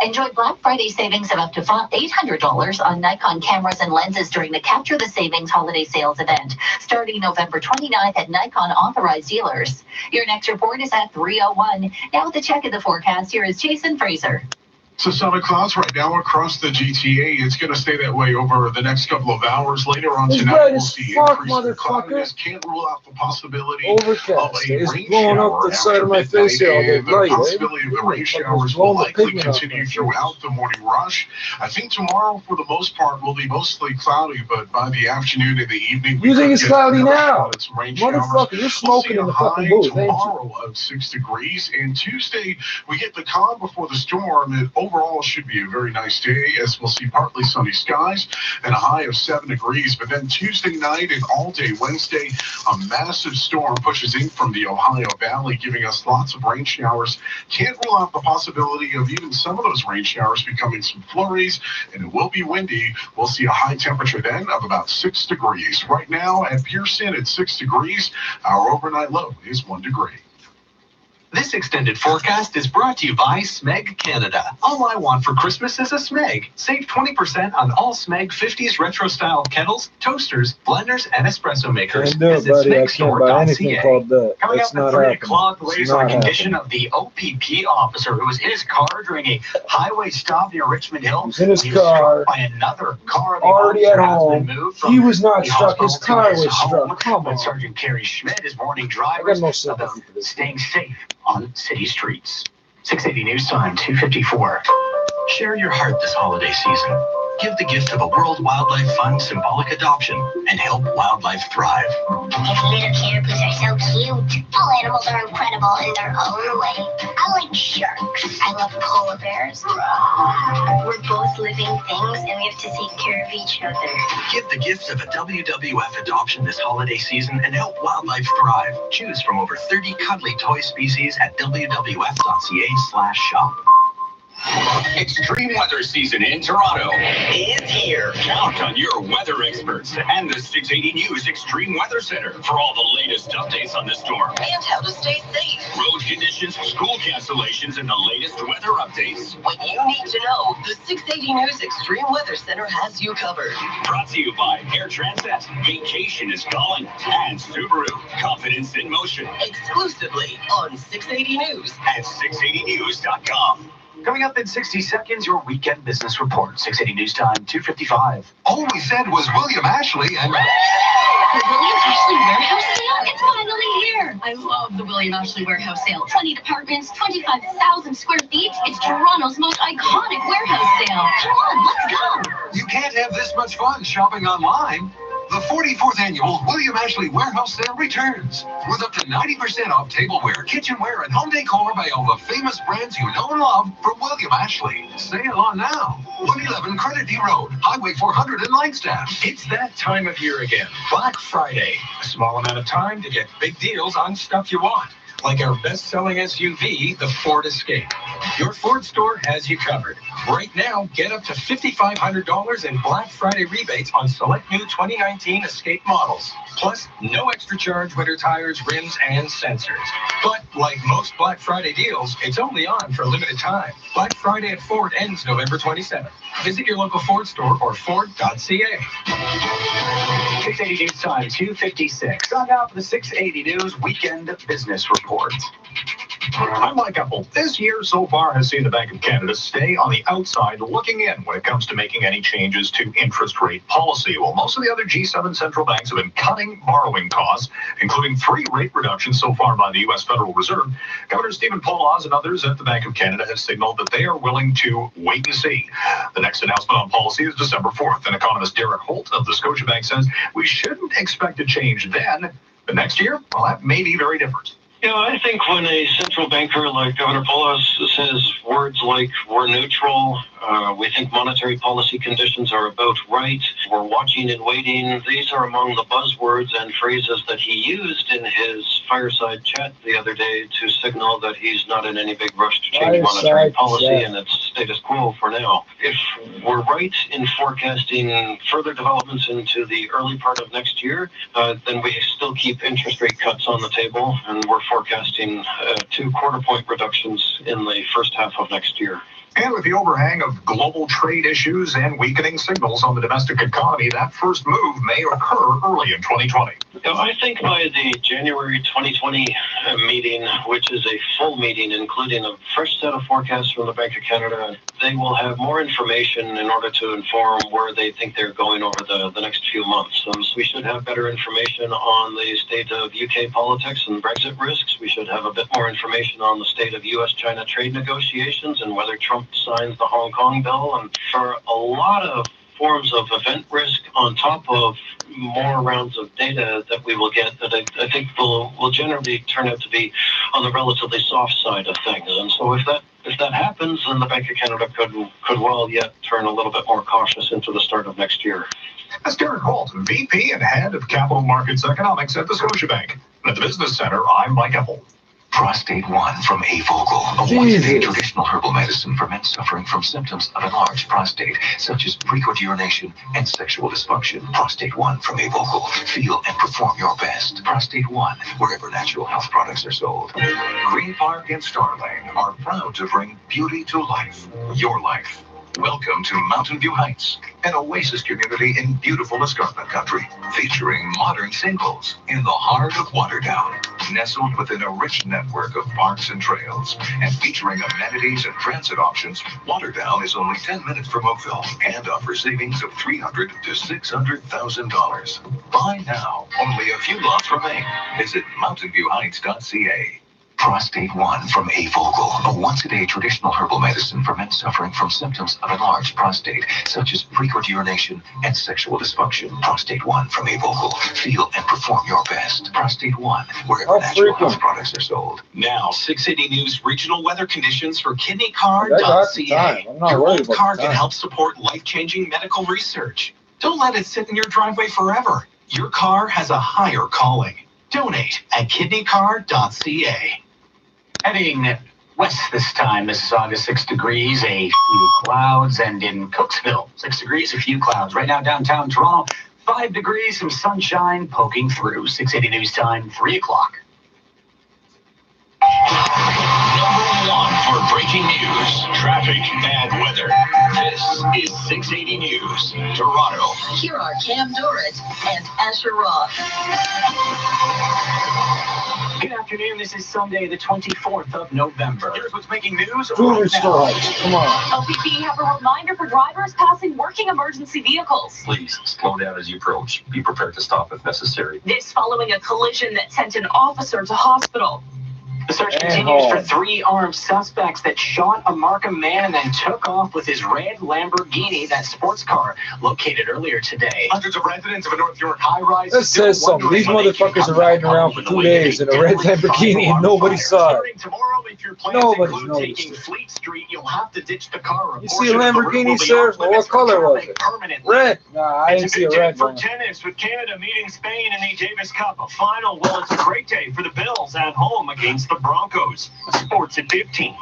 Enjoy Black Friday savings of up to $800 on Nikon cameras and lenses during the Capture the Savings holiday sales event, starting November 29th at Nikon authorized dealers. Your next report is at 3:01. Now with the check of the forecast, here is Jason Fraser. So sunny clouds right now across the GTA. It's going to stay that way over the next couple of hours. Later on tonight, we'll see increased cloudiness. Can't rule out the possibility of a rain shower up the side of my face here. And the possibility of the rain showers will likely continue throughout the morning rush. I think tomorrow, for the most part, will be mostly cloudy, but by the afternoon and the evening, you think it's cloudy now? Motherfucker, you're smoking in the fucking booth, ain't you? Tomorrow of 6 degrees, and Tuesday we get the calm before the storm. And overall, should be a very nice day, as we'll see partly sunny skies and a high of 7 degrees. But then Tuesday night and all day Wednesday, a massive storm pushes in from the Ohio Valley, giving us lots of rain showers. Can't rule out the possibility of even some of those rain showers becoming some flurries, and it will be windy. We'll see a high temperature then of about 6 degrees. Right now at Pearson, it's 6 degrees. Our overnight low is 1 degree. This extended forecast is brought to you by Smeg Canada. All I want for Christmas is a Smeg. Save 20% on all Smeg 50s retro-style kettles, toasters, blenders, and espresso makers. Can't do it, buddy. I can't buy anything called that. Coming That's up not at 3 happening. o'clock, the latest It's on not the condition happening. of the OPP officer who was in his car during a highway stop near Richmond Hill. He's in his He was car. struck by another car. The Already at officer has home. been moved from He was not the struck. His hospital car to his was home. struck. Come But on. Sergeant Kerry Schmidt is warning I drivers got no sympathy about for this. staying safe on city streets. 680 News Time, 2:54. Share your heart this holiday season. Give the gift of a World Wildlife Fund symbolic adoption and help wildlife thrive. These little caribous are so cute. All animals are incredible in their own way. I like sharks. I love polar bears. We're both living things and we have to take care of each other. Give the gift of a WWF adoption this holiday season and help wildlife thrive. Choose from over 30 cuddly toy species at wwf.ca/shop. Extreme weather season in Toronto is here. Count on your weather experts and the 680 News Extreme Weather Center for all the latest updates on the storm And how to stay safe. road conditions, school cancellations, and the latest weather updates. What you need to know, the 680 News Extreme Weather Center has you covered. Brought to you by Air Transat. Vacation is calling. And Subaru. Confidence in motion. Exclusively on 680 News. At 680news.com. Coming up in 60 seconds, your weekend business report. 680 News Time, 2:55. All we said was William Ashley and... The William Ashley Warehouse Sale? It's finally here! I love the William Ashley Warehouse Sale. 20 departments, 25,000 square feet. It's Toronto's most iconic warehouse sale. Come on, let's go! You can't have this much fun shopping online. The 44th annual William Ashley Warehouse Sale returns with up to 90% off tableware, kitchenware, and home decor by all the famous brands you know and love from William Ashley. Sale on now. 111 Credit Road, Highway 400 in Langstaff. It's that time of year again. Black Friday. A small amount of time to get big deals on stuff you want. Like our best-selling SUV, the Ford Escape. Your Ford store has you covered. Right now, get up to $5,500 in Black Friday rebates on select new 2019 Escape models. Plus, no extra charge winter tires, rims, and sensors. But like most Black Friday deals, it's only on for a limited time. Black Friday at Ford ends November 27th. Visit your local Ford store or Ford.ca. 680 News Time, 2:56. On now for the 680 News Weekend Business Report. I'm Mike Apple. This year so far has seen the Bank of Canada stay on the outside looking in when it comes to making any changes to interest rate policy. While most of the other G7 central banks have been cutting borrowing costs, including 3 rate reductions so far by the U.S. Federal Reserve, Governor Stephen Poloz and others at the Bank of Canada have signaled that they are willing to wait and see. The next announcement on policy is December 4th, and economist Derek Holt of the Scotiabank says we shouldn't expect a change then, but next year, well, that may be very different. You know, I think when a central banker like Governor Poloz says words like we're neutral, we think monetary policy conditions are about right, we're watching and waiting, these are among the buzzwords and phrases that he used in his fireside chat the other day to signal that he's not in any big rush to change monetary policy and it's status quo for now. If we're right in forecasting further developments into the early part of next year, then we still keep interest rate cuts on the table, and we're forecasting 2 quarter-point reductions in the first half of next year. And with the overhang of global trade issues and weakening signals on the domestic economy, that first move may occur early in 2020. You know, I think by the January 2020 meeting, which is a full meeting, including a fresh set of forecasts from the Bank of Canada, they will have more information in order to inform where they think they're going over the next few months. So we should have better information on the state of UK politics and Brexit risks. We should have a bit more information on the state of US-China trade negotiations and whether Trump signs the Hong Kong bill. And for a lot of forms of event risk on top of more rounds of data that we will get that I think will generally turn out to be on the relatively soft side of things. And so if that happens, then the Bank of Canada could well yet turn a little bit more cautious into the start of next year. That's Derek Holt, VP and Head of Capital Markets Economics at the Scotiabank. At the Business Center, I'm Mike Apple. Prostate One from Avogel, a once-a-day traditional herbal medicine for men suffering from symptoms of enlarged prostate, such as frequent urination and sexual dysfunction. Prostate One from Avogel. Feel and perform your best. Prostate One, wherever natural health products are sold. Green Park and Starlane are proud to bring beauty to life. Your life. Welcome to Mountain View Heights, an oasis community in beautiful escarpment country, featuring modern singles in the heart of Waterdown. Nestled within a rich network of parks and trails, and featuring amenities and transit options, Waterdown is only 10 minutes from Oakville and offers savings of $300,000 to $600,000. Buy now. Only a few lots remain. Visit mountainviewheights.ca. Prostate One from Avogel, a once-a-day traditional herbal medicine for men suffering from symptoms of enlarged prostate, such as frequent urination and sexual dysfunction. Prostate One from Avogel. Feel and perform your best. Prostate One, wherever natural health products are sold. Now, 680 News regional weather conditions for kidneycard.ca. Your old car can help support life-changing medical research. Don't let it sit in your driveway forever. Your car has a higher calling. Donate at kidneycard.ca. Heading west this time, Mississauga 6 degrees, a few clouds, and in Cooksville 6 degrees, a few clouds. Right now downtown Toronto, 5 degrees, some sunshine poking through. 680 News Time, 3 o'clock. Number one for breaking news, traffic, and weather. This is 680 News, Toronto. Here are Cam Dorrit and Asher Roth. Good afternoon. This is Sunday, the 24th of November. Here's what's making news Jewelry right store. now. Come on. LPP have a reminder for drivers passing working emergency vehicles. Please slow down as you approach. Be prepared to stop if necessary. This following a collision that sent an officer to hospital. The search continues for 3 armed suspects that shot a Markham man and then took off with his red Lamborghini, that sports car, located earlier today. Hundreds of residents of a North York high-rise. That says something. These motherfuckers are riding around for 2 days in a red Lamborghini and nobody saw it. Tomorrow, if your plans Nobody's include noticed taking it. Fleet Street, you'll have to ditch the car. You see a Lamborghini, sir? Well, what color was it? Red. Nah, I didn't see a red for one. tennis with Canada meeting Spain in the Davis Cup. A final. Well, it's a great day for the Bills at home against the Broncos. Sports at 15.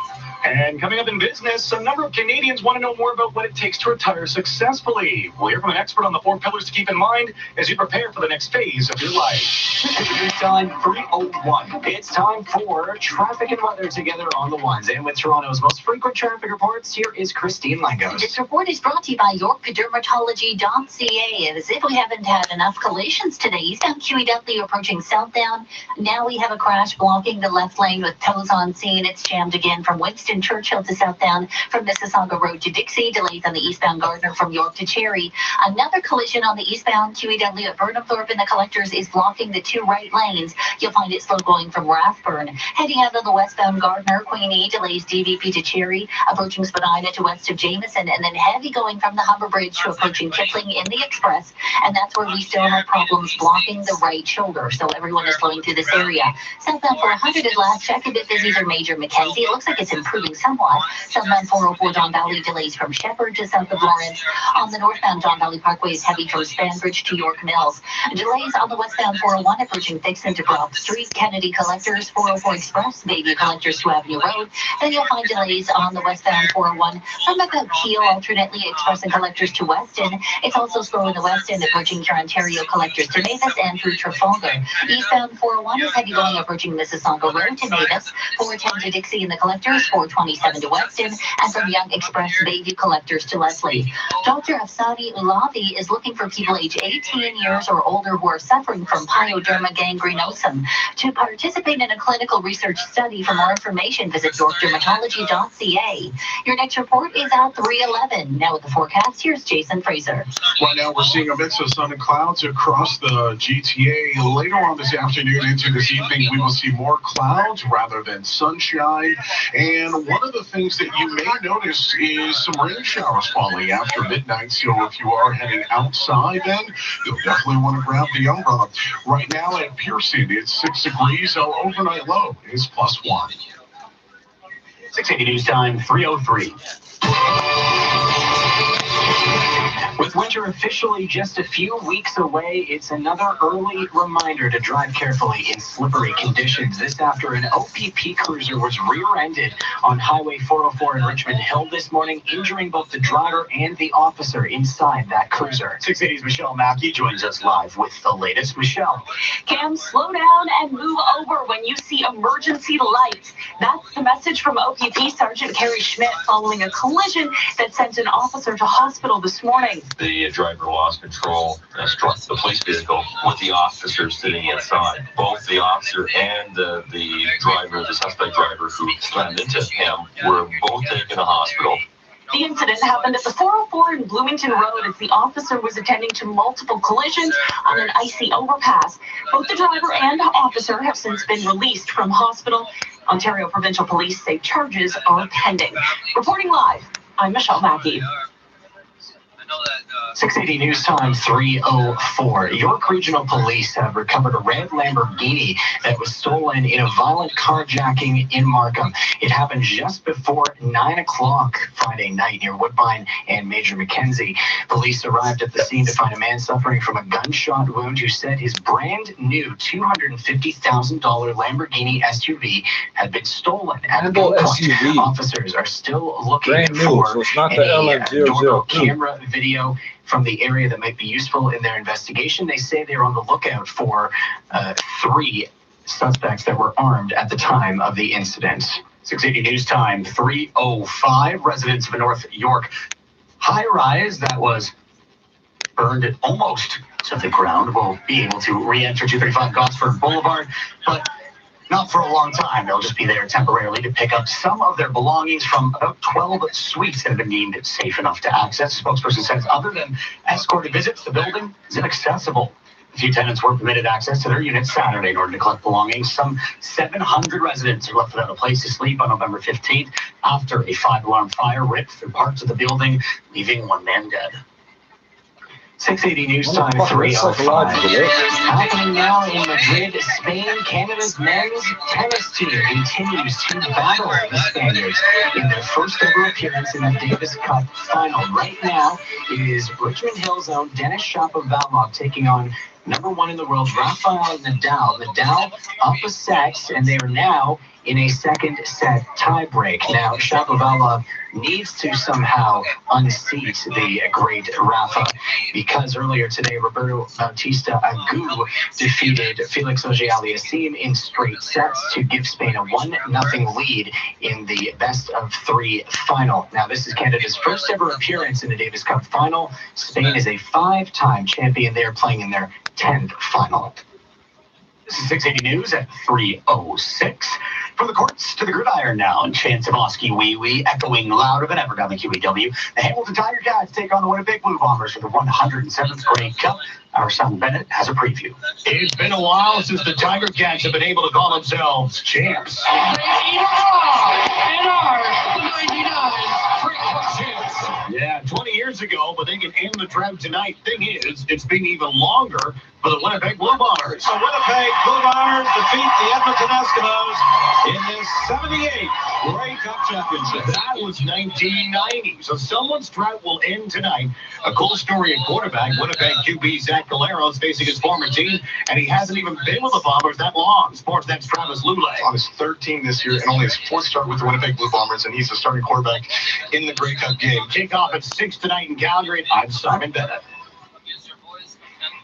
And coming up in business, a number of Canadians want to know more about what it takes to retire successfully. We'll hear from an expert on the 4 pillars to keep in mind as you prepare for the next phase of your life. It's time 3:01. It's time for traffic and weather together on the ones. And with Toronto's most frequent traffic reports, here is Christine Langos. This report is brought to you by YorkDermatology.ca. As if we haven't had enough collisions today. Eastbound QEW approaching Southdown. Now we have a crash blocking the left lane with tows on scene. It's jammed again from Winston Churchill to Southdown, from Mississauga Road to Dixie. Delays on the eastbound Gardner from York to Cherry. Another collision on the eastbound QEW at Burnhamthorpe in the collectors is blocking the 2 right lanes. You'll find it slow going from Rathburn. Heading out of the westbound Gardner, Queenie delays DVP to Cherry, approaching Spadina to west of Jameson, and then heavy going from the Humber Bridge to approaching Kipling in the Express. And that's where we still have problems blocking the right shoulder. So everyone is flowing through this area. Southbound 400 is last check, a bit busy for Major Mackenzie. It looks like it's improving somewhat. Southbound 404 Don Valley delays from Shepherd to south of Lawrence. On the northbound Don Valley Parkway is heavy from Spanbridge to York Mills. Delays on the westbound 401 approaching Dixon to Broad Street. Kennedy Collectors, 404 Express, Bayview Collectors to Avenue Road. Then you'll find delays on the westbound 401 from about Peel, alternately Express and Collectors to Weston. It's also slow in the west end approaching Ontario Collectors to Mavis and through Trafalgar. Eastbound 401 is heavy going approaching Mississauga Road to Mavis. 410 to Dixie in the Collectors, 427 to Weston, and from Young Express Bayview Collectors to Leslie. Dr. Afsani Ulavi is looking for people age 18 years or older who are suffering from pyoderma gangrenosum. To participate in a clinical research study, for more information, visit YorkDermatology.ca. Your next report is at 3:11. Now with the forecast, here's Jason Fraser. Right now, we're seeing a mix of sun and clouds across the GTA. Later on this afternoon into this evening, we will see more clouds rather than sunshine. And one of the things that you may notice is some rain showers falling after midnight. So if you are heading outside, then you'll definitely want to grab the umbrella. Right now at Pearson, it's 6 degrees. Our overnight low is +1. 680 News Time, 3:03. With winter officially just a few weeks away, it's another early reminder to drive carefully in slippery conditions. This after an OPP cruiser was rear-ended on Highway 404 in Richmond Hill this morning, injuring both the driver and the officer inside that cruiser. 680's Michelle Mackey joins us live with the latest. Michelle. Cam, slow down and move over when you see emergency lights. That's the message from OPP Sergeant Carrie Schmidt following a collision that sent an officer to hospital this morning. The driver lost control and struck the police vehicle with the officer sitting inside. Both the officer and the driver, the suspect driver who slammed into him, were both taken to hospital. The incident happened at the 404 in Bloomington Road as the officer was attending to multiple collisions on an icy overpass. Both the driver and officer have since been released from hospital. Ontario Provincial Police say charges are pending. Reporting live, I'm Michelle Mackey. 680 News Time 3:04. York Regional Police have recovered a red Lamborghini that was stolen in a violent carjacking in Markham. It happened just before 9 o'clock Friday night near Woodbine and Major Mackenzie. Police arrived at the scene to find a man suffering from a gunshot wound who said his brand new $250,000 Lamborghini SUV had been stolen. At gunpoint, officers are still looking for any doorbell camera video from the area that might be useful in their investigation. They say they're on the lookout for 3 suspects that were armed at the time of the incident. 680 News Time 3:05. Residents of a North York high-rise that was burned almost to the ground will be able to re-enter 235 Gosford Boulevard, but not for a long time. They'll just be there temporarily to pick up some of their belongings from about 12 suites that have been deemed safe enough to access. A spokesperson says other than escorted visits, the building is inaccessible. A few tenants were permitted access to their units Saturday in order to collect belongings. Some 700 residents are left without a place to sleep on November 15th after a 5-alarm fire ripped through parts of the building, leaving 1 man dead. 680 News Time 3:05. Happening now in Madrid, Spain, Canada's men's tennis team continues to battle the Spaniards in their first ever appearance in the Davis Cup final. Right now, it is Richmond Hill's own Denis Shapovalov taking on #1 in the world, Rafael Nadal. Nadal up a set, and they are now in a second set tiebreak. Now, Shapovalov needs to somehow unseat the great Rafa, because earlier today, Roberto Bautista Agut defeated Felix Auger-Aliassime in straight sets to give Spain a 1-0 lead in the best-of-3 final. Now, this is Canada's first ever appearance in the Davis Cup final. Spain is a 5-time champion. They're playing in their 10th final. This is 680 News at 3:06. From the courts to the gridiron now, and Chancellorski Wee Wee echoing louder than ever down the QEW. The Hamilton Tiger Cats take on the Winnipeg Blue Bombers for the 107th Grey Cup. Our son Bennett has a preview. It's been a while since the Tiger Cats have been able to call themselves champs. Yeah, 20 years ago, but they can end the drought tonight. Thing is, it's been even longer for the Winnipeg Blue Bombers. The Winnipeg Blue Bombers defeat the Edmonton Eskimos in the 78 Grey Cup Championship. That was 1990, so someone's drought will end tonight. A cool story at quarterback, Winnipeg QB Zach Galero is facing his former team, and he hasn't even been with the Bombers that long. Sportsnet's Travis Lulay. On his 13 this year and only his 4th start with the Winnipeg Blue Bombers, and he's the starting quarterback in the Grey Cup game. Kickoff at 6 tonight in Calgary. I'm Simon Bennett.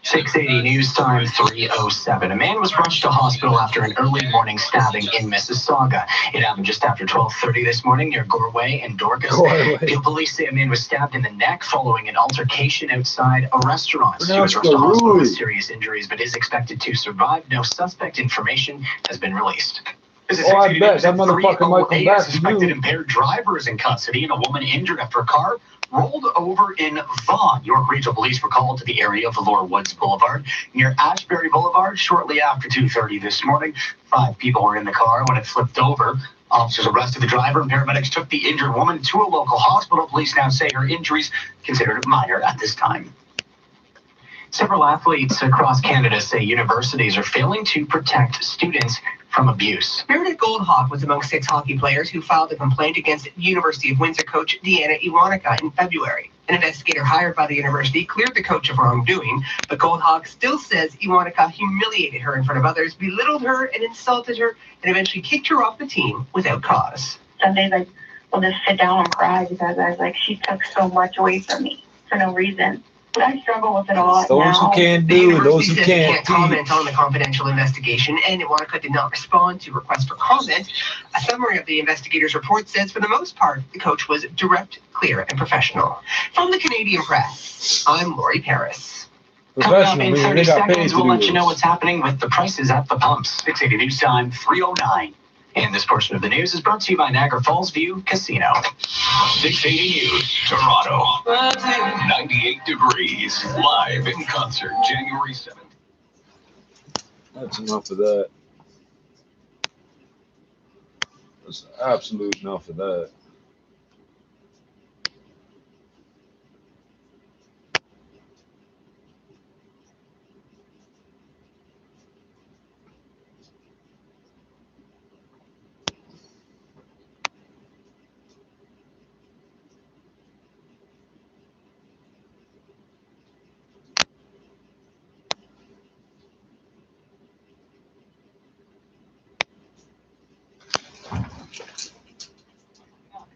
680 News Time 3:07. A man was rushed to hospital after an early morning stabbing in Mississauga. It happened just after 12:30 this morning near Goreway and Dorcas. Peel police say a man was stabbed in the neck following an altercation outside a restaurant. He was rushed to hospital with serious injuries, but is expected to survive. No suspect information has been released. This is I bet that motherfucker might come back. Suspected impaired driver is in custody, and a woman injured after a car rolled over in Vaughan. York Regional Police were called to the area of Valor Woods Boulevard near Ashbury Boulevard shortly after 2:30 this morning. 5 people were in the car when it flipped over. Officers arrested the driver, and paramedics took the injured woman to a local hospital. Police now say her injuries considered minor at this time. Several athletes across Canada say universities are failing to protect students from abuse. Meredith Goldhawk was among 6 hockey players who filed a complaint against University of Windsor coach Deanna Ironica in February. An investigator hired by the university cleared the coach of wrongdoing, but Goldhawk still says Iwanika humiliated her in front of others, belittled her and insulted her, and eventually kicked her off the team without cause. Some days we'll just sit down and cry because I was like, she took so much away from me for no reason. I struggle with it a lot those now. who can't The do, those university who says it can't comment on the confidential investigation, and Iwanika did not respond to requests for comment. A summary of the investigator's report says, for the most part, the coach was direct, clear, and professional. From the Canadian Press, I'm Lori Paris. Coming up in 30 seconds, we'll let you know what's happening with the prices at the pumps. 680 News Time, 3:09. And this portion of the news is brought to you by Niagara Falls View Casino. 680 News, Toronto. 98 degrees, live in concert, January 7th. That's enough of that. That's absolute enough of that.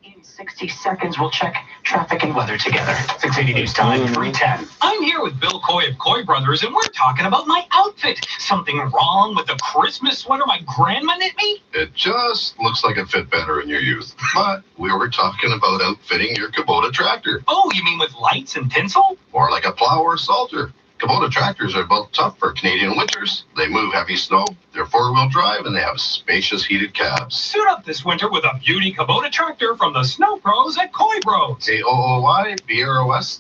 In 60 seconds, we'll check traffic and weather together. 680 News Time, 3:10. I'm here with Bill Coy of Coy Brothers, and we're talking about my outfit. Something wrong with the Christmas sweater my grandma knit me? It just looks like it fit better in your youth. But we were talking about outfitting your Kubota tractor. Oh, you mean with lights and tinsel? Or like a plow or salter. Kubota tractors are built tough for Canadian winters. They move heavy snow, they're four-wheel drive, and they have spacious heated cabs. Suit up this winter with a beauty Kubota tractor from the Snow Pros at Coy Bros. KOOYBROS.com.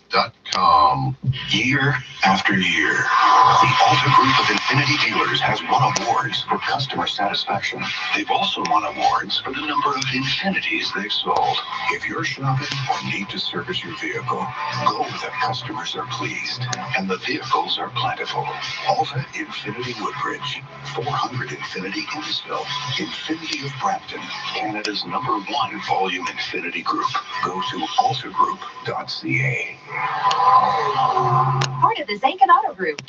Year after year, the Alta Group of Infinity dealers has won awards for customer satisfaction. They've also won awards for the number of Infinities they've sold. If you're shopping or need to service your vehicle, go where the customers are pleased and the vehicles are plentiful. Alta Infinity Woodbridge, 400 Infinity Innisfil, Infinity of Brampton, Canada's #1 volume Infinity group. Go to altagroup.ca. Part of the Zankin Auto Group.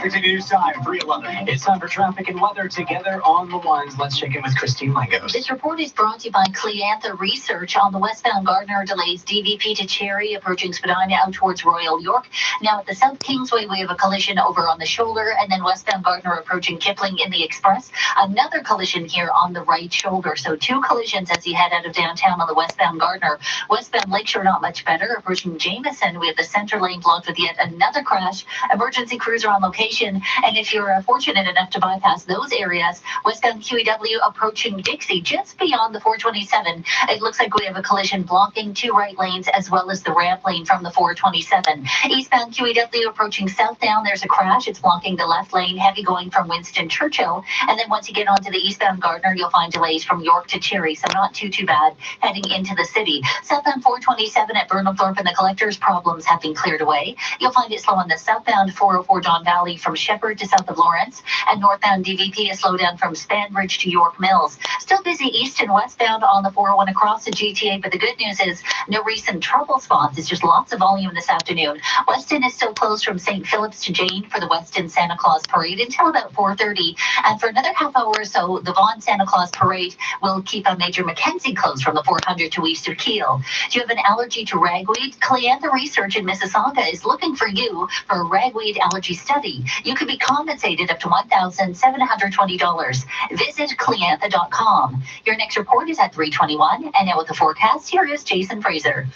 680 News Time, 3:11. It's time for traffic and weather together on the ones. Let's check in with Christine Langos. This report is brought to you by Cleantha Research on the westbound Gardner delays DVP to Cherry, approaching Spadina out towards Royal York. Now at the South Kingsway, we have a collision over on the shoulder, and then westbound Gardner approaching Kipling in the Express. Another collision here on the right shoulder. So two collisions as you head out of downtown on the westbound Gardner. Westbound Lakeshore, not much better. Approaching Jameson, we have the center lane blocked with yet another crash. Emergency crews are on location, and if you're fortunate enough to bypass those areas, westbound QEW approaching Dixie, just beyond the 427, it looks like we have a collision blocking two right lanes as well as the ramp lane from the 427. Eastbound QEW approaching Southdown, there's a crash. It's blocking the left lane, heavy going from Winston Churchill, and then once you get onto the eastbound Gardner, you'll find delays from York to Cherry, so not too bad heading into the city. Southbound 427 at Burnhamthorpe and the Collectors, problems have been cleared away. You'll find it slow on the southbound 404 Don Valley from Shepherd to south of Lawrence, and northbound DVP is slowed down from Spanbridge to York Mills. Still busy east and westbound on the 401 across the GTA, but the good news is no recent trouble spots. It's just lots of volume this afternoon. Weston is still closed from St. Philip's to Jane for the Weston Santa Claus Parade until about 4:30, and for another half hour or so, the Vaughan Santa Claus Parade will keep a Major Mackenzie closed from the 400 to east of Kiel. Do you have an allergy to ragweed? Cleantha Research in Mississauga is looking for you for a ragweed allergy study. You could be compensated up to $1,720. Visit Cleantha.com. Your next report is at 3:21, and now with the forecast, here is Jason Fraser.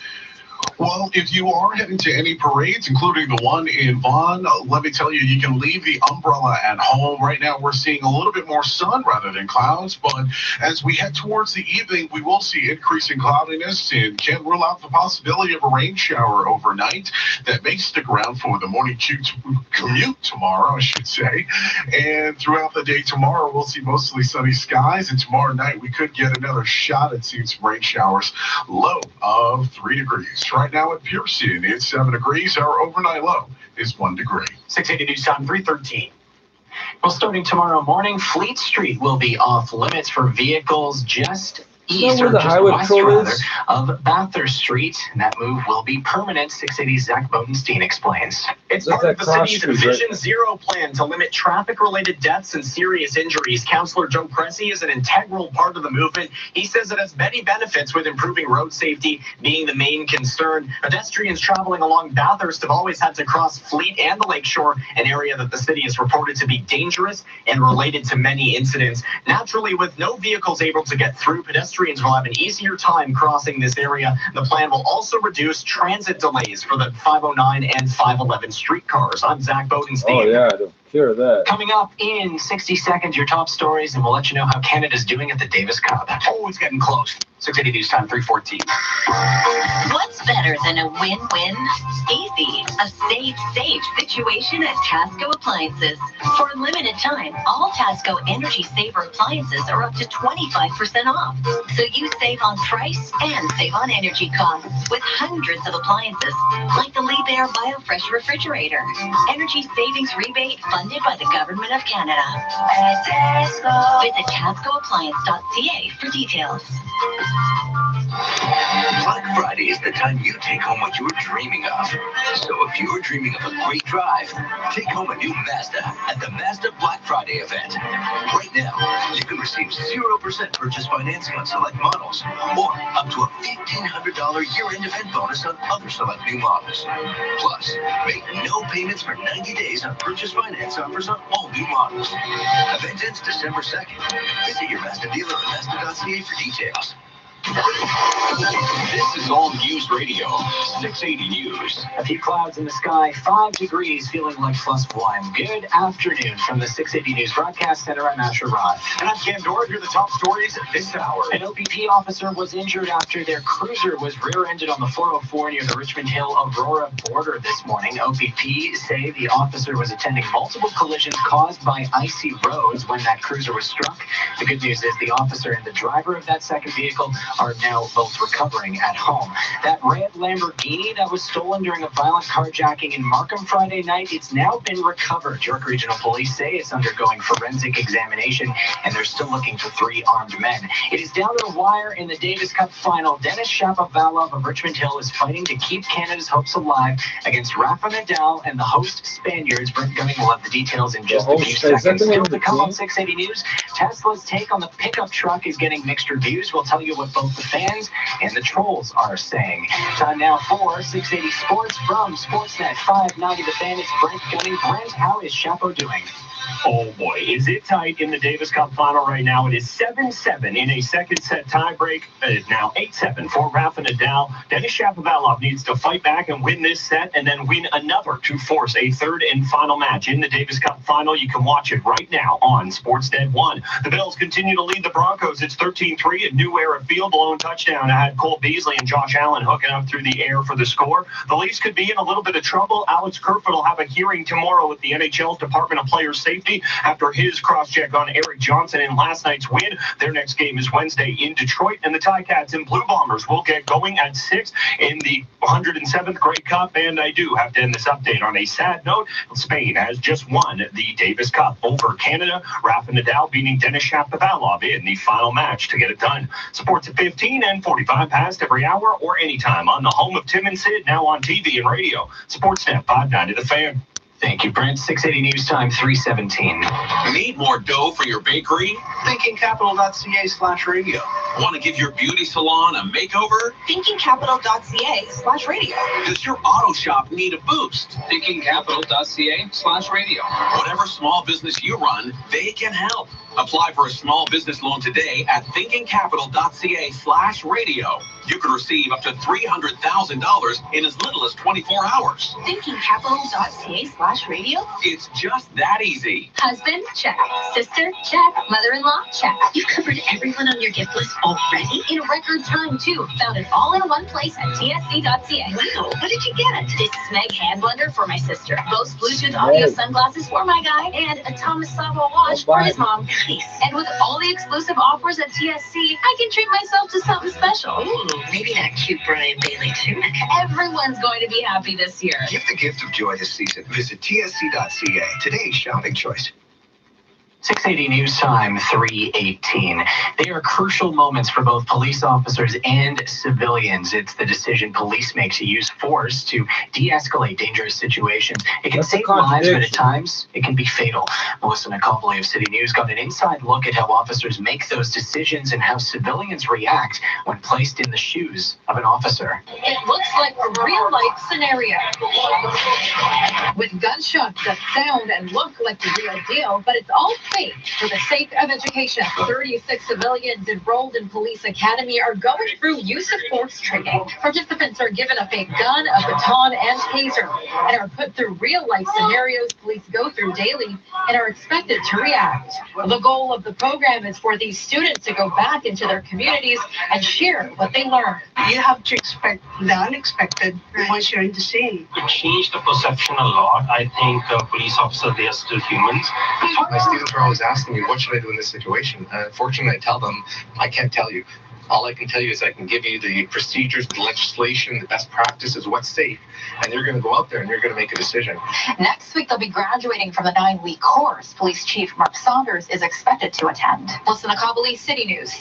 Well, if you are heading to any parades, including the one in Vaughan, let me tell you, you can leave the umbrella at home. Right now, we're seeing a little bit more sun rather than clouds, but as we head towards the evening, we will see increasing cloudiness and can't rule out the possibility of a rain shower overnight that may stick around for the morning commute tomorrow, I should say. And throughout the day tomorrow, we'll see mostly sunny skies, and tomorrow night, we could get another shot at seeing some rain showers, low of 3 degrees. Right now at Pearson, it's 7 degrees. Our overnight low is 1 degree. 680 News Time, 3:13. Well, starting tomorrow morning, Fleet Street will be off limits for vehicles just east where or the just highway west patrol rather is? of Bathurst Street. And that move will be permanent, 680 Zach Bodenstein explains. It's That's part of that the cross city's street, right? Vision Zero plan to limit traffic-related deaths and serious injuries. Councillor Joe Cressy is an integral part of the movement. He says it has many benefits, with improving road safety being the main concern. Pedestrians traveling along Bathurst have always had to cross Fleet and the Lakeshore, an area that the city is reported to be dangerous and related to many incidents. Naturally, with no vehicles able to get through, pedestrians will have an easier time crossing this area. The plan will also reduce transit delays for the 509 and 511 streetcars. I'm Zach Bodenstein. Oh yeah, I don't care that. Coming up in 60 seconds, your top stories, and we'll let you know how Canada's doing at the Davis Cup. Oh, it's getting close. 680 News Time, 3:14. What's better than a win-win? Easy. A safe situation at Tasco Appliances. For a limited time, all Tasco Energy Saver appliances are up to 25% off. So you save on price and save on energy costs with hundreds of appliances, like the Liebherr BioFresh refrigerator. Energy savings rebate funded by the Government of Canada. Visit TascoAppliance.ca for details. Black Friday is the time you take home what you're dreaming of. So if you're dreaming of a great drive, take home a new Mazda at the Mazda Black Friday event. Right now, you can receive 0% purchase financing on select models, or up to a $1,500 year-end event bonus on other select new models. Plus, make no payments for 90 days on purchase finance offers on all new models. Event ends December 2nd. Visit your Mazda dealer at Mazda.ca for details. This is All News Radio, 680 News. A few clouds in the sky, 5 degrees, feeling like +1. Good afternoon from the 680 News Broadcast Center. I'm Asher Rod. And I'm Ken Dorr. Here are the top stories this hour. An OPP officer was injured after their cruiser was rear-ended on the 404 near the Richmond Hill-Aurora border this morning. OPP say the officer was attending multiple collisions caused by icy roads when that cruiser was struck. The good news is the officer and the driver of that second vehicle are now both recovering at home. That red Lamborghini that was stolen during a violent carjacking in Markham Friday night, it's now been recovered. York Regional Police say it's undergoing forensic examination, and they're still looking for 3 armed men. It is down to the wire in the Davis Cup final. Denis Shapovalov of Richmond Hill is fighting to keep Canada's hopes alive against Rafa Nadal and the host Spaniards. Brent Gunning will have the details in just a few seconds. Still to come on 680 News, Tesla's take on the pickup truck is getting mixed reviews. We'll tell you what both the fans and the trolls are saying. Time now for 680 Sports from Sportsnet 590 The Fan. It's Brent Gunning. Brent, how is Chapo doing? Oh boy, is it tight in the Davis Cup final right now. It is 7-7 in a second set tiebreak. It is now 8-7 for Rafa Nadal. Denis Shapovalov needs to fight back and win this set and then win another to force a third and final match in the Davis Cup final. You can watch it right now on Sportsnet 1. The Bills continue to lead the Broncos. It's 13-3 at New Era Field. Blown touchdown. I had Cole Beasley and Josh Allen hooking up through the air for the score. The Leafs could be in a little bit of trouble. Alex Kerfoot will have a hearing tomorrow with the NHL's Department of Player Safety after his cross-check on Eric Johnson in last night's win. Their next game is Wednesday in Detroit, and the Ticats and Blue Bombers will get going at 6 in the 107th Grey Cup. And I do have to end this update on a sad note. Spain has just won the Davis Cup over Canada. Rafa Nadal beating Denis Shapovalov in the final match to get it done. Sports at 15 and 45 past every hour or anytime on the home of Tim and Sid, now on TV and radio. Sportsnet 590 The Fan. Thank you, Brent. 680 News Time, 3:17. Need more dough for your bakery? ThinkingCapital.ca/radio. Want to give your beauty salon a makeover? ThinkingCapital.ca/radio. Does your auto shop need a boost? ThinkingCapital.ca/radio. Whatever small business you run, they can help. Apply for a small business loan today at ThinkingCapital.ca/radio. You could receive up to $300,000 in as little as 24 hours. ThinkingCapital.ca/radio. It's just that easy. Husband? Check. Sister? Check. Mother-in-law? Check. You've covered everyone on your gift list already? In record time, too. Found it all in one place at tsc.ca. Wow, what did you get? This Smeg hand blender for my sister. Bose Bluetooth audio sunglasses for my guy. And a Thomas Sabo watch for his mom. Nice. And with all the exclusive offers at TSC, I can treat myself to something special. Ooh, maybe that cute Brian Bailey tunic. Everyone's going to be happy this year. Give the gift of joy this season. Visit tsc.ca. Today's shopping choice. 680 News Time, 3:18. They are crucial moments for both police officers and civilians. It's the decision police make to use force to de-escalate dangerous situations. It can save lives, but at times it can be fatal. Melissa Nicopoli of City News got an inside look at how officers make those decisions and how civilians react when placed in the shoes of an officer. It looks like a real-life scenario. With gunshots that sound and look like the real deal, but it's all fake for the sake of education. 36 civilians enrolled in police academy are going through use of force training. Participants are given a fake gun, a baton, and taser, and are put through real-life scenarios police go through daily and are expected to react. The goal of the program is for these students to go back into their communities and share what they learn. You have to expect the unexpected once you're in the scene. It changed the perception a lot. I think police officers, they are still humans. My students are always asking me, what should I do in this situation? Unfortunately, I tell them, I can't tell you. All I can tell you is I can give you the procedures, the legislation, the best practices, what's safe. And they're going to go out there and they're going to make a decision. Next week, they'll be graduating from the 9-week course. Police Chief Mark Saunders is expected to attend. Melissa Nicopoli, City News.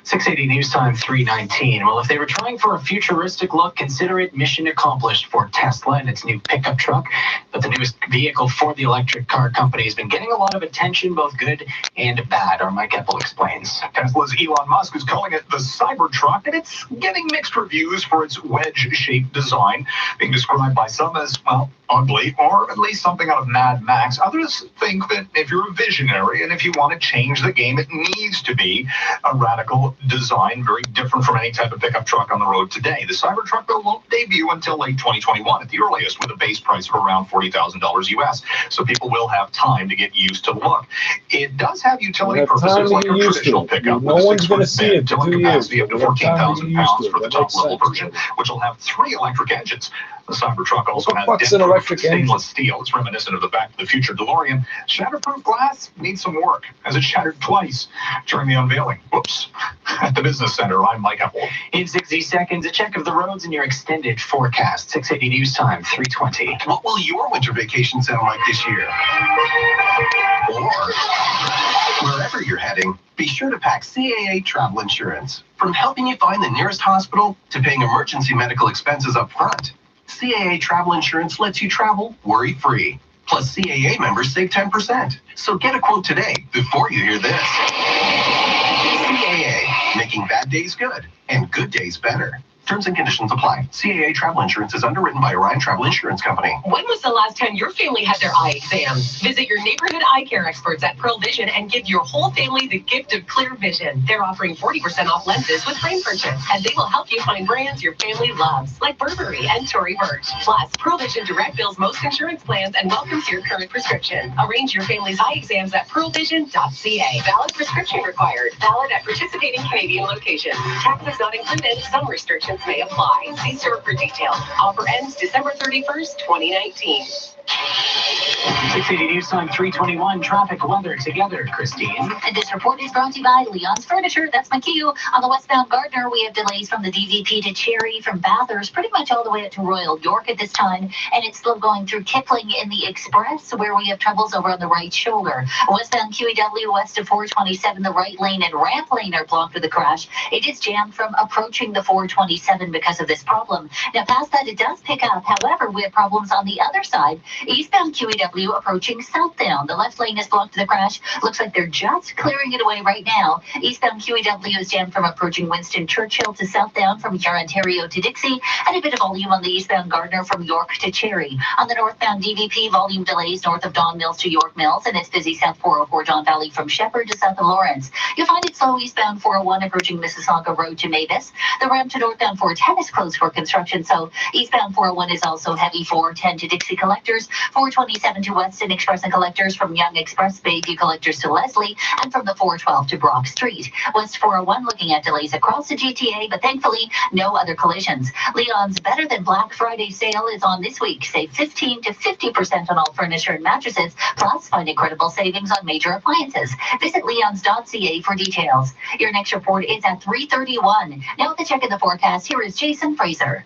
680 News Time, 3:19. Well, if they were trying for a futuristic look, consider it mission accomplished for Tesla and its new pickup truck. But the newest vehicle for the electric car company has been getting a lot of attention, both good and bad. Our Mike Eppel explains. Tesla's Elon Musk is calling it the Cybertruck, and it's getting mixed reviews for its wedge-shaped design, being described by some as, well, ugly, or at least something out of Mad Max. Others think that if you're a visionary and if you want to change the game, it needs to be a radical design, very different from any type of pickup truck on the road today. The Cybertruck, though, won't debut until late 2021 at the earliest, with a base price of around $40,000 US, so people will have time to get used to the look. It does have utility purposes like a traditional pickup, no with a one's going to 6-foot see it for 2 years. capacity up to 14,000 pounds for the top-level version, which will have 3 electric engines. The Cybertruck also has stainless steel. It's reminiscent of the Back to the Future DeLorean. Shatterproof glass needs some work, as it shattered twice during the unveiling. Whoops. At the Business Center, I'm Mike Eppel. In 60 seconds, a check of the roads and your extended forecast. 680 News Time, 3:20. What will your winter vacation sound like this year? Or wherever you're heading, be sure to pack CAA travel insurance. From helping you find the nearest hospital to paying emergency medical expenses up front, CAA travel insurance lets you travel worry-free. Plus, CAA members save 10%. So get a quote today before you hear this. CAA, making bad days good and good days better. Terms and conditions apply. CAA travel insurance is underwritten by Orion Travel Insurance Company. When was the last time your family had their eye exams? Visit your neighborhood eye care experts at Pearl Vision and give your whole family the gift of clear vision. They're offering 40% off lenses with frame purchase, and they will help you find brands your family loves, like Burberry and Tory Burch. Plus, Pearl Vision direct bills most insurance plans and welcomes your current prescription. Arrange your family's eye exams at pearlvision.ca. Valid prescription required. Valid at participating Canadian locations. Taxes not included. Some restrictions may apply. See store for details. Offer ends December 31st, 2019. 680 News Time, 3:21. Traffic weather together, Christine. And this report is brought to you by Leon's Furniture. That's my cue. On the westbound Gardner, we have delays from the DVP to Cherry, from Bathurst, pretty much all the way up to Royal York at this time. And it's slow going through Kipling in the Express, where we have troubles over on the right shoulder. Westbound QEW west of 427, the right lane and ramp lane are blocked with a crash. It is jammed from approaching the 427 because of this problem. Now, past that, it does pick up. However, we have problems on the other side. Eastbound QEW approaching southbound. The left lane is blocked to the crash. Looks like they're just clearing it away right now. Eastbound QEW is jammed from approaching Winston Churchill to southbound from your Ontario to Dixie, and a bit of volume on the eastbound Gardner from York to Cherry. On the northbound DVP, volume delays north of Don Mills to York Mills, and it's busy south 404 Don Valley from Shepherd to south of Lawrence. You'll find it slow eastbound 401 approaching Mississauga Road to Mavis. The ramp to northbound 410 is closed for construction, so eastbound 401 is also heavy 410 to Dixie Collectors, 427 to Weston Express and Collectors, from Young Express Bayview Collectors to Leslie, and from the 412 to Brock Street. West 401 looking at delays across the GTA, but thankfully no other collisions. Leon's Better Than Black Friday sale is on this week. Save 15 to 50% on all furniture and mattresses, plus find incredible savings on major appliances. Visit leons.ca for details. Your next report is at 3:31. Now with the check in the forecast, here is Jason Fraser.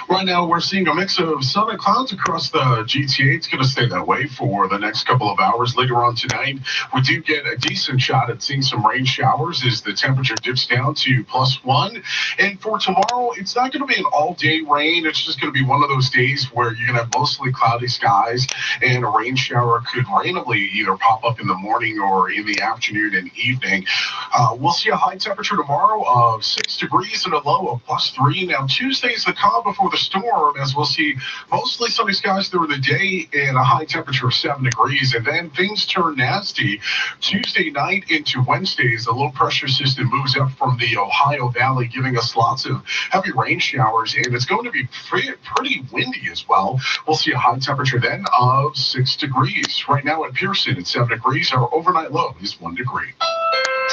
Right now, we're seeing a mix of sun and clouds across the GTA. It's going to stay that way for the next couple of hours. Later on tonight, we do get a decent shot at seeing some rain showers as the temperature dips down to +1. And for tomorrow, it's not going to be an all-day rain. It's just going to be one of those days where you're going to have mostly cloudy skies, and a rain shower could randomly either pop up in the morning or in the afternoon and evening. We'll see a high temperature tomorrow of 6 degrees and a low of +3. Now, Tuesday's the calm before the storm, as we'll see mostly sunny skies through the day and a high temperature of 7 degrees. And then things turn nasty Tuesday night into Wednesday as the low pressure system moves up from the Ohio Valley, giving us lots of heavy rain showers. And it's going to be pretty windy as well. We'll see a high temperature then of 6 degrees. Right now at Pearson, it's 7 degrees. Our overnight low is 1 degree.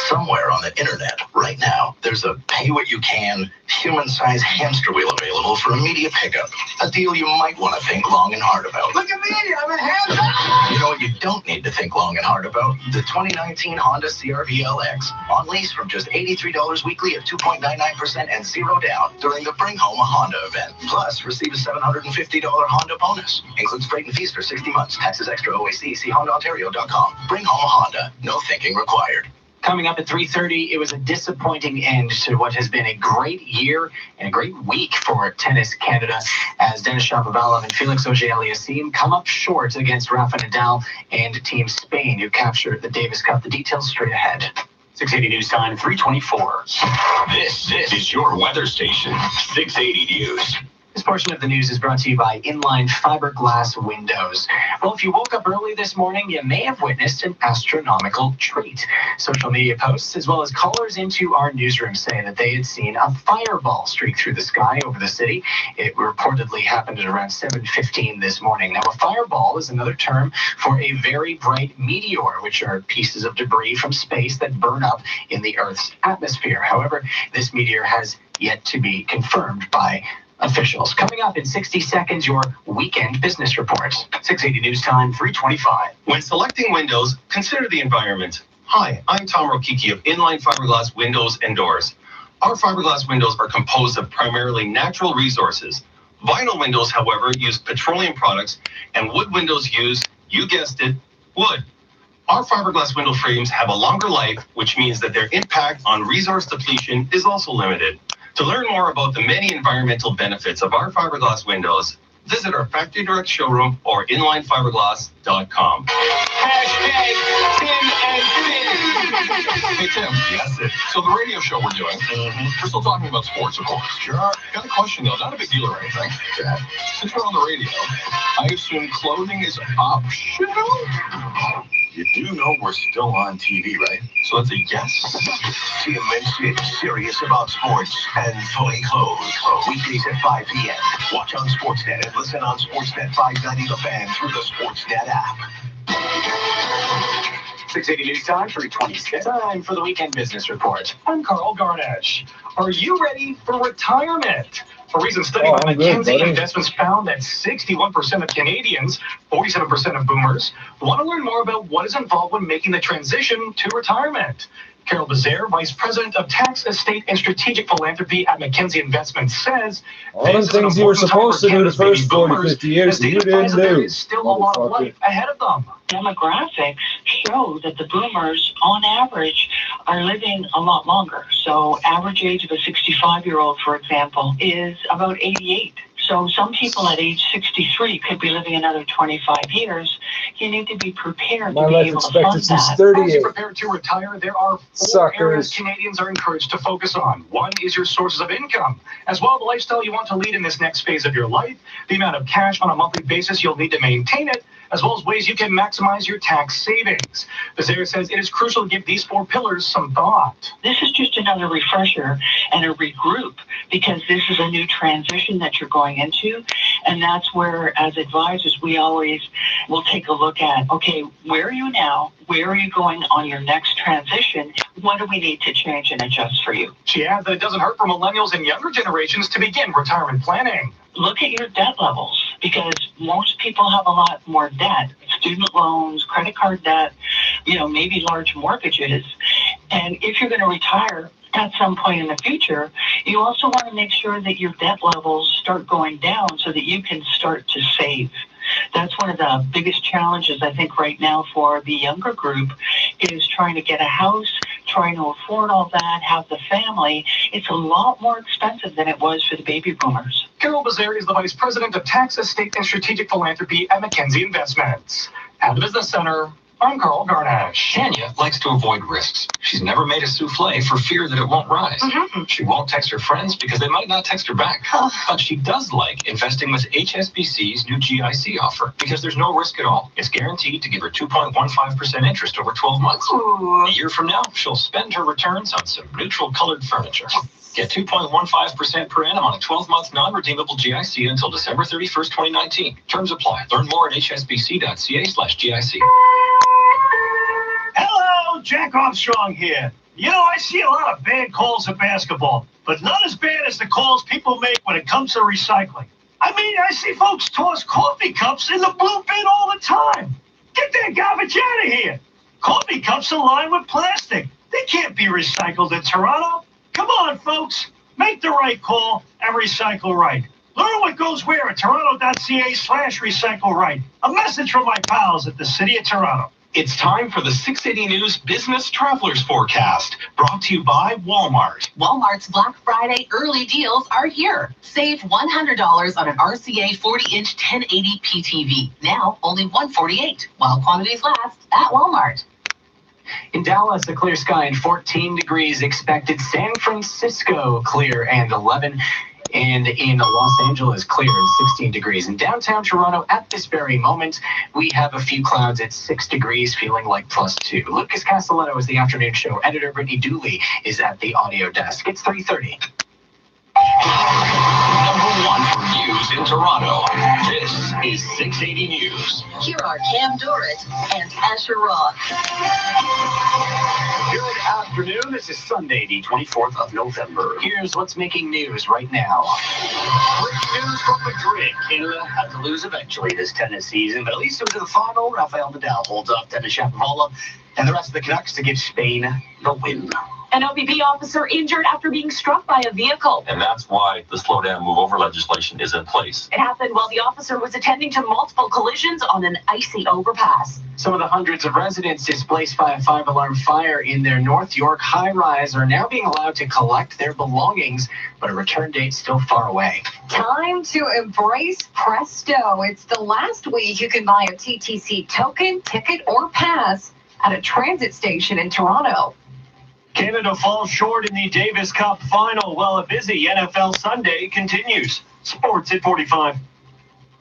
Somewhere on the internet right now, there's a pay-what-you-can, human-sized hamster wheel available for immediate pickup. A deal you might want to think long and hard about. Look at me, I'm a hamster! You know what you don't need to think long and hard about? The 2019 Honda CR-V LX. On lease from just $83 weekly at 2.99% and 0 down during the Bring Home a Honda event. Plus, receive a $750 Honda bonus. Includes freight and fees for 60 months. Taxes extra OAC. See HondaOntario.com. Bring Home a Honda. No thinking required. Coming up at 3:30, it was a disappointing end to what has been a great year and a great week for Tennis Canada as Denis Shapovalov and Felix Auger-Aliassime come up short against Rafa Nadal and Team Spain, who captured the Davis Cup. The details straight ahead. 680 News Time, 3:24. This is your weather station, 680 News. This portion of the news is brought to you by Inline Fiberglass Windows. Well, if you woke up early this morning, you may have witnessed an astronomical treat. Social media posts, as well as callers into our newsroom, say that they had seen a fireball streak through the sky over the city. It reportedly happened at around 7:15 this morning. Now, a fireball is another term for a very bright meteor, which are pieces of debris from space that burn up in the Earth's atmosphere. However, this meteor has yet to be confirmed by officials. Coming up in 60 seconds, your weekend business report. 680 News Time, 3:25. When selecting windows, consider the environment. Hi, I'm Tom Rokiki of Inline Fiberglass Windows and Doors. Our fiberglass windows are composed of primarily natural resources. Vinyl windows, however, use petroleum products, and wood windows use, you guessed it, wood. Our fiberglass window frames have a longer life, which means that their impact on resource depletion is also limited. To learn more about the many environmental benefits of our fiberglass windows, visit our factory direct showroom or inlinefiberglass.com. Hashtag Tim and Finn. Hey, Tim. Yes, So the radio show we're doing, we're still talking about sports, of course. Sure. Got a question, though. Not a big deal or anything. Okay. Since we're on the radio, I assume clothing is optional? You do know we're still on TV, right? So that's a yes. Tim and Sid, serious about sports and fully clothed. Weekdays at 5 p.m. Watch on Sportsnet and listen on Sportsnet 590 The Fan through the Sportsnet app. 680 News Time, 3:26. Time for the weekend business report. I'm Carl Garnash. Are you ready for retirement? A recent study by McKinsey Investments found that 61% of Canadians, 47% of boomers, want to learn more about what is involved when making the transition to retirement. Carol Bazaire, Vice President of Tax, Estate, and Strategic Philanthropy at McKinsey Investments, says all the things you were supposed to do the first 40, 50 years, you didn't do. There is still a lot of life ahead of them. Demographics show that the boomers, on average, are living a lot longer. So average age of a 65-year-old, for example, is about 88. So some people at age 63 could be living another 25 years. You need to be prepared to be able to fund that. 38. As you prepare to retire, there are four areas Canadians are encouraged to focus on. One is your sources of income, as well as the lifestyle you want to lead in this next phase of your life, the amount of cash on a monthly basis you'll need to maintain it, as well as ways you can maximize your tax savings. Bazaire says it is crucial to give these four pillars some thought. This is just another refresher and a regroup, because this is a new transition that you're going into. And that's where, as advisors, we always will take a look at, okay, where are you now? Where are you going on your next transition? What do we need to change and adjust for you? She adds that it doesn't hurt for millennials and younger generations to begin retirement planning. Look at your debt levels, because most people have a lot more debt, student loans, credit card debt, maybe large mortgages. And if you're going to retire, at some point in the future, you also want to make sure that your debt levels start going down so that you can start to save. That's one of the biggest challenges, I think, right now for the younger group is trying to get a house, trying to afford all that, have the family. It's a lot more expensive than it was for the baby boomers. Carol Bazzeri is the Vice President of Tax, Estate, and Strategic Philanthropy at McKenzie Investments. At the Business Center, I'm Carl Garnash. Tanya likes to avoid risks. She's never made a souffle for fear that it won't rise. She won't text her friends because they might not text her back. But she does like investing with HSBC's new GIC offer because there's no risk at all. It's guaranteed to give her 2.15% interest over 12 months. A year from now, she'll spend her returns on some neutral colored furniture. Get 2.15% per annum on a 12-month non-redeemable GIC until December 31st, 2019. Terms apply. Learn more at hsbc.ca/GIC. Hello, Jack Armstrong here. You know, I see a lot of bad calls at basketball, but not as bad as the calls people make when it comes to recycling. I mean, I see folks toss coffee cups in the blue bin all the time. Get that garbage out of here. Coffee cups are lined with plastic. They can't be recycled in Toronto. Come on, folks. Make the right call and recycle right. Learn what goes where at toronto.ca/recycle right. A message from my pals at the City of Toronto. It's time for the 680 News Business Travelers Forecast, brought to you by Walmart. Walmart's Black Friday early deals are here. Save $100 on an RCA 40-inch 1080p TV. Now only $148, while quantities last at Walmart. In Dallas, a clear sky and 14 degrees expected. San Francisco, clear and 11. And in Los Angeles, clear and 16 degrees. In downtown Toronto, at this very moment, we have a few clouds at 6 degrees, feeling like +2. Lucas Castelletto is the afternoon show. Editor Brittany Dooley is at the audio desk. It's 3:30. Number one for news in Toronto. This is 680 News. Here are Cam Dorrit and Asher Roth. Good afternoon. This is Sunday, the 24th of November. Here's what's making news right now. Breaking news from Madrid. Canada had to lose eventually this tennis season, but at least it was in the final. Rafael Nadal holds off Denis Shapovalov and the rest of the Canucks to give Spain the win. An OPP officer injured after being struck by a vehicle. And that's why the slow down, move over legislation is in place. It happened while the officer was attending to multiple collisions on an icy overpass. Some of the hundreds of residents displaced by a 5-alarm fire in their North York high-rise are now being allowed to collect their belongings, but a return date still far away. Time to embrace Presto. It's the last week you can buy a TTC token, ticket, or pass at a transit station in Toronto. Canada falls short in the Davis Cup final while a busy NFL Sunday continues. Sports at 45.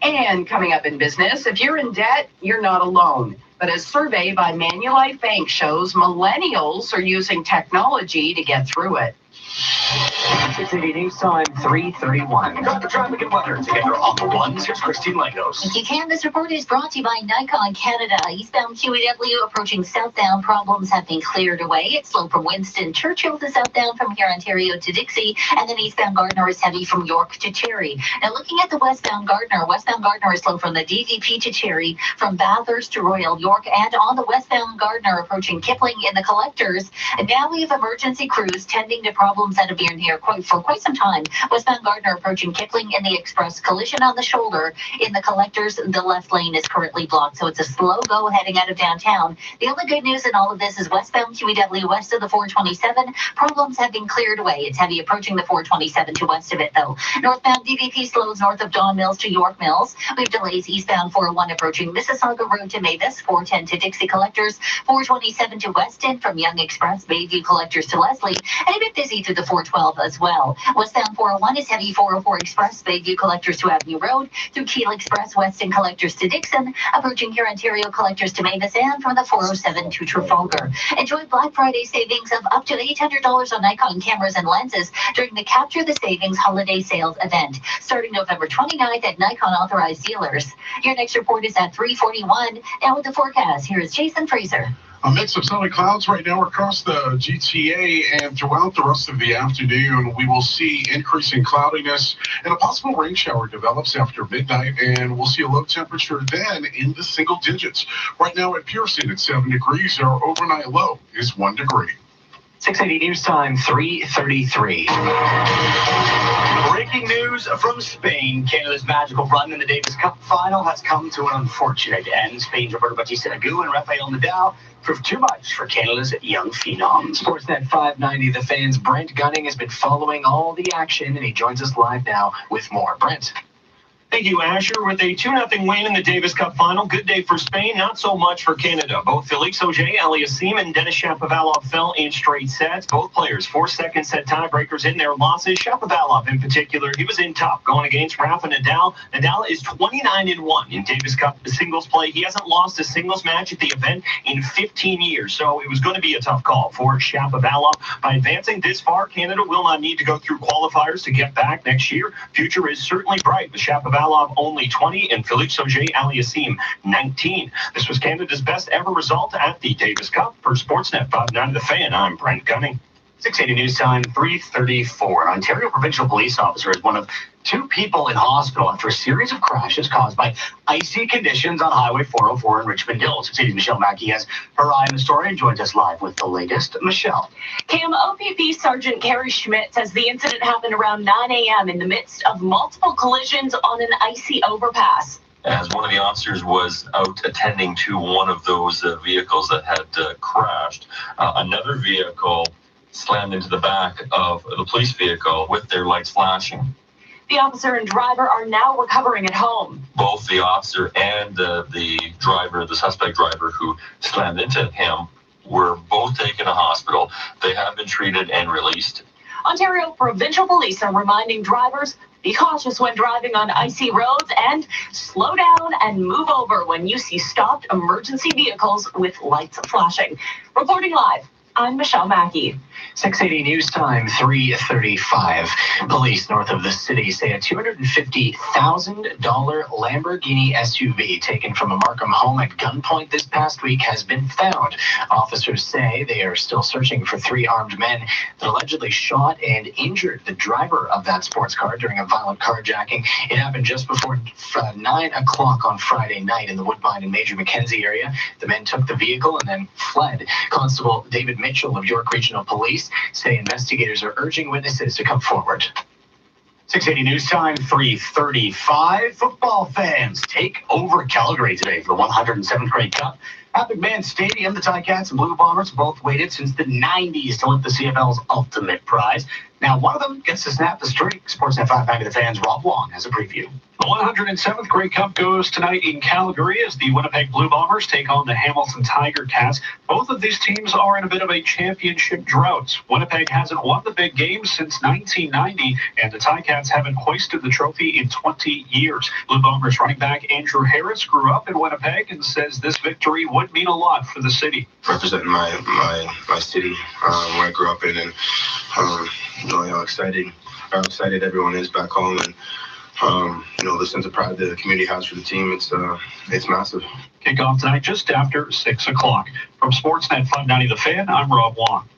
And coming up in business, if you're in debt, you're not alone. But a survey by Manulife Bank shows millennials are using technology to get through it. 680 News Time, 3:31. Got the traffic and weather together on the ones. Here's Christine Lagos. If you can, this report is brought to you by Nikon Canada. Eastbound QEW approaching southbound. Problems have been cleared away. It's slow from Winston Churchill to southbound from here, Ontario to Dixie. And then eastbound Gardner is heavy from York to Cherry. Now looking at the westbound Gardner is slow from the DVP to Cherry, from Bathurst to Royal York, and on the westbound Gardner approaching Kipling in the collectors. And now we have emergency crews tending to problems that have been here for quite some time. Westbound Gardner approaching Kipling in the express, collision on the shoulder. In the collectors, the left lane is currently blocked, so it's a slow go heading out of downtown. The only good news in all of this is westbound QEW west of the 427. Problems have been cleared away. It's heavy approaching the 427 to west of it, though. Northbound DVP slows north of Don Mills to York Mills. We have delays eastbound 401 approaching Mississauga Road to Mavis, 410 to Dixie Collectors, 427 to Weston from Young Express, Bayview Collectors to Leslie, and a bit busy through the 412 as well. Westbound 401 is heavy 404 Express, Bayview Collectors to Avenue Road, through Keel Express, Weston Collectors to Dixon, approaching here Ontario Collectors to Mavis, and from the 407 to Trafalgar. Enjoy Black Friday savings of up to $800 on Nikon cameras and lenses during the Capture the Savings Holiday Sales event, starting November 29th at Nikon authorized dealers. Your next report is at 3:41. Now with the forecast, here is Jason Fraser. A mix of sunny clouds right now across the GTA, and throughout the rest of the afternoon, we will see increasing cloudiness and a possible rain shower develops after midnight, and we'll see a low temperature then in the single digits. Right now at Pearson, it's 7 degrees. Our overnight low is 1 degree. 680 News Time, 3:33. Breaking news from Spain. Canada's magical run in the Davis Cup final has come to an unfortunate end. Spain's Roberto Bautista Agut and Rafael Nadal proved too much for Canada's young phenom. Sportsnet 590, The Fan's Brent Gunning has been following all the action, and he joins us live now with more. Brent. Thank you, Asher. With a 2-0 win in the Davis Cup final, good day for Spain, not so much for Canada. Both Felix Auger-Aliassime and Denis Shapovalov fell in straight sets. Both players 4 second set tiebreakers in their losses. Shapovalov, in particular, he was in top going against Rafa Nadal. Nadal is 29-1 in Davis Cup singles play. He hasn't lost a singles match at the event in 15 years, so it was going to be a tough call for Shapovalov. By advancing this far, Canada will not need to go through qualifiers to get back next year. Future is certainly bright with Shapovalov only 20 and Felix Auger-Aliassime 19. This was Canada's best ever result at the Davis Cup. For Sportsnet 590 The Fan, I'm Brent Gunning. 680 News Time, 3:34. An Ontario provincial police officer is one of 2 people in hospital after a series of crashes caused by icy conditions on Highway 404 in Richmond Hill. 680's Michelle Mackey has her eye on the story and joins us live with the latest. Michelle. Cam, OPP Sergeant Carrie Schmidt says the incident happened around 9 a.m. in the midst of multiple collisions on an icy overpass. As one of the officers was out attending to one of those vehicles that had crashed, another vehicle slammed into the back of the police vehicle with their lights flashing. The officer and driver are now recovering at home. Both the officer and the driver, the suspect driver who slammed into him, were both taken to hospital. They have been treated and released. Ontario Provincial Police are reminding drivers, be cautious when driving on icy roads and slow down and move over when you see stopped emergency vehicles with lights flashing. Reporting live, I'm Michelle Mackey. 680 News Time, 3:35. Police north of the city say a $250,000 Lamborghini SUV taken from a Markham home at gunpoint this past week has been found. Officers say they are still searching for 3 armed men that allegedly shot and injured the driver of that sports car during a violent carjacking. It happened just before 9 o'clock on Friday night in the Woodbine and Major Mackenzie area. The men took the vehicle and then fled. Constable David Mitchell of York Regional Police say investigators are urging witnesses to come forward. 680 News Time, 3:35. Football fans take over Calgary today for the 107th Grey Cup. At McMahon Stadium, the Ticats and Blue Bombers both waited since the 90s to lift the CFL's ultimate prize. Now, one of them gets to snap the streak. Sportsnet 590 The Fan's Rob Long has a preview. The 107th Grey Cup goes tonight in Calgary as the Winnipeg Blue Bombers take on the Hamilton Tiger Cats. Both of these teams are in a bit of a championship drought. Winnipeg hasn't won the big game since 1990, and the Ticats haven't hoisted the trophy in 20 years. Blue Bombers running back Andrew Harris grew up in Winnipeg and says this victory would mean a lot for the city. Representing my city where I grew up in, and how excited everyone is back home, and the sense of pride the community has for the team, it's massive. Kickoff tonight just after 6 o'clock. From Sportsnet 590 The Fan, I'm Rob Long.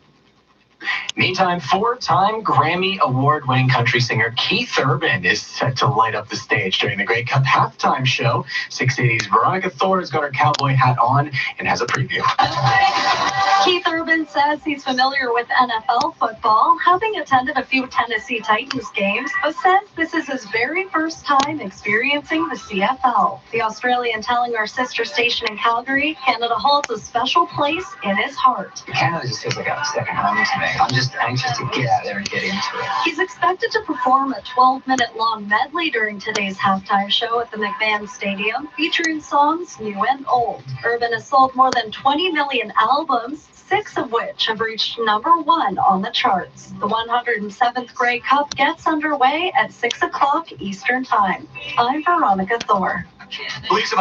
Meantime, 4-time Grammy Award-winning country singer Keith Urban is set to light up the stage during the Grey Cup halftime show. 680's Veronica Thor has got her cowboy hat on and has a preview. Keith Urban says he's familiar with NFL football, having attended a few Tennessee Titans games, but says this is his very first time experiencing the CFL. The Australian telling our sister station in Calgary, Canada holds a special place in his heart. Canada just feels like a second home to me. I'm just anxious to get out there and get into it. He's expected to perform a 12-minute long medley during today's halftime show at the McMahon Stadium, featuring songs new and old. Urban has sold more than 20 million albums, 6 of which have reached #1 on the charts. The 107th Grey Cup gets underway at 6 o'clock Eastern Time. I'm Veronica Thor. Police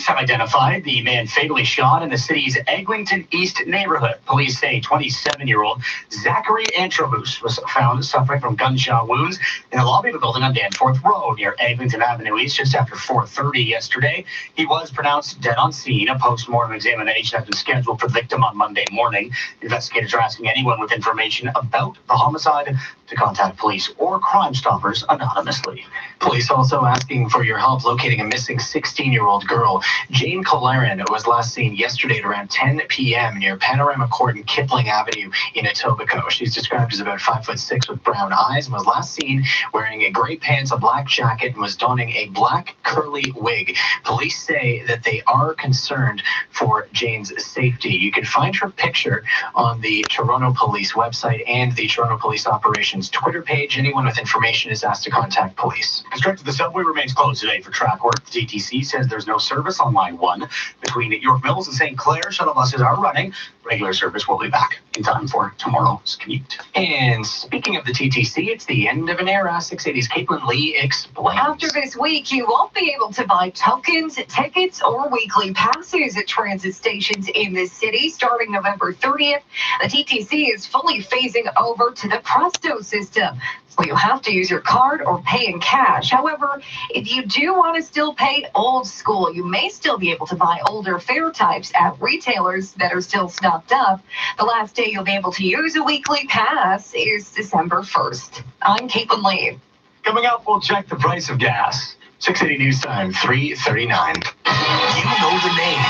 have identified the man fatally shot in the city's Eglinton East neighborhood. Police say 27-year-old Zachary Antrobus was found suffering from gunshot wounds in the lobby of a building on Danforth Road near Eglinton Avenue East just after 4:30 yesterday. He was pronounced dead on scene. A post-mortem examination has been scheduled for the victim on Monday morning. Investigators are asking anyone with information about the homicide to contact police or Crime Stoppers anonymously. Police also asking for your help locating a missing 16-year-old girl. Jane Colleran was last seen yesterday at around 10 p.m. near Panorama Court and Kipling Avenue in Etobicoke. She's described as about 5'6" with brown eyes and was last seen wearing a gray pants, a black jacket, and was donning a black curly wig. Police say that they are concerned for Jane's safety. You can find her picture on the Toronto Police website and the Toronto Police Operations Twitter page. Anyone with information is asked to contact police. Constructed the subway remains closed today for track work. The TTC says there's no service on line 1 between York Mills and St. Clair. Shuttle buses are running. Regular service will be back in time for tomorrow's commute. And speaking of the TTC, it's the end of an era. 680's Caitlin Lee explains. After this week, you won't be able to buy tokens, tickets, or weekly passes at transit stations in this city starting November 30th. The TTC is fully phasing over to the Presto system. So you have to use your card or pay in cash. However, if you do want to still pay old school, you may still be able to buy older fare types at retailers that are still stocked up. The last day you'll be able to use a weekly pass is December 1st. I'm Caitlin Lee. Coming up, we'll check the price of gas. 680 News Time, 3:39. You know the name,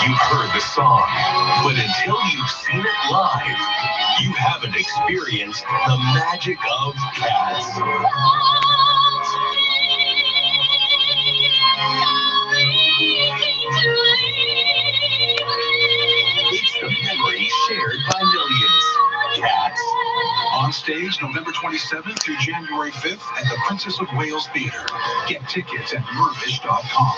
you've heard the song, but until you've seen it live, you haven't experienced the magic of Cats. It's the memory shared by millions. Cats. On stage November 27th through January 5th at the Princess of Wales Theatre. Get tickets at Mirvish.com.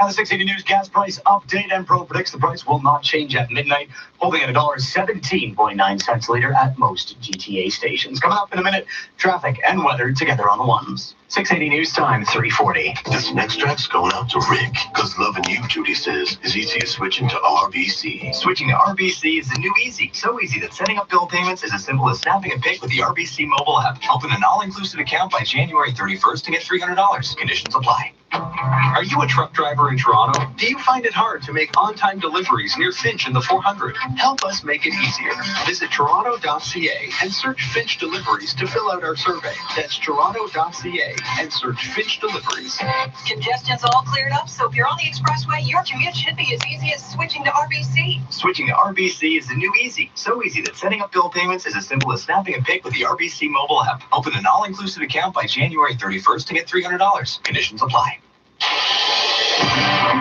Now the 680 News gas price update. Enpro predicts the price will not change at midnight, holding at $1.17.9 a liter at most GTA stations. Coming up in a minute, traffic and weather together on the ones. 680 News Time, 3:40. This next track's going out to Rick, because loving you, Judy says, is easy as switching to RBC. Switching to RBC is the new easy. So easy that setting up bill payments is as simple as snapping a pic with the RBC mobile app. Open an all-inclusive account by January 31st to get $300. Conditions apply. Are you a truck driver in Toronto? Do you find it hard to make on-time deliveries near Finch in the 400? Help us make it easier. Visit toronto.ca and search Finch Deliveries to fill out our survey. That's toronto.ca and search Finch Deliveries. Congestion's all cleared up, so if you're on the expressway, your commute should be as easy as switching to RBC. Switching to RBC is the new easy. So easy that setting up bill payments is as simple as snapping a pic with the RBC mobile app. Open an all-inclusive account by January 31st to get $300. Conditions apply.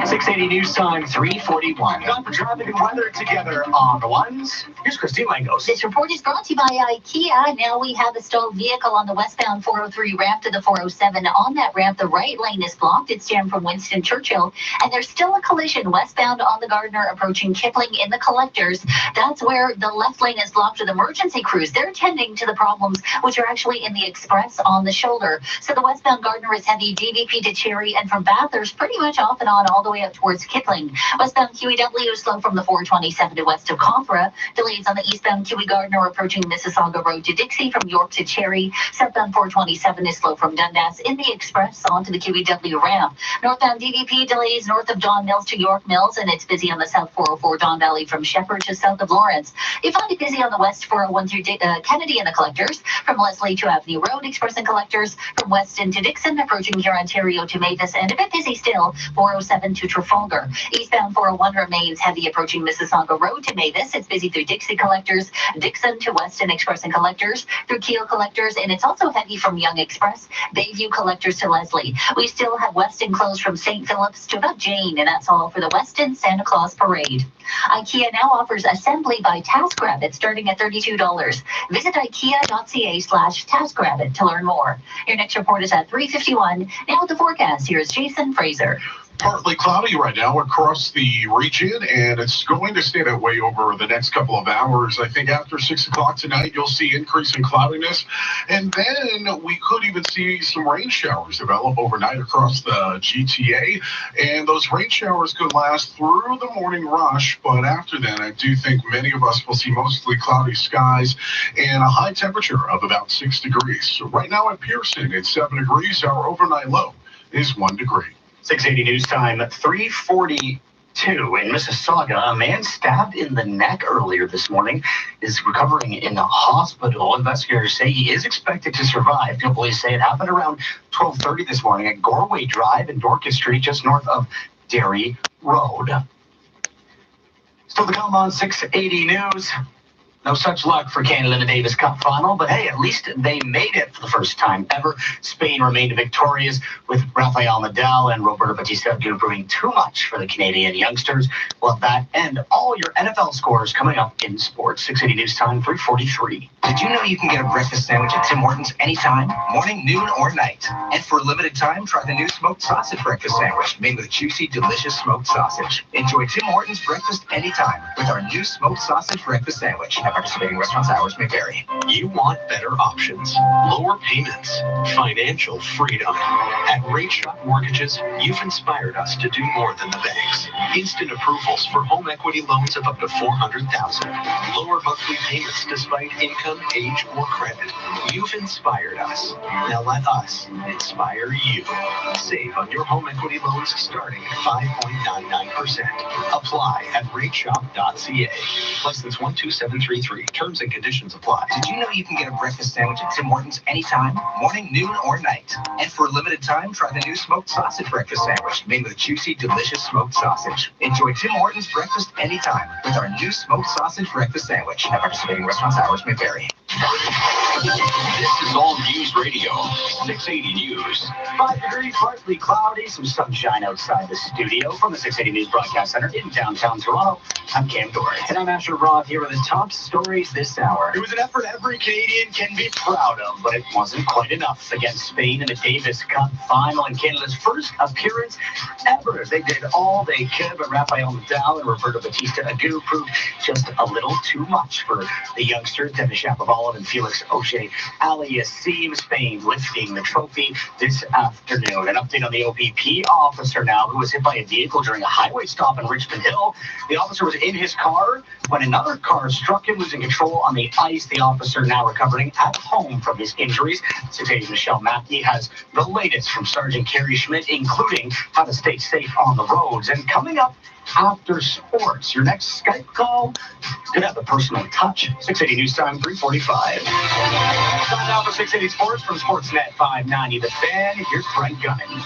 680 News Time, 3:41. Time for traffic and weather together on the ones. Here's Christine Langos. This report is brought to you by IKEA. Now we have a stalled vehicle on the westbound 403 ramp to the 407. On that ramp, the right lane is blocked. It's jammed from Winston Churchill. And there's still a collision westbound on the Gardner approaching Kipling in the collectors. That's where the left lane is blocked with emergency crews. They're tending to the problems, which are actually in the express on the shoulder. So the westbound Gardner is heavy, DVP to Cherry, and from Bathurst, pretty much off and on all the way up towards Kipling. Westbound QEW is slow from the 427 to west of Cawthra. Delays on the eastbound QE Gardner approaching Mississauga Road to Dixie from York to Cherry. Southbound 427 is slow from Dundas in the express onto the QEW ramp. Northbound DVP delays north of Don Mills to York Mills, and it's busy on the south 404 Don Valley from Shepherd to south of Lawrence. You find it busy on the west 401 through Kennedy and the collectors. From Leslie to Avenue Road, express and collectors. From Weston to Dixon, approaching here Ontario to Mavis, and a bit busy still 407 to Trafalgar. Eastbound 401 remains heavy approaching Mississauga Road to Mavis. It's busy through Dixie collectors, Dixon to Weston express and collectors, through Keel collectors, and it's also heavy from Young Express, Bayview collectors to Leslie. We still have Weston closed from St. Phillips to about Jane, and that's all for the Weston Santa Claus Parade. IKEA now offers assembly by TaskRabbit starting at $32. Visit ikea.ca/TaskRabbit to learn more. Your next report is at 3:51. Now with the forecast, here's Jason Fraser. Partly cloudy right now across the region, and it's going to stay that way over the next couple of hours. I think after 6 o'clock tonight, you'll see increasing cloudiness, and then we could even see some rain showers develop overnight across the GTA, and those rain showers could last through the morning rush, but after that, I do think many of us will see mostly cloudy skies and a high temperature of about 6 degrees. So right now at Pearson, it's 7 degrees. Our overnight low is 1 degree. 680 News Time, 3:42. 2 in Mississauga. A man stabbed in the neck earlier this morning is recovering in a hospital. Investigators say he is expected to survive. Police say it happened around 12:30 this morning at Gorway Drive and Dorcas Street, just north of Derry Road. Still to come on 680 News. No such luck for Canada in the Davis Cup final, but hey, at least they made it for the first time ever. Spain remained victorious with Rafael Nadal and Roberto Bautista proving too much for the Canadian youngsters. Well, that and all your NFL scores coming up in sports. 680 News Time, 3:43. Did you know you can get a breakfast sandwich at Tim Hortons anytime, morning, noon, or night? And for a limited time, try the new smoked sausage breakfast sandwich made with juicy, delicious smoked sausage. Enjoy Tim Hortons breakfast anytime with our new smoked sausage breakfast sandwich. At participating restaurants, hours may vary. You want better options, lower payments, financial freedom. At Rate Shop Mortgages, you've inspired us to do more than the banks. Instant approvals for home equity loans of up to $400,000. Lower monthly payments despite income, age, or credit. You've inspired us. Now let us inspire you. Save on your home equity loans starting at 5.99%. Apply at rateshop.ca. License 12733. Terms and conditions apply. Did you know you can get a breakfast sandwich at Tim Hortons anytime, morning, noon, or night? And for a limited time, try the new smoked sausage breakfast sandwich made with juicy, delicious smoked sausage. Enjoy Tim Hortons breakfast anytime with our new smoked sausage breakfast sandwich. At participating restaurants, hours may vary. This is All News Radio, 680 News. 5 degrees, partly cloudy, some sunshine outside the studio from the 680 News Broadcast Center in downtown Toronto. I'm Cam Dory. And I'm Asher Roth here with the top stories this hour. It was an effort every Canadian can be proud of, but it wasn't quite enough against Spain in the Davis Cup final and Canada's first appearance ever. They did all they could, but Rafael Nadal and Roberto Bautista Agut proved just a little too much for the youngsters, Denis Shapovalov and Felix Auger-Aliassime. Spain lifting the trophy this afternoon. An update on the OPP officer now who was hit by a vehicle during a highway stop in Richmond Hill. The officer was in his car when another car struck him, losing control on the ice. The officer now recovering at home from his injuries. 680's Michelle Mackey has the latest from Sergeant Carrie Schmidt, including how to stay safe on the roads. And coming up after sports, your next Skype call could have a personal touch. 680 News Time, 3:45. Time now for 680 Sports from Sportsnet 590. The Fan, here's Brent Gunning.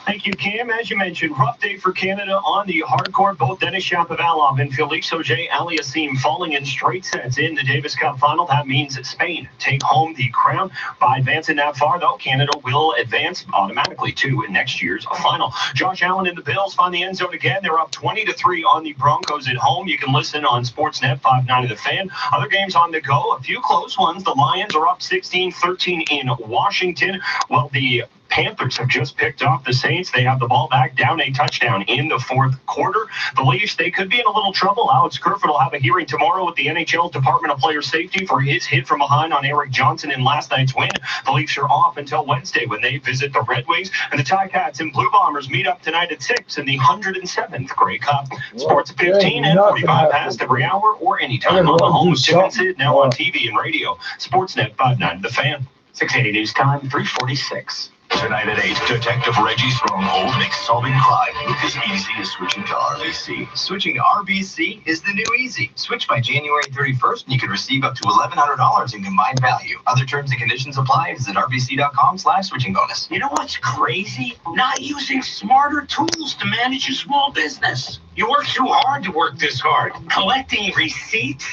Thank you, Cam. As you mentioned, rough day for Canada on the hardcourt. Both Denis Shapovalov and Felix Auger-Aliassime falling in straight sets in the Davis Cup final. That means that Spain take home the crown. By advancing that far, though, Canada will advance automatically to next year's final. Josh Allen and the Bills find the end zone again. They're up 20-3 on the Broncos at home. You can listen on Sportsnet 590 The Fan. Other games on the go, a few close ones. The Lions are up 16-13 in Washington. Well, the Panthers have just picked off the Saints. They have the ball back, down a touchdown in the fourth quarter. The Leafs, they could be in a little trouble. Alex Kerfoot will have a hearing tomorrow with the NHL Department of Player Safety for his hit from behind on Eric Johnson in last night's win. The Leafs are off until Wednesday when they visit the Red Wings. And the Ticats and Blue Bombers meet up tonight at 6 in the 107th Grey Cup. Sports 15 and 45 past every hour or anytime on the home of Tim and Sid, now on TV and radio. Sportsnet 590 The Fan. 680 News Time, 3:46. Tonight at 8, Detective Reggie Stronghold makes solving crime look as easy as switching to RBC. Switching to RBC is the new easy. Switch by January 31st and you can receive up to $1,100 in combined value. Other terms and conditions apply. Visit rbc.com/switching bonus. You know what's crazy? Not using smarter tools to manage your small business. You work too hard to work this hard. Collecting receipts?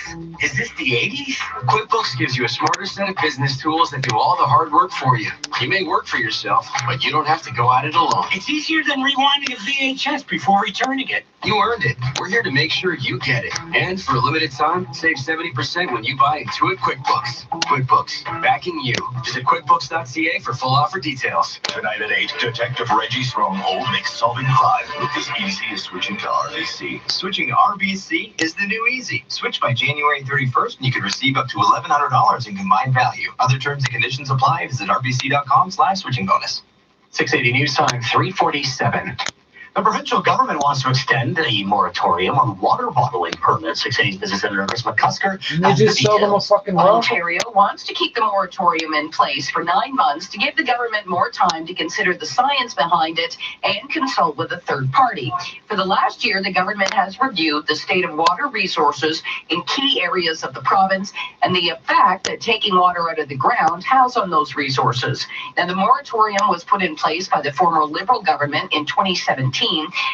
Is this the 80s? QuickBooks gives you a smarter set of business tools that do all the hard work for you. You may work for yourself, but you don't have to go at it alone. It's easier than rewinding a VHS before returning it. You earned it. We're here to make sure you get it. And for a limited time, save 70% when you buy Intuit QuickBooks. QuickBooks, backing you. Visit QuickBooks.ca for full offer details. Tonight at 8, Detective Reggie Stronghold makes solving crime look as easy as switching to RBC. Switching to RBC is the new easy. Switch by January 31st and you can receive up to $1,100 in combined value. Other terms and conditions apply. Visit rbc.com/switching bonus. 680 News Time, 3:47. The provincial government wants to extend a moratorium on water bottling permits. 680's business editor Chris McCusker. They just sell them a fucking rock. Ontario wants to keep the moratorium in place for 9 months to give the government more time to consider the science behind it and consult with a third party. For the last year, the government has reviewed the state of water resources in key areas of the province and the effect that taking water out of the ground has on those resources. Now, the moratorium was put in place by the former Liberal government in 2017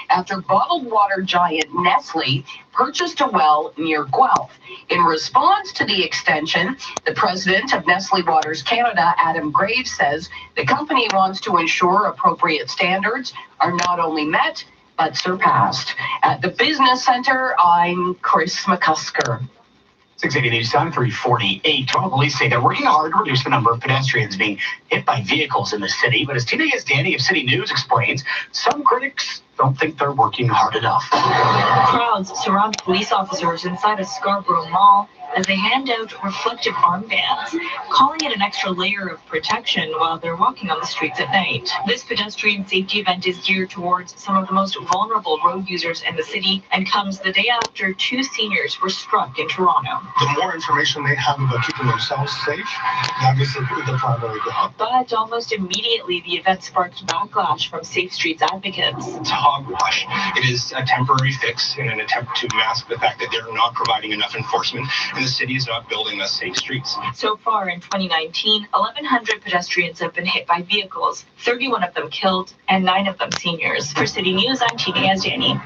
after bottled water giant Nestle purchased a well near Guelph. In response to the extension, the president of Nestle Waters Canada, Adam Graves, says the company wants to ensure appropriate standards are not only met, but surpassed. At the Business Centre, I'm Chris McCusker. 680 News Time, 348. Toronto police say they're working hard to reduce the number of pedestrians being hit by vehicles in the city. But as Tina Danny of City News explains, some critics don't think they're working hard enough. Crowds surround police officers inside a Scarborough mall as they hand out reflective armbands, calling it an extra layer of protection while they're walking on the streets at night. This pedestrian safety event is geared towards some of the most vulnerable road users in the city and comes the day after 2 seniors were struck in Toronto. The more information they have about keeping themselves safe, that is the primary goal. But almost immediately, the event sparked backlash from Safe Streets advocates. It's hogwash. It is a temporary fix in an attempt to mask the fact that they're not providing enough enforcement and the city is not building us safe streets. So far in 2019, 1,100 pedestrians have been hit by vehicles, 31 of them killed, and 9 of them seniors. For City News, I'm Tina Danny.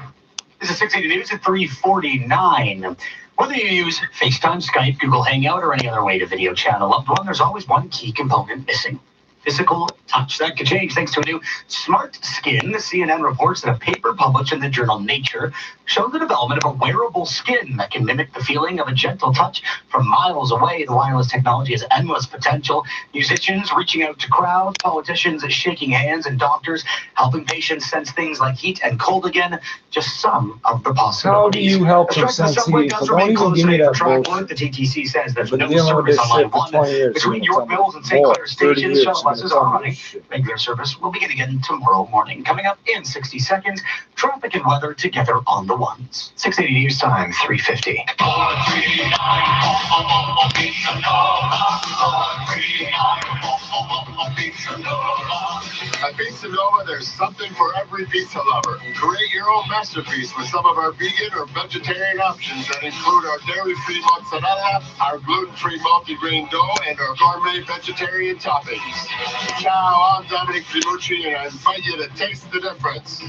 This is 680 News at 349. Whether you use FaceTime, Skype, Google Hangout, or any other way to video chat a loved one, there's always one key component missing. Physical touch. That could change thanks to a new Smart Skin. The CNN reports that a paper published in the journal Nature showed the development of a wearable skin that can mimic the feeling of a gentle touch from miles away. The wireless technology has endless potential. Musicians reaching out to crowds, politicians shaking hands, and doctors helping patients sense things like heat and cold again. Just some of the possibilities. How do you help them sense heat? Don't even give me that bullshit. The TTC says there's Been no dealing with service this on shit line for 20 1 years. between York Mills and St. Clair 30 Station. years. Shuttle buses are running. Regular service will begin again tomorrow morning. Coming up in 60 seconds, traffic and weather together on the ones. 680 News Time, 350. At Pizza Nova, there's something for every pizza lover. Create your own masterpiece with some of our vegan or vegetarian options that include our dairy-free mozzarella, our gluten-free multigrain dough, and our gourmet vegetarian toppings. Ciao, I'm Dominic Fimucci, and I invite you to taste the difference.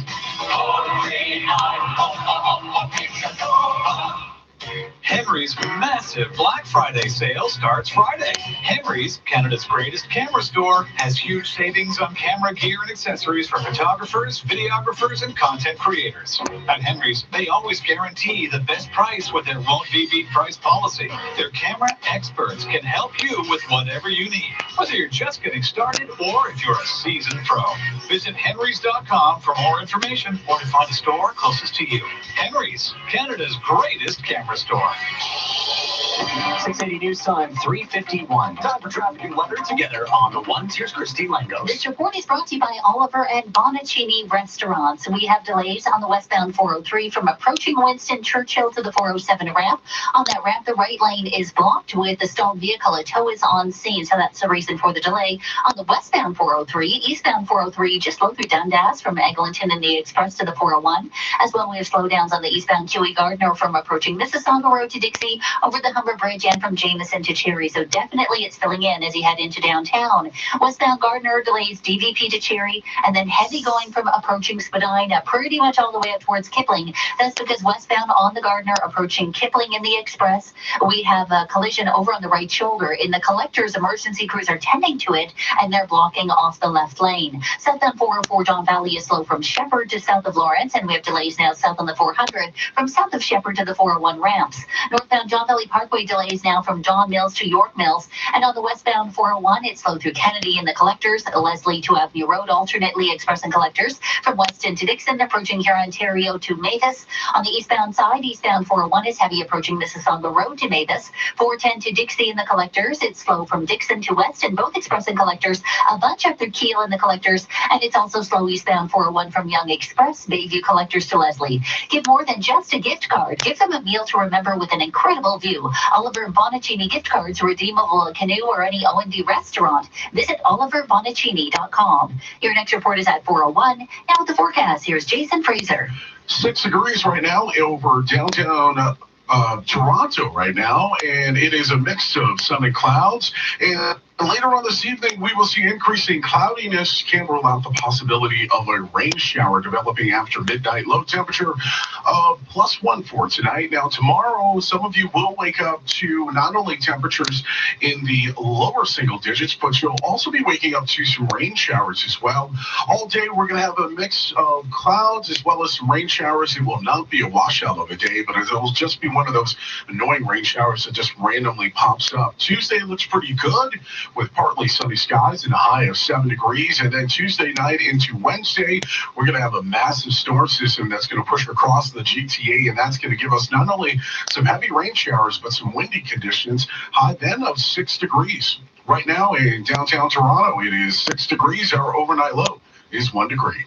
Henry's massive Black Friday sale starts Friday. Henry's, Canada's greatest camera store, has huge savings on camera gear and accessories for photographers, videographers, and content creators. At Henry's, they always guarantee the best price with their won't be beat price policy. Their camera experts can help you with whatever you need, whether you're just getting started or if you're a seasoned pro. Visit henrys.com for more information or to find a store closest to you. Henry's, Canada's greatest camera store. 680 News Time, 351. Time for traffic and weather together on the ones. Here's Christine Langos. This report is brought to you by Oliver and Bonaccini Restaurants. We have delays on the westbound 403 from approaching Winston Churchill to the 407 ramp. On that ramp, the right lane is blocked with a stalled vehicle. A tow is on scene, so that's the reason for the delay. On the westbound 403, eastbound 403, just slow through Dundas from Eglinton and the Express to the 401. As well, we have slowdowns on the eastbound QE Gardner from approaching Mississauga Road to Dixie, over the Humber Bridge, and from Jameson to Cherry. So definitely it's filling in as you head into downtown. Westbound Gardner delays DVP to Cherry, and then heavy going from approaching Spadina pretty much all the way up towards Kipling. That's because westbound on the Gardner approaching Kipling in the Express, we have a collision over on the right shoulder. In the Collectors, emergency crews are tending to it, and they're blocking off the left lane. Southbound 404 Don Valley is slow from Shepherd to south of Lawrence, and we have delays now south on the 400 from south of Shepherd to the 401 ramps. Northbound John Valley Parkway Expressway delays now from Don Mills to York Mills. And on the westbound 401, it's slow through Kennedy and the collectors. Leslie to Avenue Road, alternately express and collectors from Weston to Dixon, approaching here Ontario to Mavis. On the eastbound side, eastbound 401 is heavy approaching Mississauga Road to Mavis. 410 to Dixie and the collectors. It's slow from Dixon to Weston, both express and collectors. A bunch up through Kiel and the collectors. And it's also slow eastbound 401 from Young Express, Bayview collectors to Leslie. Give more than just a gift card. Give them a meal to remember with an incredible view. Oliver Bonacini gift cards redeemable at Canoe or any O&D restaurant. Visit oliverbonacini.com. Your next report is at 4:01. Now with the forecast, here's Jason Fraser. 6 degrees right now over downtown Toronto right now, and it is a mix of sun and clouds. And later on this evening, we will see increasing cloudiness. Can't rule out the possibility of a rain shower developing after midnight. Low temperature +1 for tonight. Now, tomorrow, some of you will wake up to not only temperatures in the lower single digits, but you'll also be waking up to some rain showers as well. All day, we're going to have a mix of clouds as well as some rain showers. It will not be a washout of a day, but it will just be one of those annoying rain showers that just randomly pops up. Tuesday looks pretty good, with partly sunny skies and a high of 7 degrees. And then Tuesday night into Wednesday, we're going to have a massive storm system that's going to push across the GTA, and that's going to give us not only some heavy rain showers, but some windy conditions. High then of 6 degrees. Right now in downtown Toronto, it is 6 degrees. Our overnight low is 1 degree.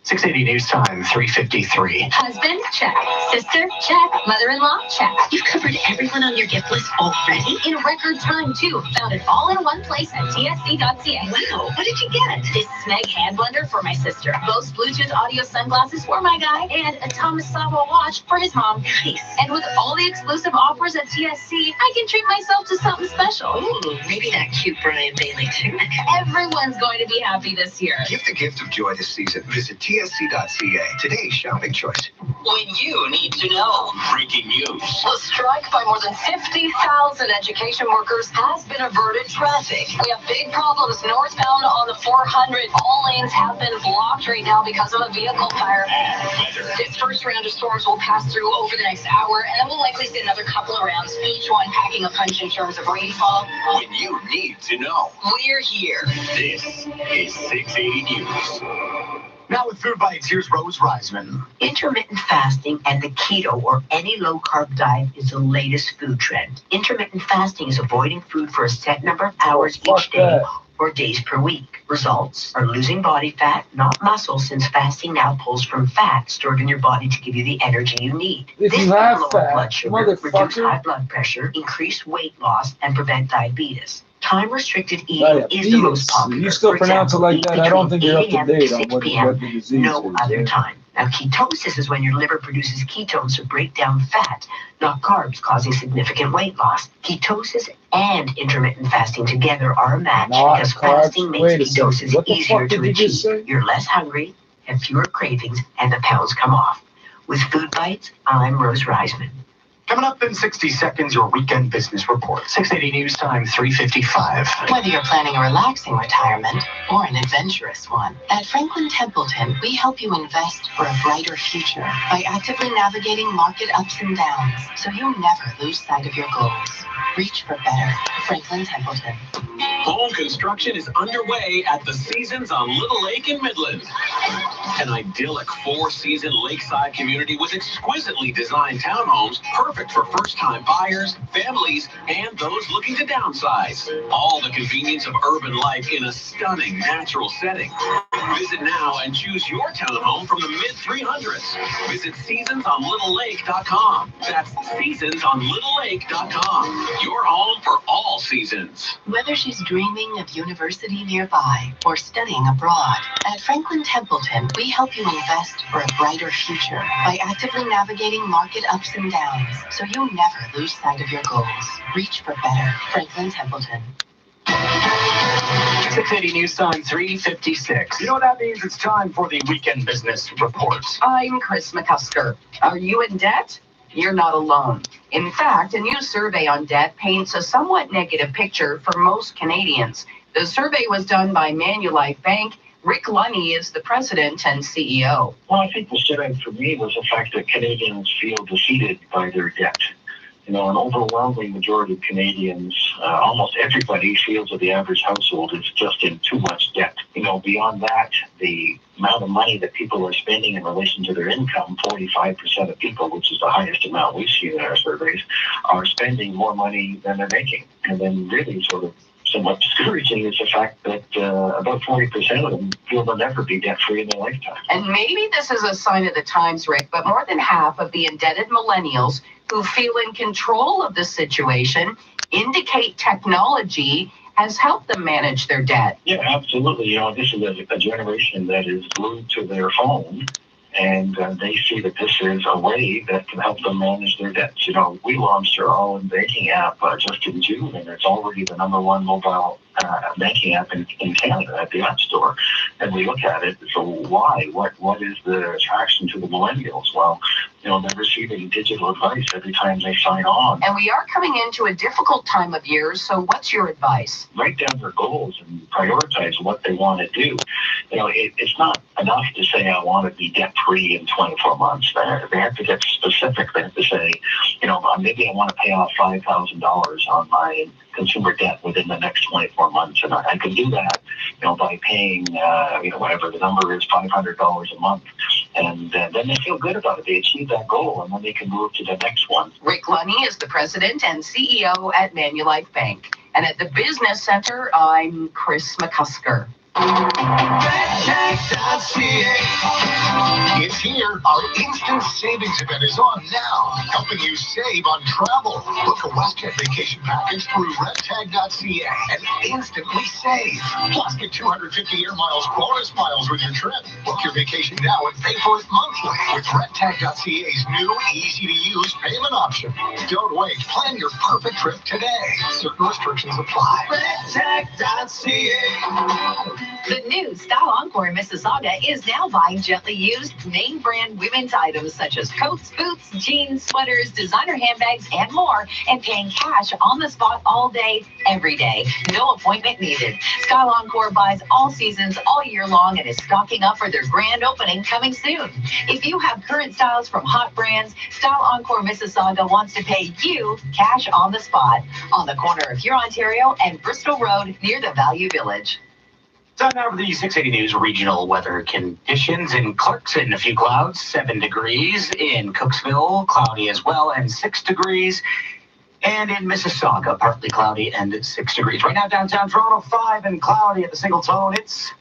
680 News Time, 3:53. Husband? Check. Sister? Check. Mother-in-law? Check. You've covered everyone on your gift list already? In record time, too. Found it all in one place at tsc.ca. Wow, what did you get? This Smeg hand blender for my sister. Bose Bluetooth audio sunglasses for my guy. And a Thomas Sabo watch for his mom. Nice. And with all the exclusive offers at TSC, I can treat myself to something special. Ooh, maybe that cute Brian Bailey, too. Everyone's going to be happy this year. Give the gift of joy this season. Visit TSC.ca. Today's shopping choice. When you need to know. Breaking news. A strike by more than 50,000 education workers has been averted. Traffic. We have big problems northbound on the 400. All lanes have been blocked right now because of a vehicle fire. This first round of storms will pass through over the next hour, and then we'll likely see another couple of rounds, each one packing a punch in terms of rainfall. When you need to know. We're here. This is 680 News. Now with Food Bites, here's Rose Reisman. Intermittent fasting and the keto or any low-carb diet is the latest food trend. Intermittent fasting is avoiding food for a set number of hours each day or days per week. Results are losing body fat, not muscle, since fasting now pulls from fat stored in your body to give you the energy you need. This can lower blood sugar, reduce high blood pressure, increase weight loss, and prevent diabetes. Time-restricted eating is the most popular. You still pronounce it like that? I don't think you're up to date on what the disease is. No other time. Now, ketosis is when your liver produces ketones to break down fat, not carbs, causing significant weight loss. Ketosis and intermittent fasting together are a match because fasting makes ketosis easier to achieve. You're less hungry, have fewer cravings, and the pounds come off. With Food Bites, I'm Rose Reisman. Coming up in 60 seconds, your weekend business report. 680 News Time, 3:55. Whether you're planning a relaxing retirement or an adventurous one, at Franklin Templeton, we help you invest for a brighter future by actively navigating market ups and downs so you'll never lose sight of your goals. Reach for better. Franklin Templeton. Home construction is underway at the Seasons on Little Lake in Midland. An idyllic 4-season lakeside community with exquisitely designed townhomes, perfect for first-time buyers, families, and those looking to downsize. All the convenience of urban life in a stunning natural setting. Visit now and choose your townhome from the mid-300s. Visit seasonsonlittlelake.com. That's seasonsonlittlelake.com. Your home for all seasons. Whether she's dreaming of university nearby or studying abroad, at Franklin Templeton, we help you invest for a brighter future by actively navigating market ups and downs so you'll never lose sight of your goals. Reach for better. Franklin Templeton. 680 News Time, 3:56. You know what that means? It's time for the weekend business report. I'm Chris McCusker. Are you in debt? You're not alone. In fact, a new survey on debt paints a somewhat negative picture for most Canadians. The survey was done by Manulife Bank. Rick Lunny is the president and CEO. Well, I think the survey for me was the fact that Canadians feel defeated by their debt. You know, an overwhelming majority of Canadians, almost everybody, feels that the average household is just in too much debt. You know, beyond that, the amount of money that people are spending in relation to their income, 45% of people, which is the highest amount we've seen in our surveys, are spending more money than they're making. And then really sort of somewhat discouraging is the fact that about 40% of them feel they'll never be debt-free in their lifetime. And maybe this is a sign of the times, Rick, but more than half of the indebted millennials who feel in control of the situation indicate technology has helped them manage their debt. Yeah, absolutely. You know, this is a generation that is glued to their phone, and they see that this is a way that can help them manage their debts. You know, we launched our all-in banking app just in June, and it's already the #1 mobile banking app in Canada at the App Store. And we look at it, so why? What is the attraction to the millennials? Well, you know, they're receiving digital advice every time they sign on. And we are coming into a difficult time of year, so what's your advice? Write down their goals and prioritize what they want to do. You know, it's not enough to say, I want to be debt-free in 24 months. They have to get specific. They have to say, you know, maybe I want to pay off $5,000 on my consumer debt within the next 24 months. And I can do that, you know, by paying, you know, whatever the number is, $500 a month. And then they feel good about it. They achieve that goal, and then they can move to the next one. Rick Lunny is the president and CEO at Manulife Bank. And at the Business Center, I'm Chris McCusker. It's here. Our instant savings event is on now, helping you save on travel. Book a WestJet vacation package through redtag.ca and instantly save. Plus, get 250 air miles bonus miles with your trip. Book your vacation now and pay for it monthly with redtag.ca's new, easy-to-use payment option. Don't wait. Plan your perfect trip today. Certain restrictions apply. redtag.ca. The new Style Encore in Mississauga is now buying gently used name brand women's items such as coats, boots, jeans, sweaters, designer handbags, and more, and paying cash on the spot all day, every day. No appointment needed. Style Encore buys all seasons, all year long, and is stocking up for their grand opening coming soon. If you have current styles from hot brands, Style Encore Mississauga wants to pay you cash on the spot on the corner of Huron, Ontario and Bristol Road near the Value Village. Time now for the 680 News regional weather conditions. In Clarkson, a few clouds, 7 degrees. In Cooksville, cloudy as well, and 6 degrees. And in Mississauga, partly cloudy and 6 degrees. Right now, downtown Toronto, 5 and cloudy at the single tone. It's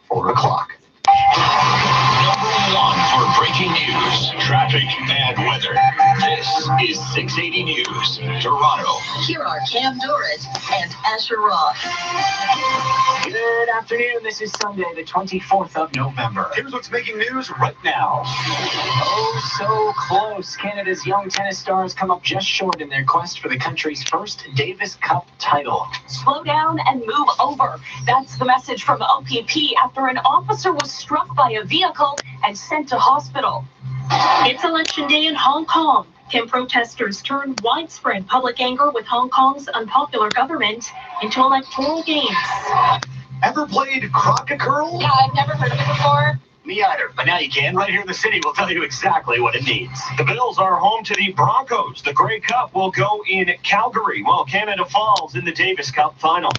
4 o'clock. #1 for breaking news, traffic, and weather. This is 680 News, Toronto. Here are Cam Dorrit and Asher Roth. Good afternoon. This is Sunday, the 24th of November. Here's what's making news right now. Oh, so close. Canada's young tennis stars come up just short in their quest for the country's first Davis Cup title. Slow down and move over. That's the message from OPP after an officer was struck by a vehicle and sent to hospital. It's election day in Hong Kong. Can protesters turn widespread public anger with Hong Kong's unpopular government into electoral games? Ever played Croc-a-Curl? Yeah, I've never heard of it before. Me either, but now you can. Right here in the city, we'll tell you exactly what it means. The Bills are home to the Broncos. The Grey Cup will go in Calgary, while Canada falls in the Davis Cup final.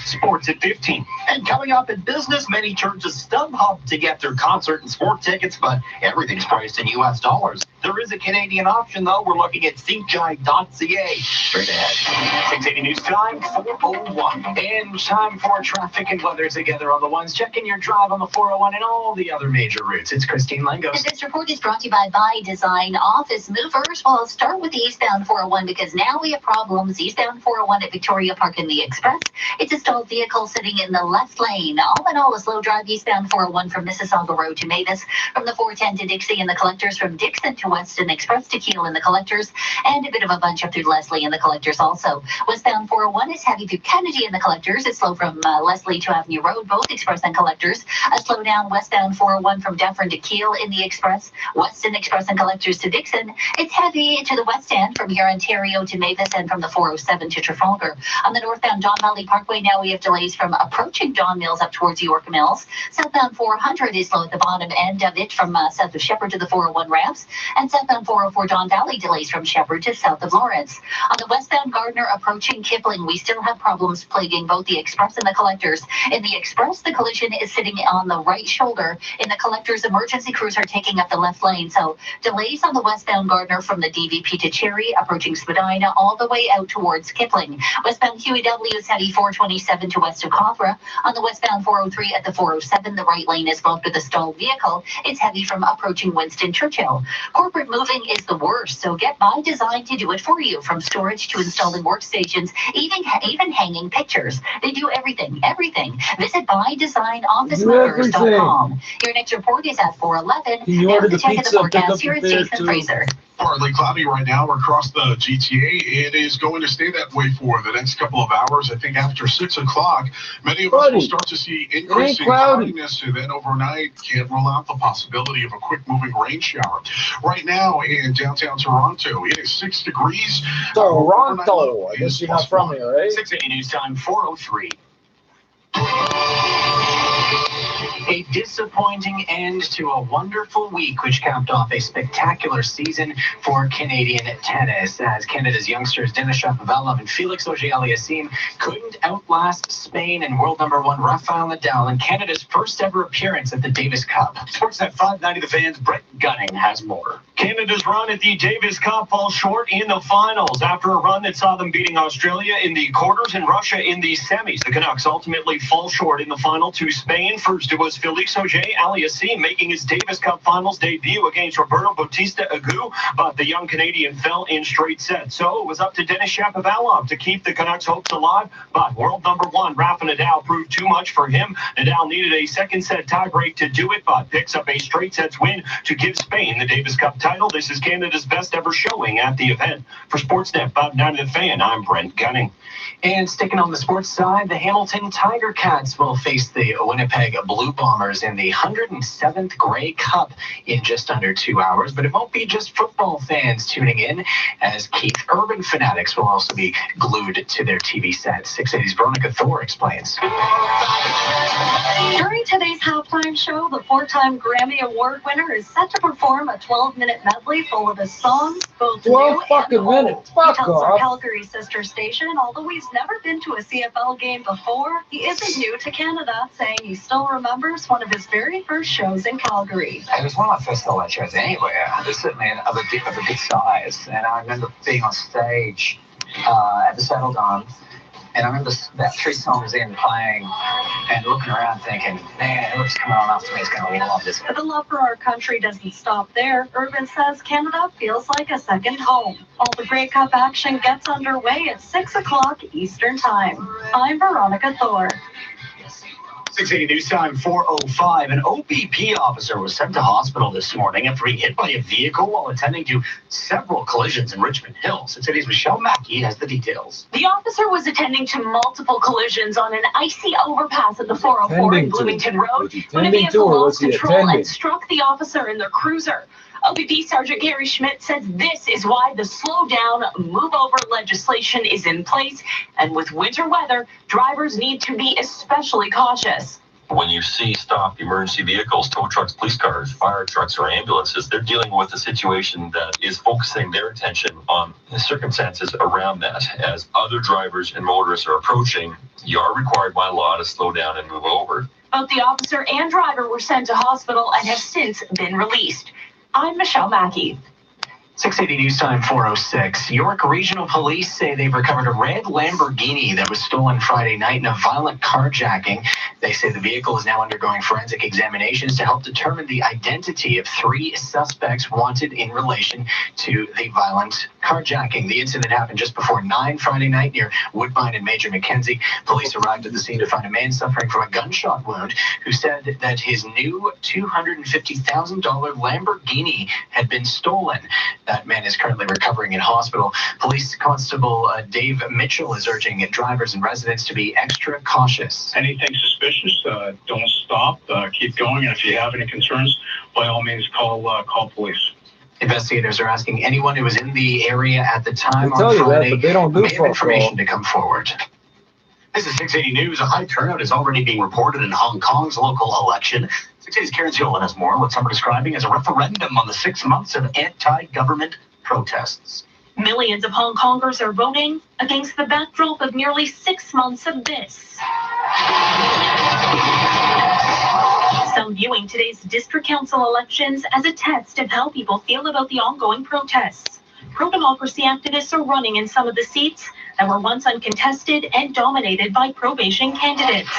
Sports at 15. And coming up in business, many turn to StubHub to get their concert and sport tickets, but everything's priced in U.S. dollars. There is a Canadian option, though. We're looking at SeatGuide.ca. Straight ahead. 680 News time, 4:01. And time for traffic and weather together on the ones. Checking your drive on the 401 and all the other major routes. It's Christine Langos. This report is brought to you by Design Office Movers. Well, I'll start with the eastbound 401 because now we have problems. Eastbound 401 at Victoria Park in the Express. It's a stalled vehicle sitting in the left lane. All in all, a slow drive eastbound 401 from Mississauga Road to Mavis, from the 410 to Dixie in the collectors, from Dixon to Weston Express to Keele in the collectors, and a bit of a bunch up through Leslie in the collectors also. Westbound 401 is heavy through Kennedy in the collectors. It's slow from Leslie to Avenue Road, both Express and collectors. A slow down westbound 401 from Dufferin to Keele in the Express, Weston Express and collectors to Dixon. It's heavy to the west end from here, Ontario to Mavis, and from the 407 to Trafalgar. On the northbound Don Valley Parkway now, we have delays from approaching Don Mills up towards York Mills. Southbound 400 is slow at the bottom end of it from south of Shepherd to the 401 ramps. And southbound 404 Don Valley delays from Shepherd to south of Lawrence. On the westbound Gardner approaching Kipling, we still have problems plaguing both the Express and the Collectors. In the Express, the collision is sitting on the right shoulder. In the Collectors, emergency crews are taking up the left lane. So delays on the westbound Gardner from the DVP to Cherry, approaching Spadina, all the way out towards Kipling. Westbound QEW is heavy 427 to west of Cawthra. On the westbound 403 at the 407, the right lane is blocked with a stalled vehicle. It's heavy from approaching Winston Churchill. Corporate moving is the worst, so get By Design to do it for you. From storage to installing workstations, even hanging pictures. They do everything. Visit ByDesignOfficeMotors.com. Your next report is at 4:11. Can you order the check pizza the forecast here pick at up there Jason too? Fraser. Partly cloudy right now across the GTA. It is going to stay that way for the next couple of hours. I think after 6 o'clock, many of us will start to see increasing cloudiness, and then overnight can't rule out the possibility of a quick moving rain shower. Right now in downtown Toronto, it is 6 degrees. Toronto. I guess you're not from here, right? 680 News Time 4:03. A disappointing end to a wonderful week, which capped off a spectacular season for Canadian tennis, as Canada's youngsters Denis Shapovalov and Felix Auger-Aliassime couldn't outlast Spain and world number 1 Rafael Nadal in Canada's first ever appearance at the Davis Cup. Sportsnet 590 The Fan's Brett Gunning has more. Canada's run at the Davis Cup falls short in the finals after a run that saw them beating Australia in the quarters and Russia in the semis. The Canucks ultimately fall short in the final to Spain. First, it was Felix Auger-Aliassime making his Davis Cup Finals debut against Roberto Bautista Agut, but the young Canadian fell in straight sets. So it was up to Denis Shapovalov to keep the Canucks' hopes alive, but world number 1 Rafa Nadal proved too much for him. Nadal needed a second set tiebreak to do it, but picks up a straight sets win to give Spain the Davis Cup title. This is Canada's best ever showing at the event. For Sportsnet 590 The Fan, I'm Brent Gunning. And sticking on the sports side, the Hamilton Tiger Cats will face the Winnipeg Blue Bombers in the 107th Grey Cup in just under 2 hours. But it won't be just football fans tuning in, as Keith Urban fanatics will also be glued to their TV sets. 680's Veronica Thor explains. During today's halftime show, the 4-time Grammy Award winner is set to perform a 12-minute medley full of his songs, both 12 new fucking and old. minutes. Fuck He tells our off. Calgary sister station, although he's never been to a CFL game before, he isn't new to Canada, saying he still remembers one of his very first shows in Calgary. It was one of my first LA shows anywhere. There's certainly of a good size, and I remember being on stage at the Saddle Dome, and I remember about 3 songs in playing and looking around thinking, man, whoever's coming on after me is going to love this. But the love for our country doesn't stop there. Urban says Canada feels like a second home. All the Grey Cup action gets underway at 6 o'clock Eastern Time. I'm Veronica Thor. 680 News Time 4:05. An OPP officer was sent to hospital this morning after being hit by a vehicle while attending to several collisions in Richmond Hill. 680's Michelle Mackey has the details. The officer was attending to multiple collisions on an icy overpass at the 404 in Bloomington Road when a vehicle lost control and struck the officer in their cruiser. OPP Sergeant Gary Schmidt says this is why the slow down, move over legislation is in place, and with winter weather, drivers need to be especially cautious. When you see stopped emergency vehicles, tow trucks, police cars, fire trucks, or ambulances, they're dealing with a situation that is focusing their attention on the circumstances around that. As other drivers and motorists are approaching, you are required by law to slow down and move over. Both the officer and driver were sent to hospital and have since been released. I'm Michelle Mackey. 680 News Time 4:06. York Regional Police say they've recovered a red Lamborghini that was stolen Friday night in a violent carjacking. They say the vehicle is now undergoing forensic examinations to help determine the identity of 3 suspects wanted in relation to the violent carjacking. The incident happened just before 9 Friday night near Woodbine and Major Mackenzie. Police arrived at the scene to find a man suffering from a gunshot wound who said that his new $250,000 Lamborghini had been stolen. That man is currently recovering in hospital. Police Constable Dave Mitchell is urging drivers and residents to be extra cautious. Anything suspicious, don't stop. Keep going. And if you have any concerns, by all means, call police. Investigators are asking anyone who was in the area at the time They tell on you that, Friday but they don't do may have fuck information all. to come forward. This is 680 News. A high turnout is already being reported in Hong Kong's local election. 680's Karen Ziolan has more. What some are describing as a referendum on the 6 months of anti-government protests. Millions of Hong Kongers are voting against the backdrop of nearly 6 months of this. Some viewing today's district council elections as a test of how people feel about the ongoing protests. Pro-democracy activists are running in some of the seats that were once uncontested and dominated by pro-Beijing candidates.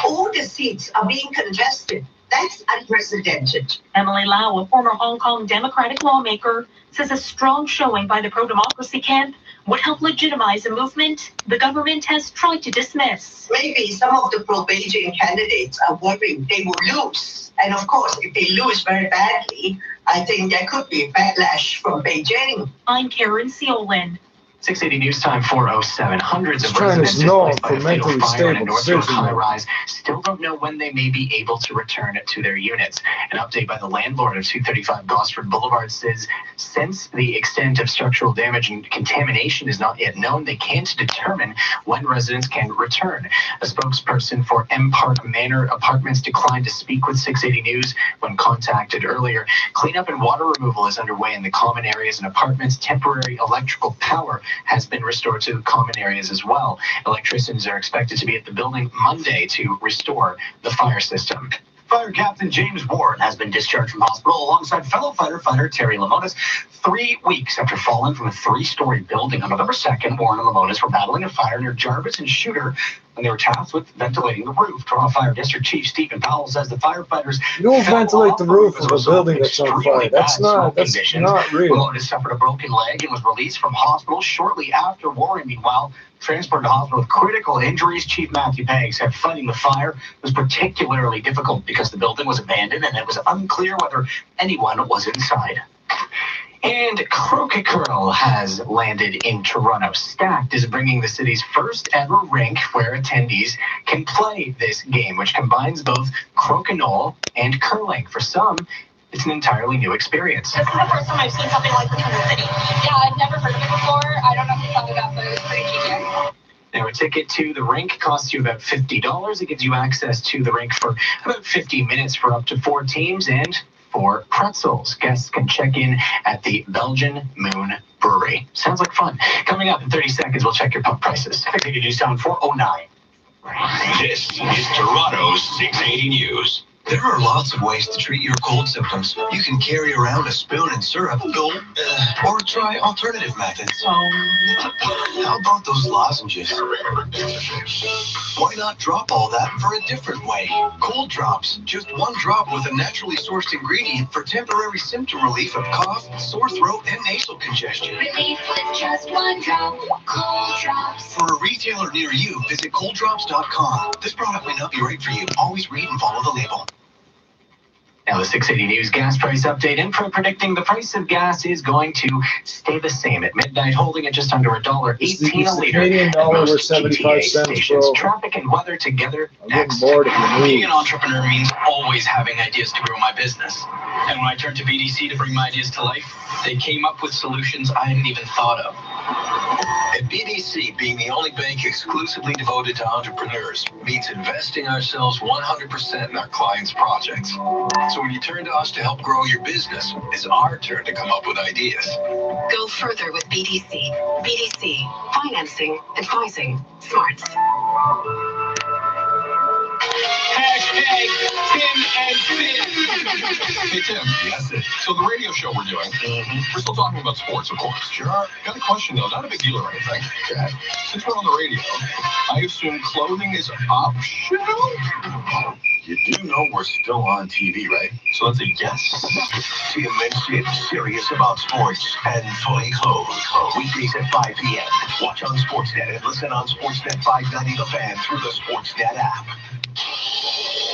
All the seats are being contested. That's unprecedented. Emily Lau, a former Hong Kong Democratic lawmaker, says a strong showing by the pro-democracy camp would help legitimize a movement the government has tried to dismiss. Maybe some of the pro-Beijing candidates are worried they will lose. And of course, if they lose very badly, I think there could be a backlash from Beijing. I'm Karen Ziolan. 680 News Time 407. Hundreds of residents displaced by a fatal fire in a Northbrook high-rise still don't know when they may be able to return to their units. An update by the landlord of 235 Gosford Boulevard says since the extent of structural damage and contamination is not yet known, they can't determine when residents can return. A spokesperson for M Park Manor Apartments declined to speak with 680 News when contacted earlier. Cleanup and water removal is underway in the common areas and apartments. Temporary electrical power has been restored to common areas as well. Electricians are expected to be at the building Monday to restore the fire system. Fire Captain James Ward has been discharged from hospital alongside fellow firefighter Terry Lamonis 3 weeks after falling from a 3-story building. On November 2nd, Warren and Lamonis were battling a fire near Jarvis and Shooter when they were tasked with ventilating the roof. Toronto Fire District Chief Stephen Powell says the firefighters You don't ventilate the roof of a building that's on fire. That's not real. Lamonis suffered a broken leg and was released from hospital shortly after. Warren, meanwhile, transported to hospital with critical injuries. Chief Matthew Pegg said fighting the fire was particularly difficult because the building was abandoned and it was unclear whether anyone was inside. And Croquet Curl has landed in Toronto. Stacked is bringing the city's first ever rink where attendees can play this game, which combines both crokinole and curling. For some, it's an entirely new experience. This is the first time I've seen something like this in the city. Yeah, I've never heard of it before. I don't know who thought it up, but it was pretty genius. Now, a ticket to the rink costs you about $50. It gives you access to the rink for about 50 minutes for up to 4 teams and 4 pretzels. Guests can check in at the Belgian Moon Brewery. Sounds like fun. Coming up in 30 seconds, we'll check your pump prices. 680 News Sound 409. This is Toronto's 680 News. There are lots of ways to treat your cold symptoms. You can carry around a spoon and syrup, or try alternative methods. How about those lozenges? Why not drop all that for a different way? Cold drops. Just 1 drop with a naturally sourced ingredient for temporary symptom relief of cough, sore throat, and nasal congestion. Relief with just 1 drop. Cold drops. For a retailer near you, visit colddrops.com. This product may not be right for you. Always read and follow the label. Now, the 680 News gas price update. Info predicting the price of gas is going to stay the same at midnight, holding at just under $1.18 a liter. Canadian dollar was 75 cents, bro. Traffic and weather together next. Being an entrepreneur means always having ideas to grow my business. And when I turned to BDC to bring my ideas to life, they came up with solutions I hadn't even thought of. At BDC, being the only bank exclusively devoted to entrepreneurs means investing ourselves 100% in our clients' projects. So when you turn to us to help grow your business, it's our turn to come up with ideas. Go further with BDC. BDC. Financing. Advising. Smarts. Hashtag Tim and Finn. Hey, Tim. Yes. So the radio show we're doing, we're still talking about sports, of course. Sure. Got a question, though. Not a big deal or anything. Okay. Since we're on the radio, I assume clothing is optional? You do know we're still on TV, right? So that's a yes. See immensely serious about sports and fully clothed. Weekdays at 5 p.m. Watch on Sportsnet and listen on Sportsnet 590 The Fan through the Sportsnet app.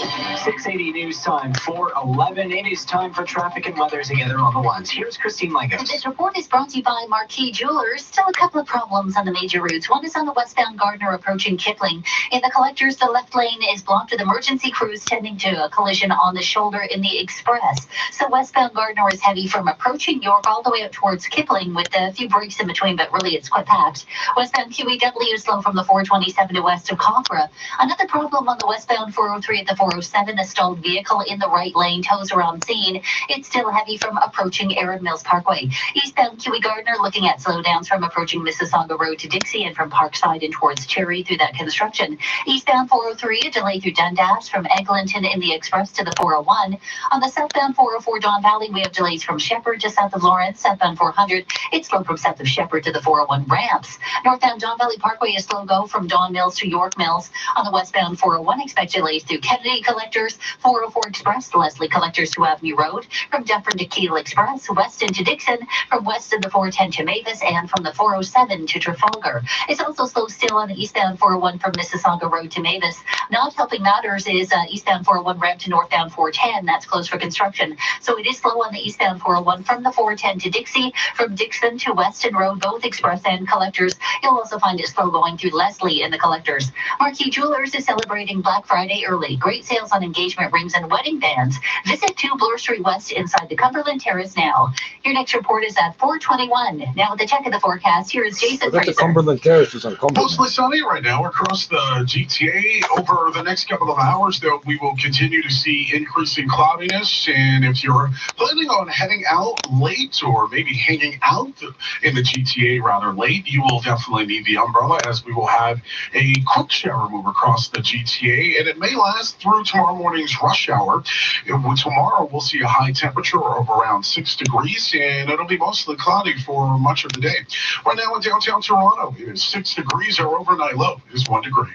680 News Time, 4:11. It is time for traffic and weather together on the ones. Here's Christine Legos. This report is brought to you by Marquee Jewelers. Still a couple of problems on the major routes. One is on the westbound Gardner approaching Kipling. In the collectors, the left lane is blocked with emergency crews tending to a collision on the shoulder in the express. So westbound Gardner is heavy from approaching York all the way up towards Kipling with a few breaks in between, but really it's quite packed. Westbound QEW is slow from the 427 to west of Copra. Another problem on the westbound 403 at the 407, a stalled vehicle in the right lane, tows are on scene. It's still heavy from approaching Aaron Mills Parkway. Eastbound QE Gardner looking at slowdowns from approaching Mississauga Road to Dixie and from Parkside and towards Cherry through that construction. Eastbound 403, a delay through Dundas from Eglinton in the express to the 401. On the southbound 404 Don Valley, we have delays from Shepherd to south of Lawrence. Southbound 400, it's slow from south of Shepherd to the 401 ramps. Northbound Don Valley Parkway is slow go from Don Mills to York Mills. On the westbound 401, expect delays through Kennedy Collectors, 404 Express, Leslie Collectors to Avenue Road, from Dufferin to Keel Express, Weston to Dixon, from west of the 410 to Mavis, and from the 407 to Trafalgar. It's also slow still on the eastbound 401 from Mississauga Road to Mavis. Not helping matters is eastbound 401 ramp to northbound 410. That's closed for construction. So it is slow on the eastbound 401 from the 410 to Dixie, from Dixon to Weston Road, both Express and Collectors. You'll also find it slow going through Leslie in the Collectors. Marquee Jewelers is celebrating Black Friday early. Great sales on engagement rings and wedding bands. Visit 2 Bloor Street West inside the Cumberland Terrace now. Your next report is at 4:21. Now with the check of the forecast, here is Jason I bet Fraser. the Cumberland Terrace is on Cumberland. Mostly sunny right now across the GTA. Over the next couple of hours, though, we will continue to see increasing cloudiness. And if you're planning on heading out late or maybe hanging out in the GTA rather late, you will definitely need the umbrella, as we will have a quick shower move across the GTA, and it may last through tomorrow morning's rush hour. Tomorrow we'll see a high temperature of around 6 degrees, and it'll be mostly cloudy for much of the day. Right now in downtown Toronto, it is 6 degrees. Our overnight low is 1 degree.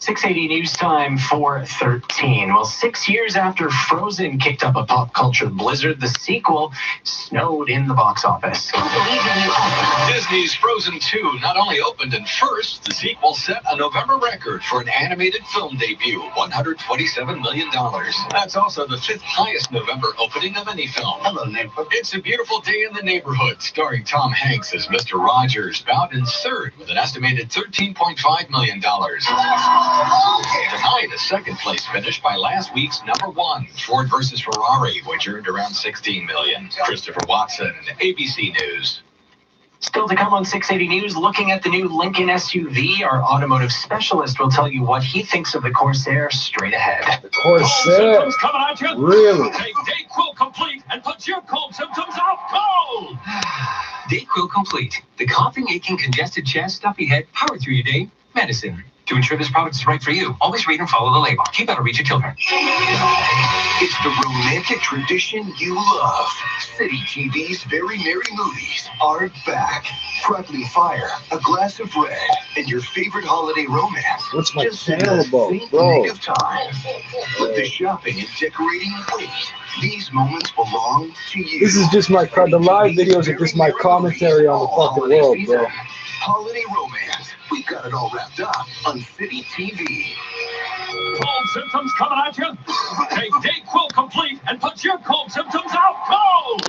680 News Time, 4:13. Well, 6 years after Frozen kicked up a pop culture blizzard, the sequel snowed in the box office. Disney's Frozen 2 not only opened in first, the sequel set a November record for an animated film debut, $127 million. That's also the 5th highest November opening of any film. Hello, neighborhood. It's a beautiful day in the neighborhood, starring Tom Hanks as Mr. Rogers, bound in third with an estimated $13.5 million. Behind a second place finish by last week's #1, Ford versus Ferrari, which earned around $16 million. Christopher Watson, ABC News. Still to come on 680 News, looking at the new Lincoln SUV, our automotive specialist will tell you what he thinks of the Corsair straight ahead. The Corsair? Coming at you. Really? Take Dayquil Complete and put your cold symptoms out cold. Dayquil Complete, the coughing, aching, congested chest, stuffy head, power through your day medicine. To ensure this product is right for you, always read and follow the label. Keep out of reach of children. It's the romantic tradition you love. City TV's Very Merry Movies are back. Crackling fire, a glass of red, and your favorite holiday romance. What's my Just in channel the about, faint bro? nick of time. Let the shopping and decorating wait. These moments belong to you. This is just my the live videos are just my commentary on the fucking world, bro. Holiday romance. We've got it all wrapped up on City TV. Cold symptoms coming at you. Take Dayquil Complete and put your cold symptoms out cold.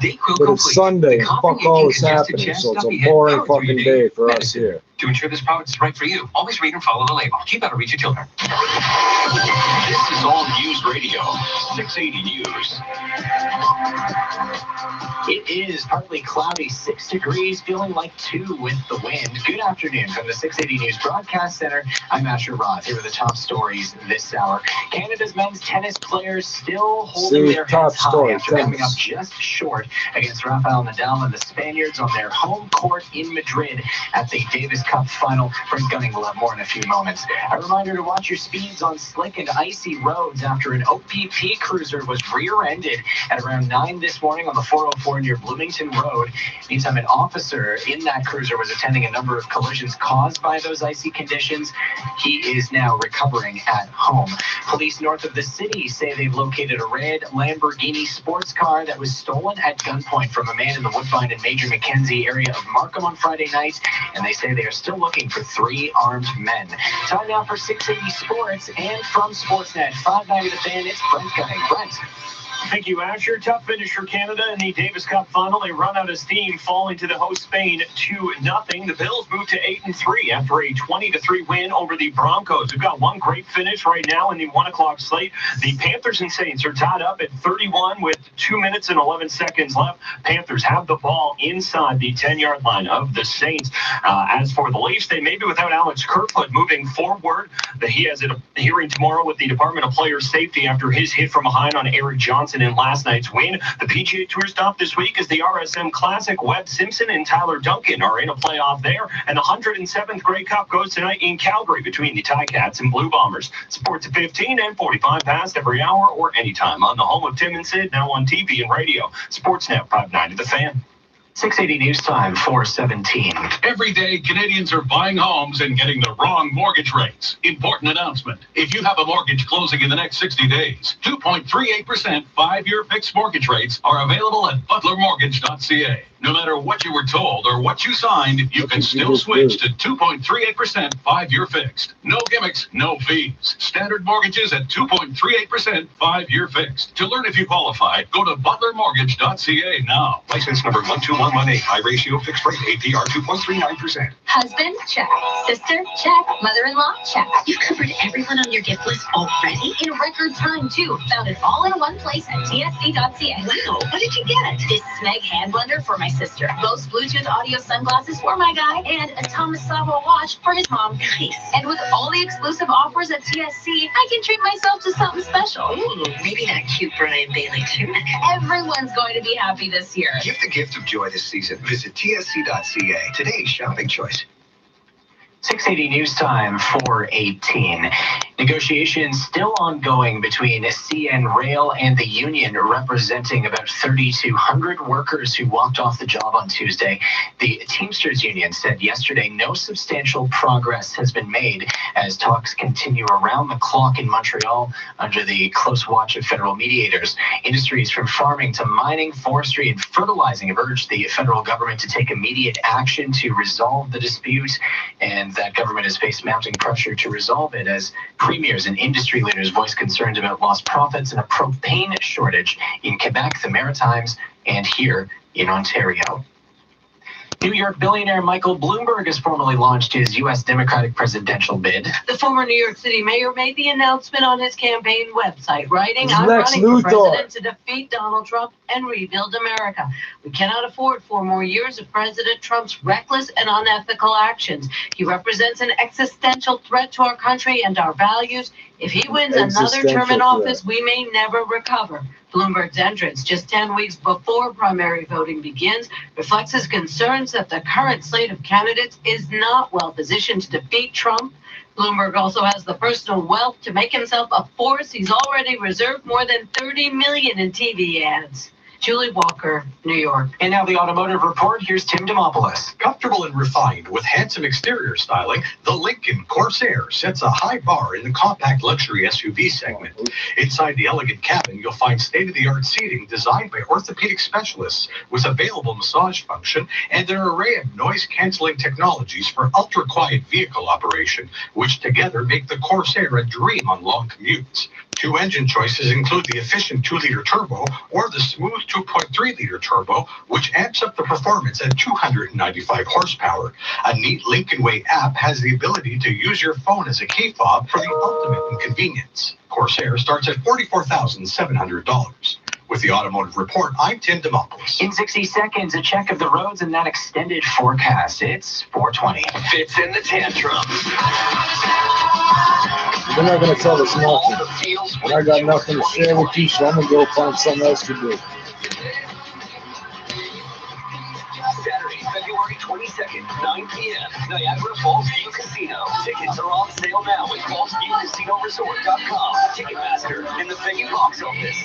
Dayquil But Complete. it's Sunday, the fuck coughing, all aching, is congested happening, chest, so it's stuffy a head, boring power through fucking your day for us medicine. here. To ensure this product is right for you, always read and follow the label. Keep out of reach of children. This is All News Radio, 680 News. It is partly cloudy, 6 degrees, feeling like 2 with the wind. Good afternoon from the 680 News Broadcast Center. I'm Asher Roth. Here are the top stories this hour. Canada's men's tennis players still holding their heads high after coming up just short against Rafael Nadal and the Spaniards on their home court in Madrid at the Davis Cup final. Brent Gunning will have more in a few moments. A reminder to watch your speeds on slick and icy roads after an OPP cruiser was rear-ended at around 9 this morning on the 404 near Bloomington Road. Meantime, an officer in that cruiser was attending a number of collisions caused by those icy conditions. He is now recovering at home. Police north of the city Police say they've located a red Lamborghini sports car that was stolen at gunpoint from a man in the Woodbine and Major Mackenzie area of Markham on Friday night, and they say they are still looking for 3 armed men. Time now for 680 Sports, and from Sportsnet 590 The Fan, it's Brent Gunning. Brent. Thank you, Asher. Tough finish for Canada in the Davis Cup final. They run out of steam, falling to the host Spain 2-0. The Bills move to 8-3 after a 20-3 win over the Broncos. We've got one great finish right now in the 1 o'clock slate. The Panthers and Saints are tied up at 31 with 2 minutes and 11 seconds left. Panthers have the ball inside the 10-yard line of the Saints. As for the Leafs, they may be without Alex Kerfoot moving forward. He has a hearing tomorrow with the Department of Player Safety after his hit from behind on Eric Johnson in last night's win. The PGA Tour stop this week is the RSM Classic. Webb Simpson and Tyler Duncan are in a playoff there, and the 107th Grey Cup goes tonight in Calgary between the Ticats and Blue Bombers. Sports at 15 and 45 past every hour or anytime on the home of Tim and Sid, now on TV and radio. Sportsnet 590 The Fan. 680 News Time 417. Every day, Canadians are buying homes and getting the wrong mortgage rates. Important announcement. If you have a mortgage closing in the next 60 days, 2.38% 5-year fixed mortgage rates are available at butlermortgage.ca. No matter what you were told or what you signed, you can still switch to 2.38% 5-year fixed. No gimmicks, no fees. Standard mortgages at 2.38% 5-year fixed. To learn if you qualify, go to butlermortgage.ca now. License number 12118. High ratio fixed rate. APR 2.39%. Husband? Check. Sister? Check. Mother-in-law? Check. You covered everyone on your gift list already? In record time, too. Found it all in one place at tsc.ca. Wow, what did you get? This Smeg hand blender for my sister. Bose Bluetooth audio sunglasses for my guy. And a Thomas Sabo watch for his mom. Nice. And with all the exclusive offers at TSC, I can treat myself to something special. Ooh, maybe that cute Brian Bailey, too. Everyone's going to be happy this year. Give the gift of joy this season. Visit tsc.ca. Today's shopping choice. 680 News Time 418. Negotiations still ongoing between CN Rail and the union representing about 3,200 workers who walked off the job on Tuesday. The Teamsters Union said yesterday no substantial progress has been made as talks continue around the clock in Montreal under the close watch of federal mediators. Industries from farming to mining, forestry, and fertilizing have urged the federal government to take immediate action to resolve the dispute, and that government has faced mounting pressure to resolve it as premiers and industry leaders voice concerns about lost profits and a propane shortage in Quebec, the Maritimes, and here in Ontario. New York billionaire Michael Bloomberg has formally launched his U.S. Democratic presidential bid. The former New York City mayor made the announcement on his campaign website, writing, "I'm running for president to defeat Donald Trump and rebuild America. We cannot afford 4 more years of President Trump's reckless and unethical actions. He represents an existential threat to our country and our values. If he wins another term in office, we may never recover." Bloomberg's entrance just 10 weeks before primary voting begins reflects his concerns that the current slate of candidates is not well positioned to defeat Trump. Bloomberg also has the personal wealth to make himself a force. He's already reserved more than $30 million in TV ads. Julie Walker, New York. And now the automotive report. Here's Tim Demopoulos. Comfortable and refined with handsome exterior styling, the Lincoln Corsair sets a high bar in the compact luxury SUV segment. Inside the elegant cabin, you'll find state-of-the-art seating designed by orthopedic specialists with available massage function and an array of noise-canceling technologies for ultra-quiet vehicle operation, which together make the Corsair a dream on long commutes. 2 engine choices include the efficient 2-liter turbo or the smooth 2.3-liter turbo, which amps up the performance at 295 horsepower. A neat Lincoln Way app has the ability to use your phone as a key fob for the ultimate in convenience. Corsair starts at $44,700. With the Automotive Report, I'm Tim Demopoulos. In 60 seconds, a check of the roads and that extended forecast. It's 420. Fits in the tantrum. They're not going to tell us nothing. And I got nothing to share with you, so I'm going to go find something else to do. Saturday, February 22nd, 9 p.m. Niagara Falls View Casino. Tickets are on sale now at FallsViewCasinoResort.com. Ticketmaster in the venue box office.